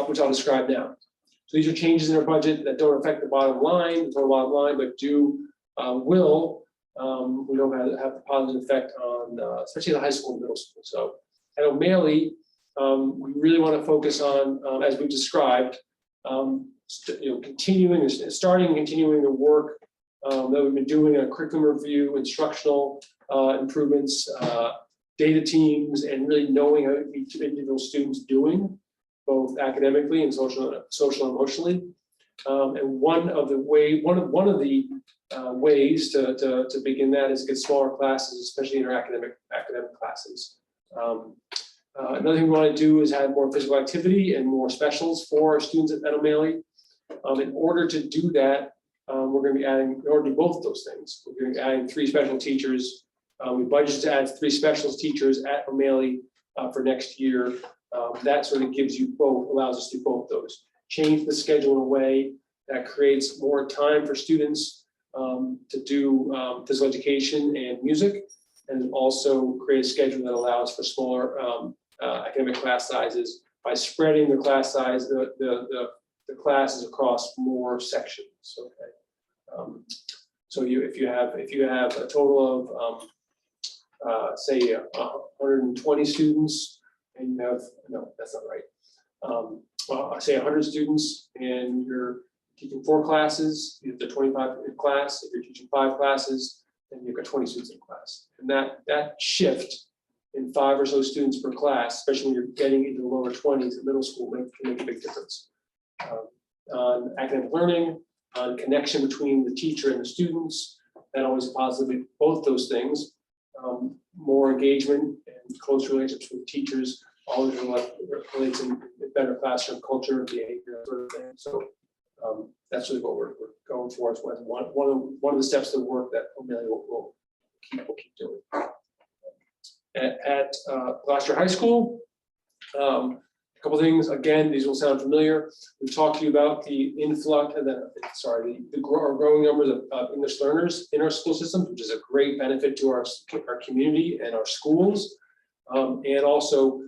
which I'll describe now. So these are changes in our budget that don't affect the bottom line, but will we know have a positive effect on especially the high school and middle school. So at O'Malley, we really want to focus on, as we've described, continuing the work that we've been doing on curriculum review, instructional improvements, data teams, and really knowing how each individual student's doing, both academically and social and emotionally. And one of the ways to begin that is get smaller classes, especially in our academic classes. Another thing we want to do is have more physical activity and more specials for our students at O'Malley. In order to do that, we're going to be adding, in order to do both of those things, we're going to be adding 3 special teachers. We budgeted to add 3 specialist teachers at O'Malley for next year. That sort of gives you both, allows us to do both those. Change the schedule in a way that creates more time for students to do physical education and music, and also create a schedule that allows for smaller academic class sizes by spreading the class size, the classes across more sections. Okay. So if you have a total of say 120 students, and you have, no, that's not right. Well, say 100 students, and you're teaching 4 classes, you have the 25 in class. If you're teaching 5 classes, then you've got 20 students in class. And that shift in 5 or so students per class, especially when you're getting into the lower 20s in middle school, can make a big difference. On academic learning, on connection between the teacher and the students, that always positively, both those things, more engagement and close relationships with teachers, always relates in better classroom culture, behavior, sort of thing. So that's really what we're going for as one of the steps of the work that O'Malley will keep doing. At Gloucester High School, a couple things. Again, these will sound familiar. We've talked to you about the influx and our growing numbers of English learners in our school systems, which is a great benefit to our community and our schools, and also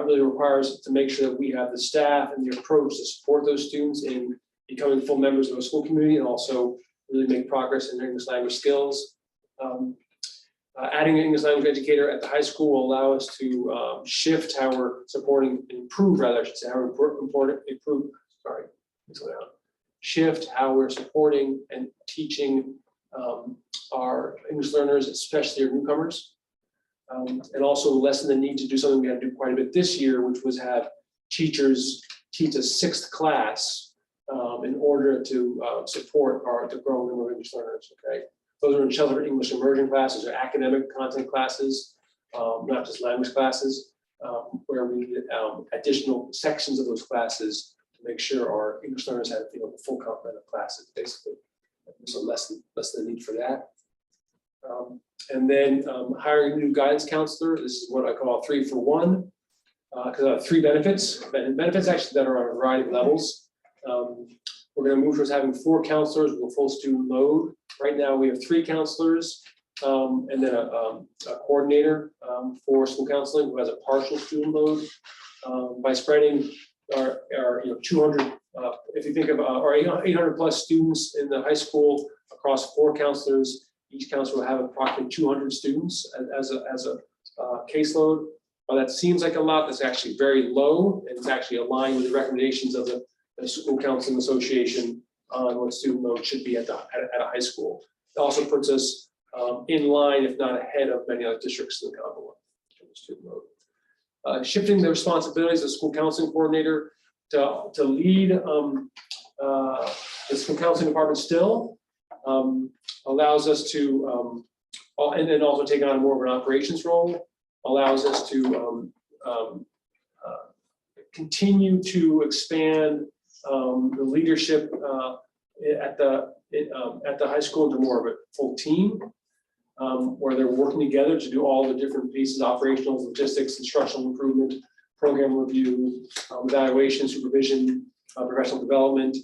really requires to make sure that we have the staff and the approach to support those students in becoming full members of a school community, and also really make progress in their English language skills. Adding an English language educator at the high school will allow us to shift how we're shift how we're supporting and teaching our English learners, especially our newcomers. And also lessen the need to do something we had to do quite a bit this year, which was have teachers teach a 6th class in order to support the growing number of English learners. Okay, those are in sheltered English immersion classes or academic content classes, not just language classes, where we need additional sections of those classes to make sure our English learners have the full complement of classes, basically. So less the need for that. And then hiring a new guidance counselor. This is what I call 3 for 1, because I have 3 benefits. Benefits actually that are on a variety of levels. We're going to move towards having 4 counselors with a full student load. Right now we have 3 counselors and then a coordinator for school counseling who has a partial student load. By spreading our 200, if you think of our 800 plus students in the high school across 4 counselors, each counselor will have approximately 200 students as a caseload. While that seems like a lot, that's actually very low, and it's actually aligned with the recommendations of the School Counseling Association on what student load should be at a high school. It also puts us in line, if not ahead of many other districts in the Commonwealth. Student load. Shifting the responsibilities of the school counseling coordinator to lead the school counseling department still. Allows us to, and then also take on more of an operations role, allows us to continue to expand the leadership at the high school into more of a full team, where they're working together to do all the different pieces: operational, logistics, instructional improvement, program review, evaluation, supervision, professional development,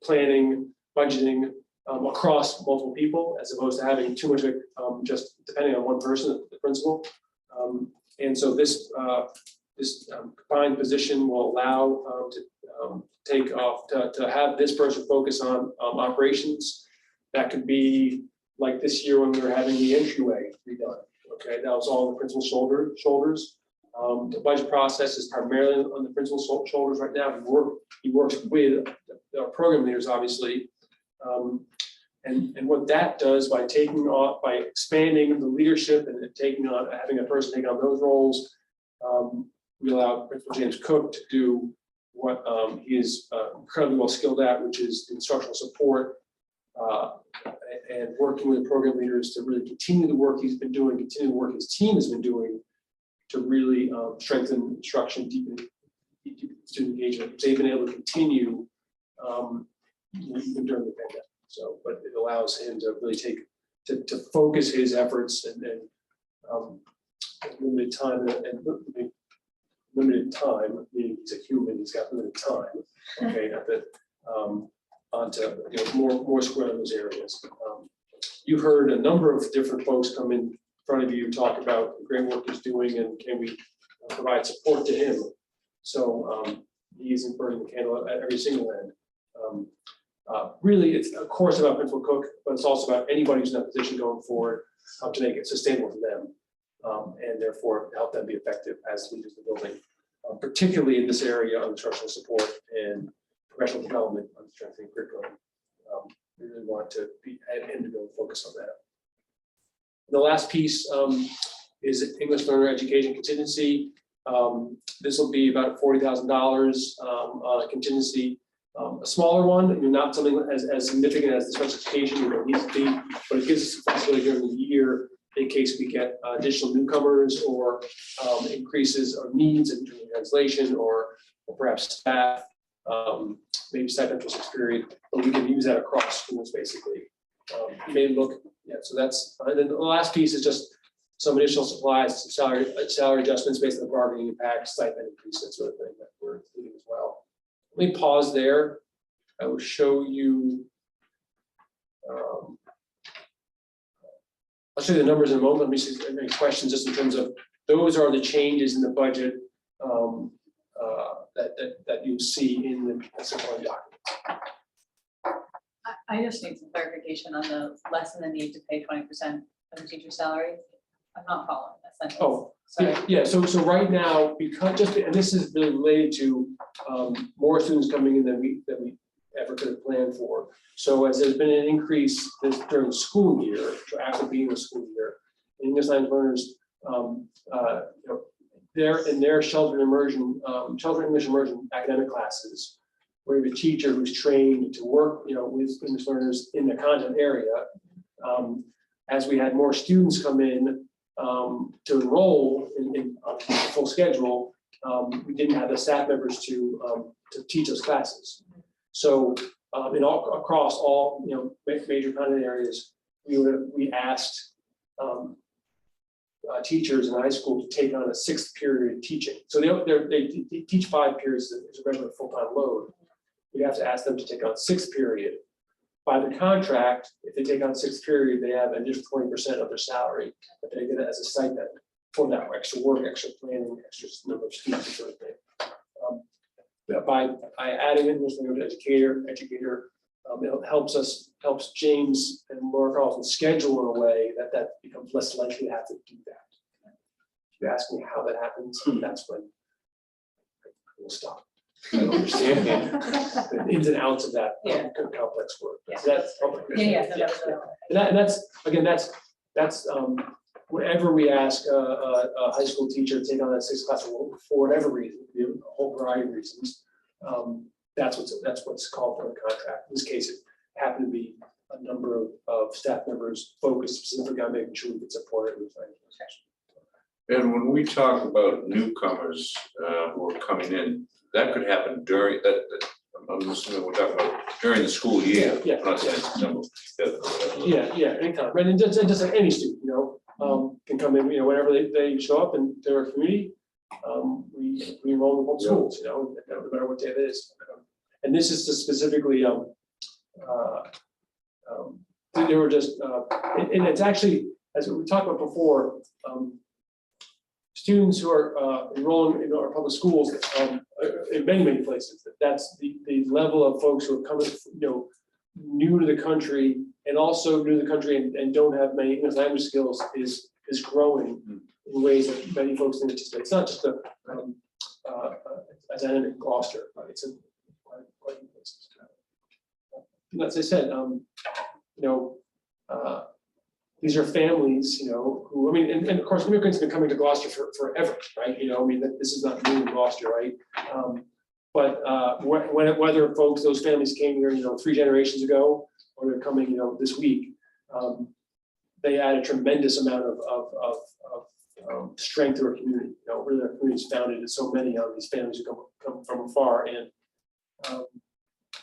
planning, budgeting, across multiple people, as opposed to having too much of it just depending on one person, the principal. And so this combined position will allow to have this person focus on operations. That could be like this year when we were having the entryway redone. Okay, that was all on the principal's shoulders. The budget process is primarily on the principal's shoulders right now. He works with our program leaders, obviously. And what that does by expanding the leadership and having a person take on those roles, we allow Principal James Cook to do what he is incredibly well skilled at, which is instructional support, and working with program leaders to really continue the work he's been doing, continue the work his team has been doing to really strengthen instruction, deepen student engagement. They've been able to continue even during the pandemic. So, but it allows him to really to focus his efforts and limited time and limited time, meaning he's a human, he's got limited time. Okay, not that onto more square in those areas. You've heard a number of different folks come in front of you, talk about the great work he's doing and can we provide support to him. So he isn't burning the candle at every single end. Really, it's of course about Principal Cook, but it's also about anybody who's in that position going forward, how to make it sustainable for them, and therefore help them be effective as leaders of the building, particularly in this area of instructional support and professional development on strengthening curriculum. We really want to be and to go focus on that. The last piece is English learner education contingency. This will be about $40,000 contingency. A smaller one, not something as significant as the special education needs to be, but it gives us flexibility during the year in case we get additional newcomers or increases of needs in terms of translation or perhaps staff, maybe stipend for 6 period, but we can use that across schools basically. May look, yeah, so that's, and then the last piece is just some additional supplies, salary adjustments based on the bargaining impact, stipend increase, that sort of thing that we're including as well. Let me pause there. I will show you. I'll show you the numbers in a moment. Let me see if there are any questions just in terms of those are the changes in the budget that you see in the supporting document. I just need some clarification on the lessen the need to pay 20% of the teacher's salary. I'm not following that sentence. Oh, sorry. yeah. So right now, because and this is really related to more students coming in than we ever could have planned for. So as there's been an increase during the school year, so after being a school year, English language learners, they're in their sheltered English immersion academic classes, where you have a teacher who's trained to work, with English learners in the content area. As we had more students come in to enroll in a full schedule, we didn't have the staff members to teach those classes. So across all major content areas, we asked teachers in high school to take on a 6th period teaching. So they teach 5 periods as a regular full-time load. We have to ask them to take on 6th period. By the contract, if they take on 6th period, they have an additional 20% of their salary that they get as a stipend for that extra work, extra planning, extra number of students, and sort of thing. By adding an English language educator, it helps James and Laura Carlson schedule in a way that becomes less likely to have to do that. If you ask me how that happens, that's when we'll stop. I don't understand the ins and outs of that complex work. Yeah. So that's public. Yeah. And that's whenever we ask a high school teacher to take on that 6th class for whatever reason, a whole variety of reasons, that's what's called for the contract. In this case, it happened to be a number of staff members focused specifically on making sure we could support it with language. And when we talk about newcomers who are coming in, that could happen during that. I'm assuming we're talking about during the school year. Yeah. Not saying September. Yeah, anytime. Right, and just like any student, can come in, whenever they show up in their community. We enroll in public schools, no matter what day it is. And this is just specifically, they were just, and it's actually, as we talked about before, students who are enrolling in our public schools in many places, that's the level of folks who are coming, new to the country and also new to the country and don't have many English language skills is growing in ways that many didn't anticipate. It's not just a dynamic Gloucester, right? It's in quite a few places. And as I said, these are families, who, and of course, immigrants have been coming to Gloucester forever, right? This is not new in Gloucester, right? But whether folks, those families came here, 3 generations ago, or they're coming, this week, they add a tremendous amount of strength to our community. Really, our community is founded in so many of these families who come from afar, and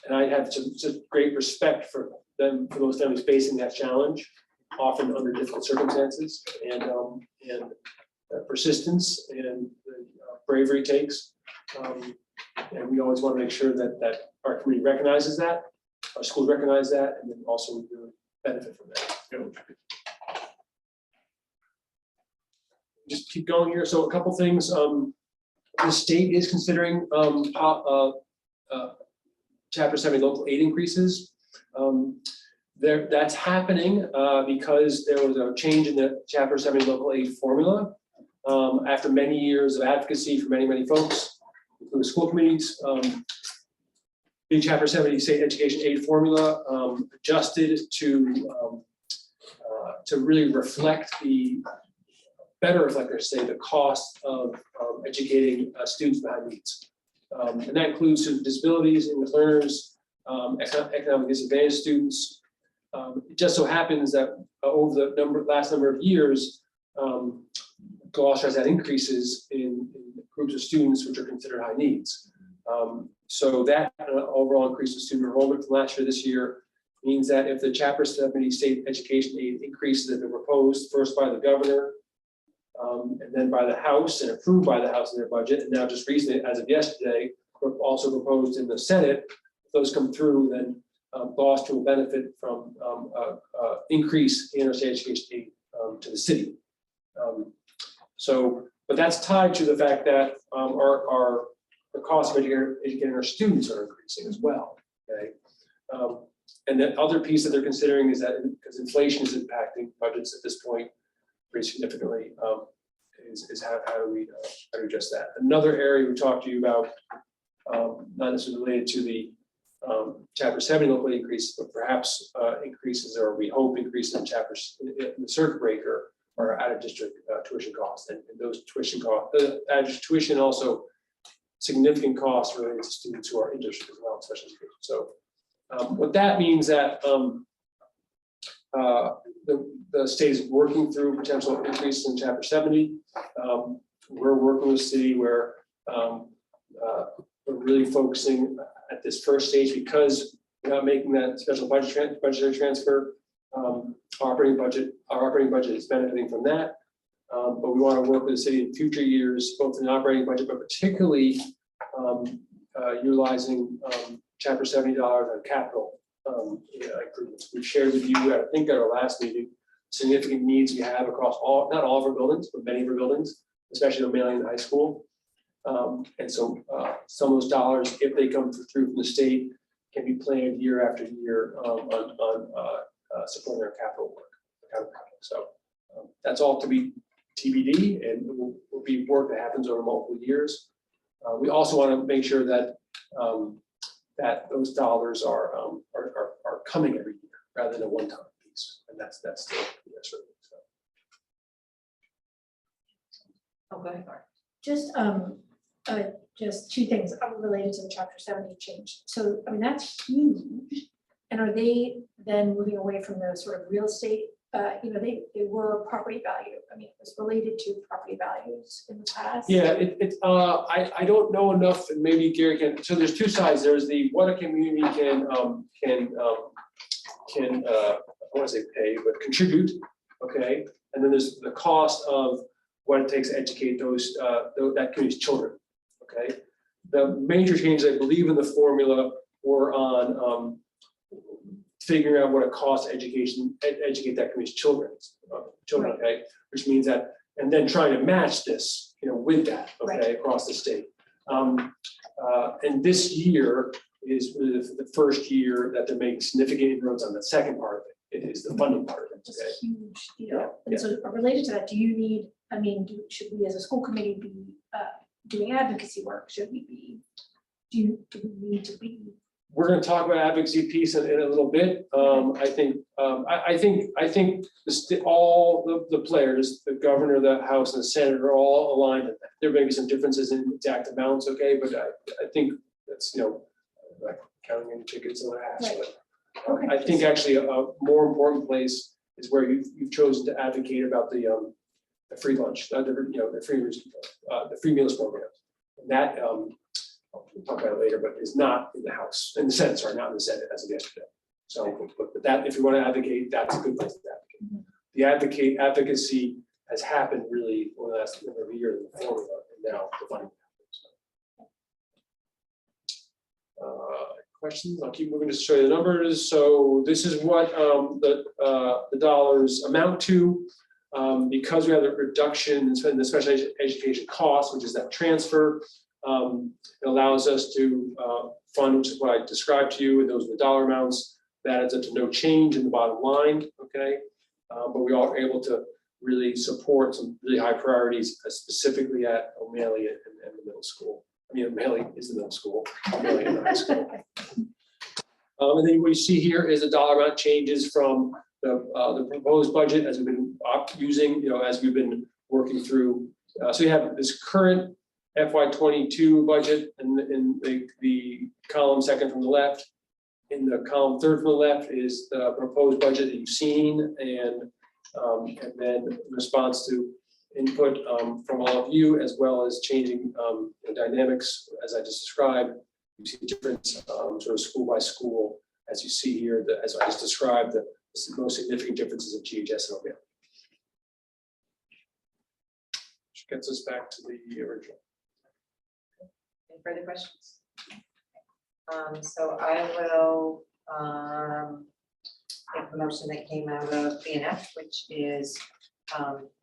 I have such great respect for them, for those families facing that challenge, often under difficult circumstances, and persistence and the bravery it takes. And we always want to make sure that our community recognizes that, our schools recognize that, and then also we really benefit from that. Just keep going here. So a couple things. The state is considering Chapter 70 local aid increases. That's happening because there was a change in the Chapter 70 local aid formula. After many years of advocacy for many folks, including school committees, the Chapter 70 state education aid formula adjusted to really reflect better reflect, I say, the cost of educating students with high needs. And that includes disabilities, English learners, economic disadvantaged students. It just so happens that over the last number of years, Gloucester has had increases in groups of students which are considered high needs. So that overall increase in student enrollment from last year to this year means that if the Chapter 70 state education aid increases have been proposed first by the governor, and then by the House and approved by the House in their budget, and now just recently, as of yesterday, also proposed in the Senate, if those come through, then Gloucester will benefit from increase in our state education aid to the city. But that's tied to the fact that the cost of educating our students are increasing as well. Okay, and the other piece that they're considering is that because inflation is impacting budgets at this point pretty significantly, is how do we address that? Another area we talked to you about, not necessarily related to the Chapter 70 local increase, but perhaps increases, or we hope increases in in the circuit breaker or out of district tuition costs, and those tuition costs, tuition also significant costs related to students who are in district as well, special education. So what that means that the state is working through potential increases in Chapter 70. We're working with the city where we're really focusing at this first stage, because we're not making that special budgetary transfer. Our operating budget is benefiting from that. But we want to work with the city in future years, both in the operating budget, but particularly utilizing Chapter 70 dollars on capital improvements. We've shared with you, I think at our last meeting, significant needs we have across not all of our buildings, but many of our buildings, especially the Malian High School. And so some of those dollars, if they come through from the state, can be planned year after year on supporting our capital work. So that's all to be TBD, and will be work that happens over multiple years. We also want to make sure that that those dollars are coming every year rather than a one-time piece, and that's the certainly. So. Oh, go ahead, Mark. Just two things related to the Chapter 70 change. So, I mean, that's huge. And are they then moving away from the sort of real estate? They were property value. I mean, it was related to property values in the past. Yeah, I don't know enough, and maybe Gary can. So there's two sides. There's the what a community can I want to say pay, but contribute. Okay, and then there's the cost of what it takes to educate that community's children. Okay, the major changes I believe in the formula were on figuring out what it costs to educate that community's children. Okay, which means that, and then trying to match this, with that, okay, across the state. And this year is really the first year that they're making significant inroads on the second part of it. It is the funding part of it. Just huge, And so related to that, do you need? I mean, should we as a school committee be doing advocacy work? Should we be? Do we need to be? We're going to talk about advocacy piece in a little bit. I think all the players, the governor, the House, and the Senate are all aligned. There may be some differences in exact amounts, okay, but I think that's, like counting in chickens and ass, Right. but I think actually a more important place is where you've chosen to advocate about the free lunch, the free meals program. And that, we'll talk about it later, but is not in the House, in the Senate, sorry, not in the Senate as of yesterday. So, but that, if you want to advocate, that's a good place to advocate. The advocacy has happened really over the last number of years in the formula, and now the funding. Questions? I'll keep moving to show you the numbers. So this is what the dollars amount to. Because we have the reduction in the special education cost, which is that transfer, it allows us to fund, which is what I described to you, and those are the dollar amounts. That adds up to no change in the bottom line, okay? But we are able to really support some really high priorities, specifically at O'Malley and the middle school. I mean, O'Malley is the middle school, O'Malley is the high school. And then what you see here is the dollar amount changes from the proposed budget as we've been using, as we've been working through. So you have this current FY22 budget in the column second from the left. In the column third from the left is the proposed budget that you've seen, and then in response to input from all of you, as well as changing the dynamics as I just described. You see the difference sort of school by school, as you see here, as I just described, the most significant differences of GHS and O'Malley. Which gets us back to the original. Any further questions? So I will make the motion that came out of BNF, which is,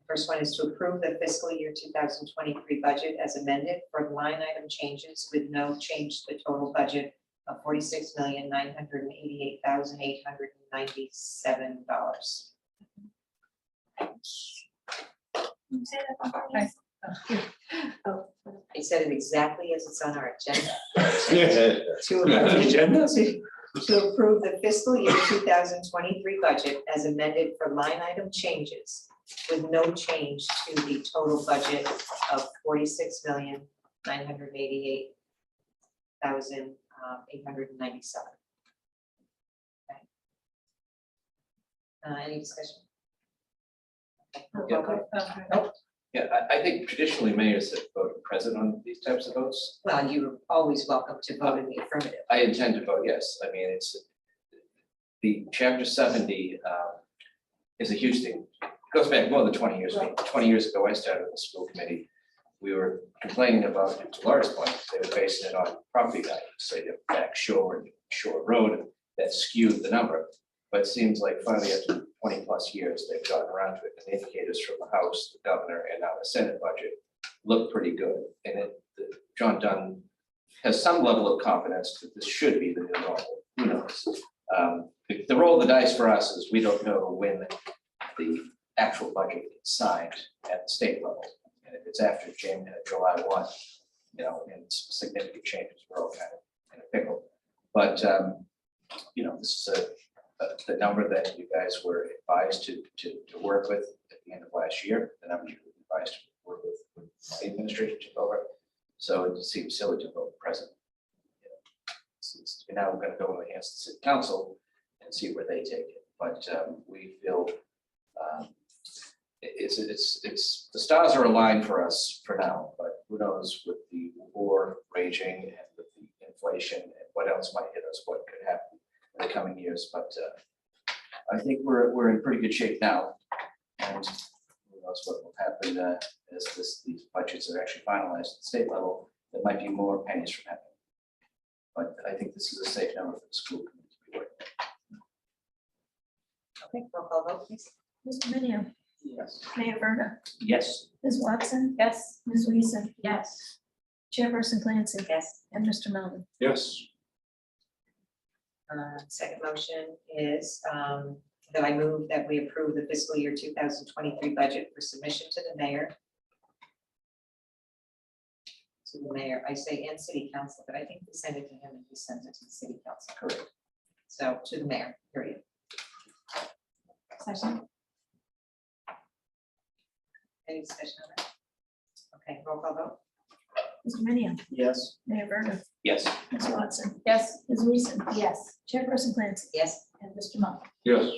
first one is to approve the fiscal year 2023 budget as amended for line item changes with no change to the total budget of $46,988,897. I said it exactly as it's on our agenda. To approve the fiscal year 2023 budget as amended for line item changes with no change to the total budget of $46,988,897. Okay. Any discussion? Yeah, I think traditionally mayors have voted present on these types of votes. Well, you're always welcome to vote in the affirmative. I intend to vote yes. I mean, it's the chapter 70 is a huge thing. It goes back more than 20 years ago. 20 years ago, I started the school committee. We were complaining about, to Laura's point, they were basing it on property values, say the back shore and shore road, that skewed the number. But it seems like finally after 20 plus years, they've gotten around to it. And the indicators from the House, the governor, and now the Senate budget look pretty good. And John Dunn has some level of confidence that this should be the new normal. Who knows? The roll of the dice for us is we don't know when the actual budget gets signed at the state level. And if it's after July 1, and significant changes, we're all kind of in a pickle. But this is the number that you guys were advised to work with at the end of last year, the number you were advised to work with my administration took over. So it seems silly to vote present. Now we're going to go in the hands of the city council and see where they take it. But we feel it's the stars are aligned for us for now, but who knows with the war raging and with the inflation and what else might hit us, what could happen in the coming years. But I think we're in pretty good shape now, and who knows what will happen as these budgets are actually finalized at the state level. There might be more pennies from happening, but I think this is a safe number for the school committee to be working. Okay, roll call vote, please. Mr. Minio, Yes. Mayor Verda, Yes. Ms. Watson, Yes. Ms. Weason, Yes. Chairperson Clancy, Yes. and Mr. Melvin. Yes. Second motion is that I move that we approve the fiscal year 2023 budget for submission to the mayor. To the mayor, I say and city council, but I think we send it to him and he sends it to the city council. Correct. So to the mayor, period. Second. Any discussion on that? Okay, roll call vote. Mr. Minio, Yes. Mayor Verda, Yes. Ms. Watson, Yes. Ms. Weason, Yes. Chairperson Clancy, Yes. and Mr. Muller. Yes.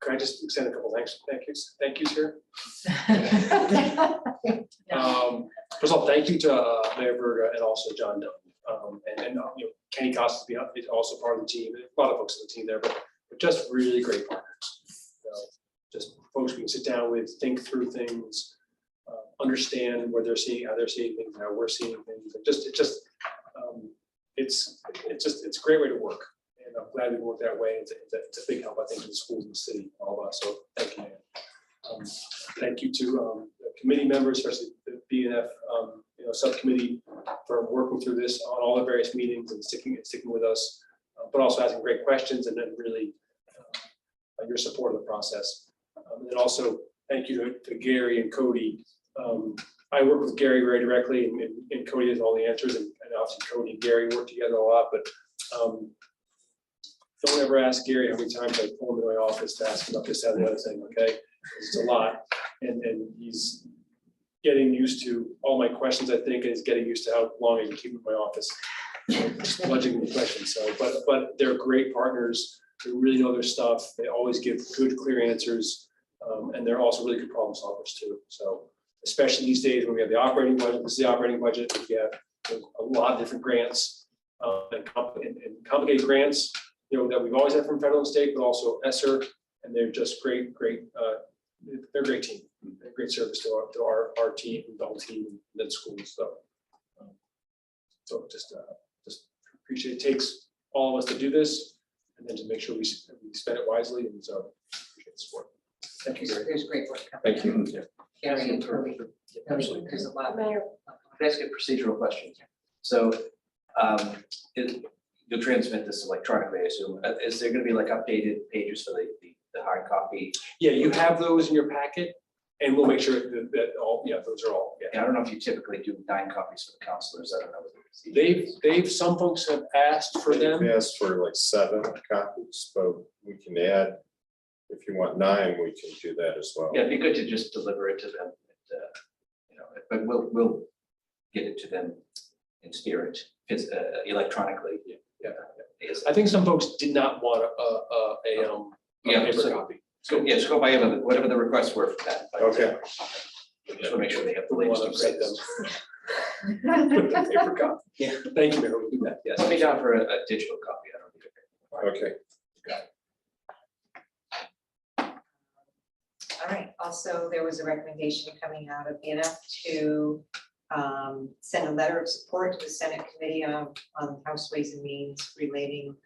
Could I just extend a couple thank yous here? First of all, thank you to Mayor Verda and also John Dunn. And you know, Kenny Costas is also part of the team, a lot of folks on the team there, but just really great partners. You know, just folks we can sit down with, think through things, understand where they're seeing, how they're seeing things, how we're seeing things. And it's a great way to work. And I'm glad we work that way. It's a big help, I think, to the schools in the city, all of us. So thank you, man. Thank you to the committee members, especially the BNF subcommittee, for working through this on all the various meetings and sticking with us, but also asking great questions and then really your support of the process. And then also thank you to Gary and Cody. I work with Gary very directly, and Cody has all the answers, and obviously Cody and Gary work together a lot, but don't ever ask Gary how many times I pull him into my office to ask him about this, that, and the other thing, okay? It's a lot, and he's getting used to all my questions, I think, and he's getting used to how long I can keep him in my office. Sludging the questions, so, but they're great partners, they really know their stuff, they always give good, clear answers, and they're also really good problem solvers too, so. Especially these days when we have the operating budget, this is the operating budget, we have a lot of different grants, and complicated grants, you know, that we've always had from federal and state, but also ESSER, and they're just great, they're a great team. They're a great service to our team, the whole team, and then schools, so just appreciate it. Takes all of us to do this, and then to make sure we spend it wisely, and so appreciate the support. Thank you, Gary. There's great work coming. Thank you. Yeah. Gary and Cody. Absolutely. There's a lot. Can I ask a procedural question? So you'll transmit this electronically, I assume. Is there gonna be like updated pages for the hard copy? Yeah, you have those in your packet, and we'll make sure that all, yeah, those are all, yeah. Yeah, I don't know if you typically do 9 copies for the counselors. I don't know. Some folks have asked for them. They've asked for like 7 copies, but we can add, if you want 9, we can do that as well. Yeah, it'd be good to just deliver it to them, but we'll get it to them in spirit, electronically. Yeah. I think some folks did not want a paper so- copy. So, yeah, just go by whatever the requests were for that. But, Okay. Just want to make sure they have the Don't latest wanna and upset them. greatest. With the paper copy. Yeah. Thank you, Mayor, we'll do that. Yeah, put me down for a digital copy. I don't think. Okay. All right, also, there was a recommendation coming out of BNF to send a letter of support to the Senate Committee on House Ways and Means relating,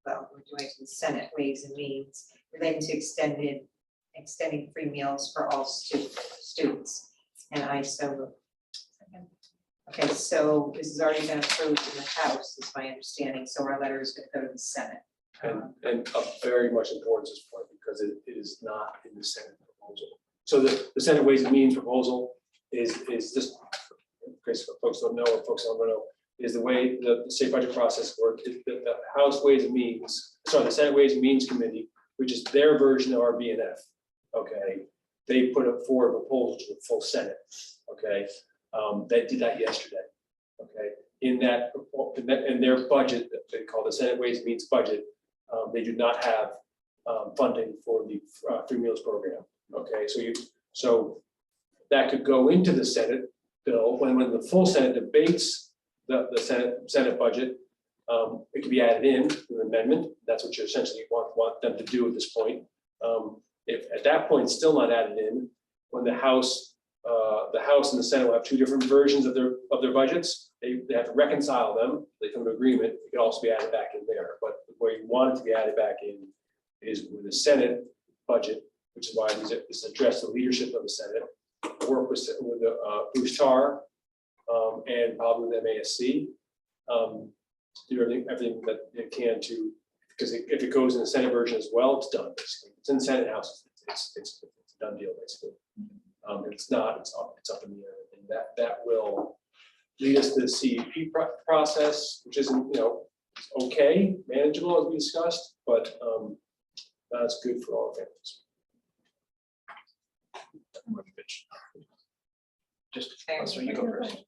well, we're doing it to the Senate Ways and Means relating to extending free meals for all students. And I so. Okay, so this has already been approved in the House, is my understanding, so our letter is going to go to the Senate. And of very much importance at this point, because it is not in the Senate proposal. So the Senate Ways and Means proposal is just, in case folks don't know, or folks don't know, is the way the state budget process works. The House Ways and Means, sorry, the Senate Ways and Means Committee, which is their version of our BNF, okay? They put up forward a proposal to the full Senate, okay? They did that yesterday, okay? In their budget, that they call the Senate Ways and Means budget, they do not have funding for the free meals program. Okay, so that could go into the Senate bill when the full Senate debates the Senate budget. It could be added in to an amendment. That's what you essentially want them to do at this point. If at that point it's still not added in, when the House and the Senate will have 2 different versions of their budgets. They have to reconcile them. They come to agreement. It can also be added back in there. But where you want it to be added back in is with the Senate budget, which is why this addressed the leadership of the Senate. Work with Bruce Tarr and probably with MASC. Do everything that it can to, because if it goes in the Senate version as well, it's done. Basically, it's in the Senate House. It's a done deal basically. If it's not, it's up in the air, and that will lead us to the CEP process, which isn't, okay, manageable as we discussed, but that's good for all families. Just, so you go first.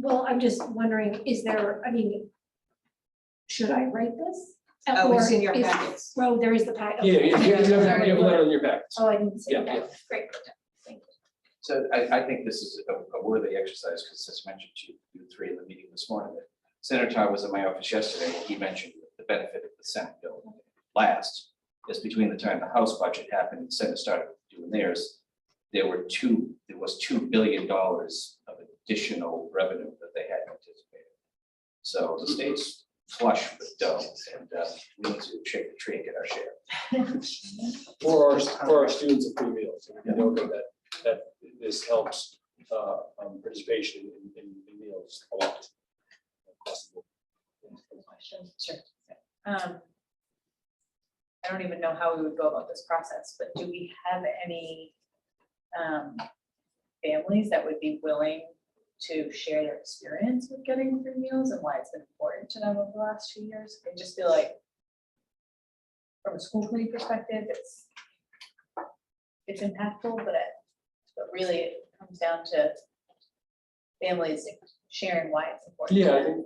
Well, I'm just wondering, is there, I mean, should I write this? Oh, it's in your Or is- packets. Well, there is the packet. Yeah, you have a letter in your packets. Oh, I didn't see Yeah, that. Great. Thank you. So I think this is a worthy exercise, because as mentioned to you three in the meeting this morning, that Senator Todd was in my office yesterday, and he mentioned the benefit of the Senate bill last, is between the time the House budget happened and the Senate started doing theirs, there was $2 billion of additional revenue that they hadn't anticipated. So the state's flush with dough, and we need to shake the tree and get our share. For our students and free meals, and we know that this helps participation in meals a lot. Question. Sure. I don't even know how we would go about this process, but do we have any families that would be willing to share their experience with getting free meals and why it's been important to them over the last 2 years? I just feel like from a school committee perspective, it's impactful, but really it comes down to families sharing why it's important. Yeah, to I them.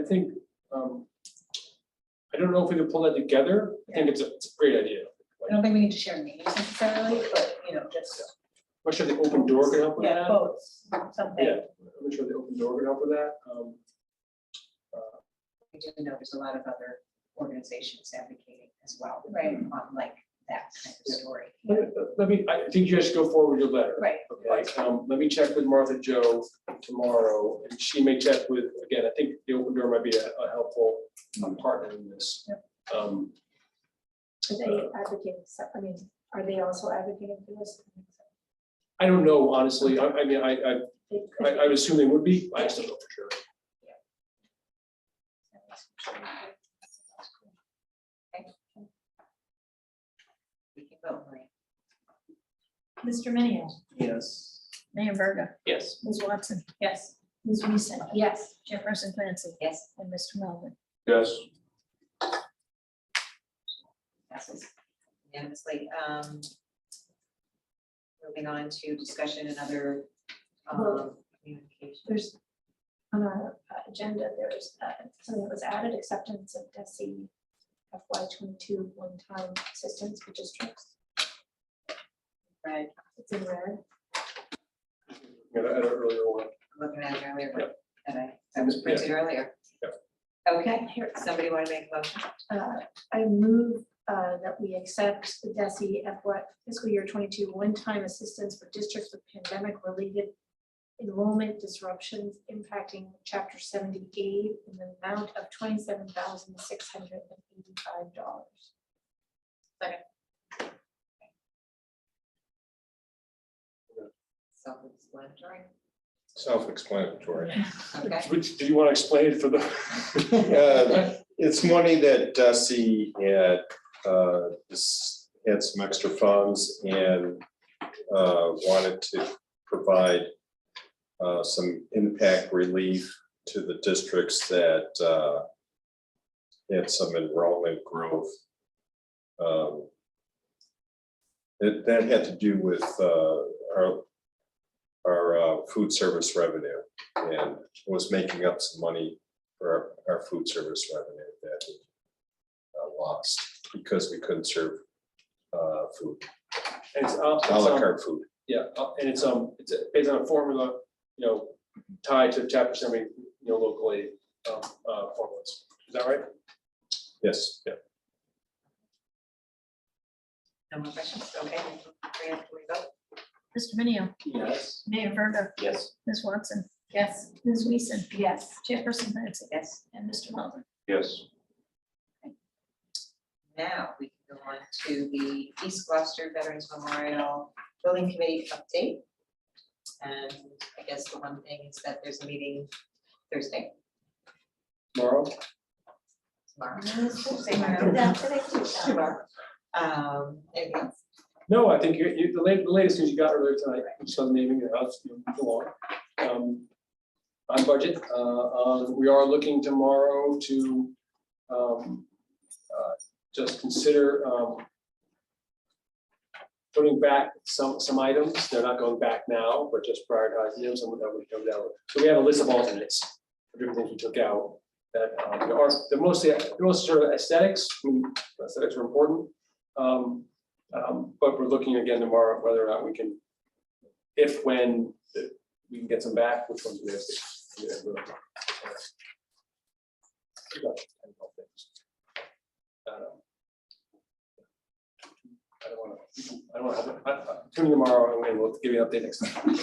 think I don't know if we can pull that together. I think it's a great idea. I don't think we need to share names necessarily, but just. I'm sure the open door can help with Yeah, that. both, something. Yeah, I'm sure the open door can help with that. We do know there's a lot of other organizations advocating as well. Right. On like that kind of story. I think you guys should go forward with your letter. Right. Okay, let me check with Martha Joe tomorrow, and she may check with, again, I think the open door might be a helpful partner in this. Are they advocating, I mean, are they also advocating for this? I don't know, honestly. I mean, I would assume they would be. I just don't know for sure. We can vote, Maria. Mr. Minio, Yes. Mayor Verga, Yes. Ms. Watson, Yes. Ms. Weason, Yes. Chairperson Clancy, Yes. and Mr. Melvin. Yes. Passes unanimously. Moving on to discussion and other communication. There's, on our agenda, there's something that was added, acceptance of DESI FY22 one-time assistance for districts. Right. It's in red. Yeah, I had an earlier one. I'm looking at it earlier, Yep. that was printed earlier. Yep. Okay, here, somebody want to make a motion? I move that we accept the DESI FY fiscal year 22 one-time assistance for districts with pandemic-related enrollment disruptions impacting Chapter 78 in the amount of $27,685. Self-explanatory. Self-explanatory. Okay. Which, do you want to explain it for the? It's money that DESI had some extra funds and wanted to provide some impact relief to the districts that had some enrollment growth. That had to do with our food service revenue, and was making up some money for our food service revenue that we lost because we couldn't serve food, It's a la carte food. Yeah, and it's based on a formula, tied to Chapter 70, local aid formulas. Is that right? Yes. Yeah. No more questions? Okay. Maria, can we vote? Mr. Minio, Yes. Mayor Verga, Yes. Ms. Watson, Yes. Ms. Weason, Yes. Chairperson Clancy, Yes. and Mr. Melvin. Yes. Now we can go on to the East Gloucester Veterans Memorial Building Committee update. And I guess the one thing is that there's a meeting Thursday. Tomorrow? Tomorrow. Anything else? No, I think the latest news you got earlier tonight, just on naming the house, go on. On budget, we are looking tomorrow to just consider putting back some items. They're not going back now, but just prioritizing them, some of them would come down. So we have a list of alternates of different things we took out that they're mostly sort of aesthetics. I mean, aesthetics are important. But we're looking again tomorrow whether or not we can, when we can get some back, which ones we have to. I don't want to, tune in tomorrow and we'll give you an update next time.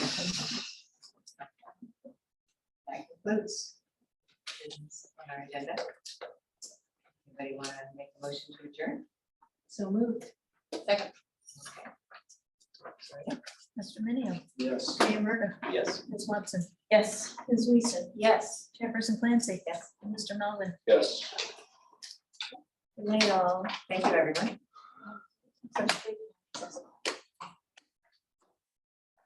That concludes business on our agenda. Anybody want to make a motion to adjourn? So moved. Second. Mr. Minio, Yes. Mayor Verda, Yes. Ms. Watson, Yes. Ms. Weason, Yes. Chairperson Clancy. Yes. And Mr. Melvin. Yes. Good night, all. Thank you, everyone. So-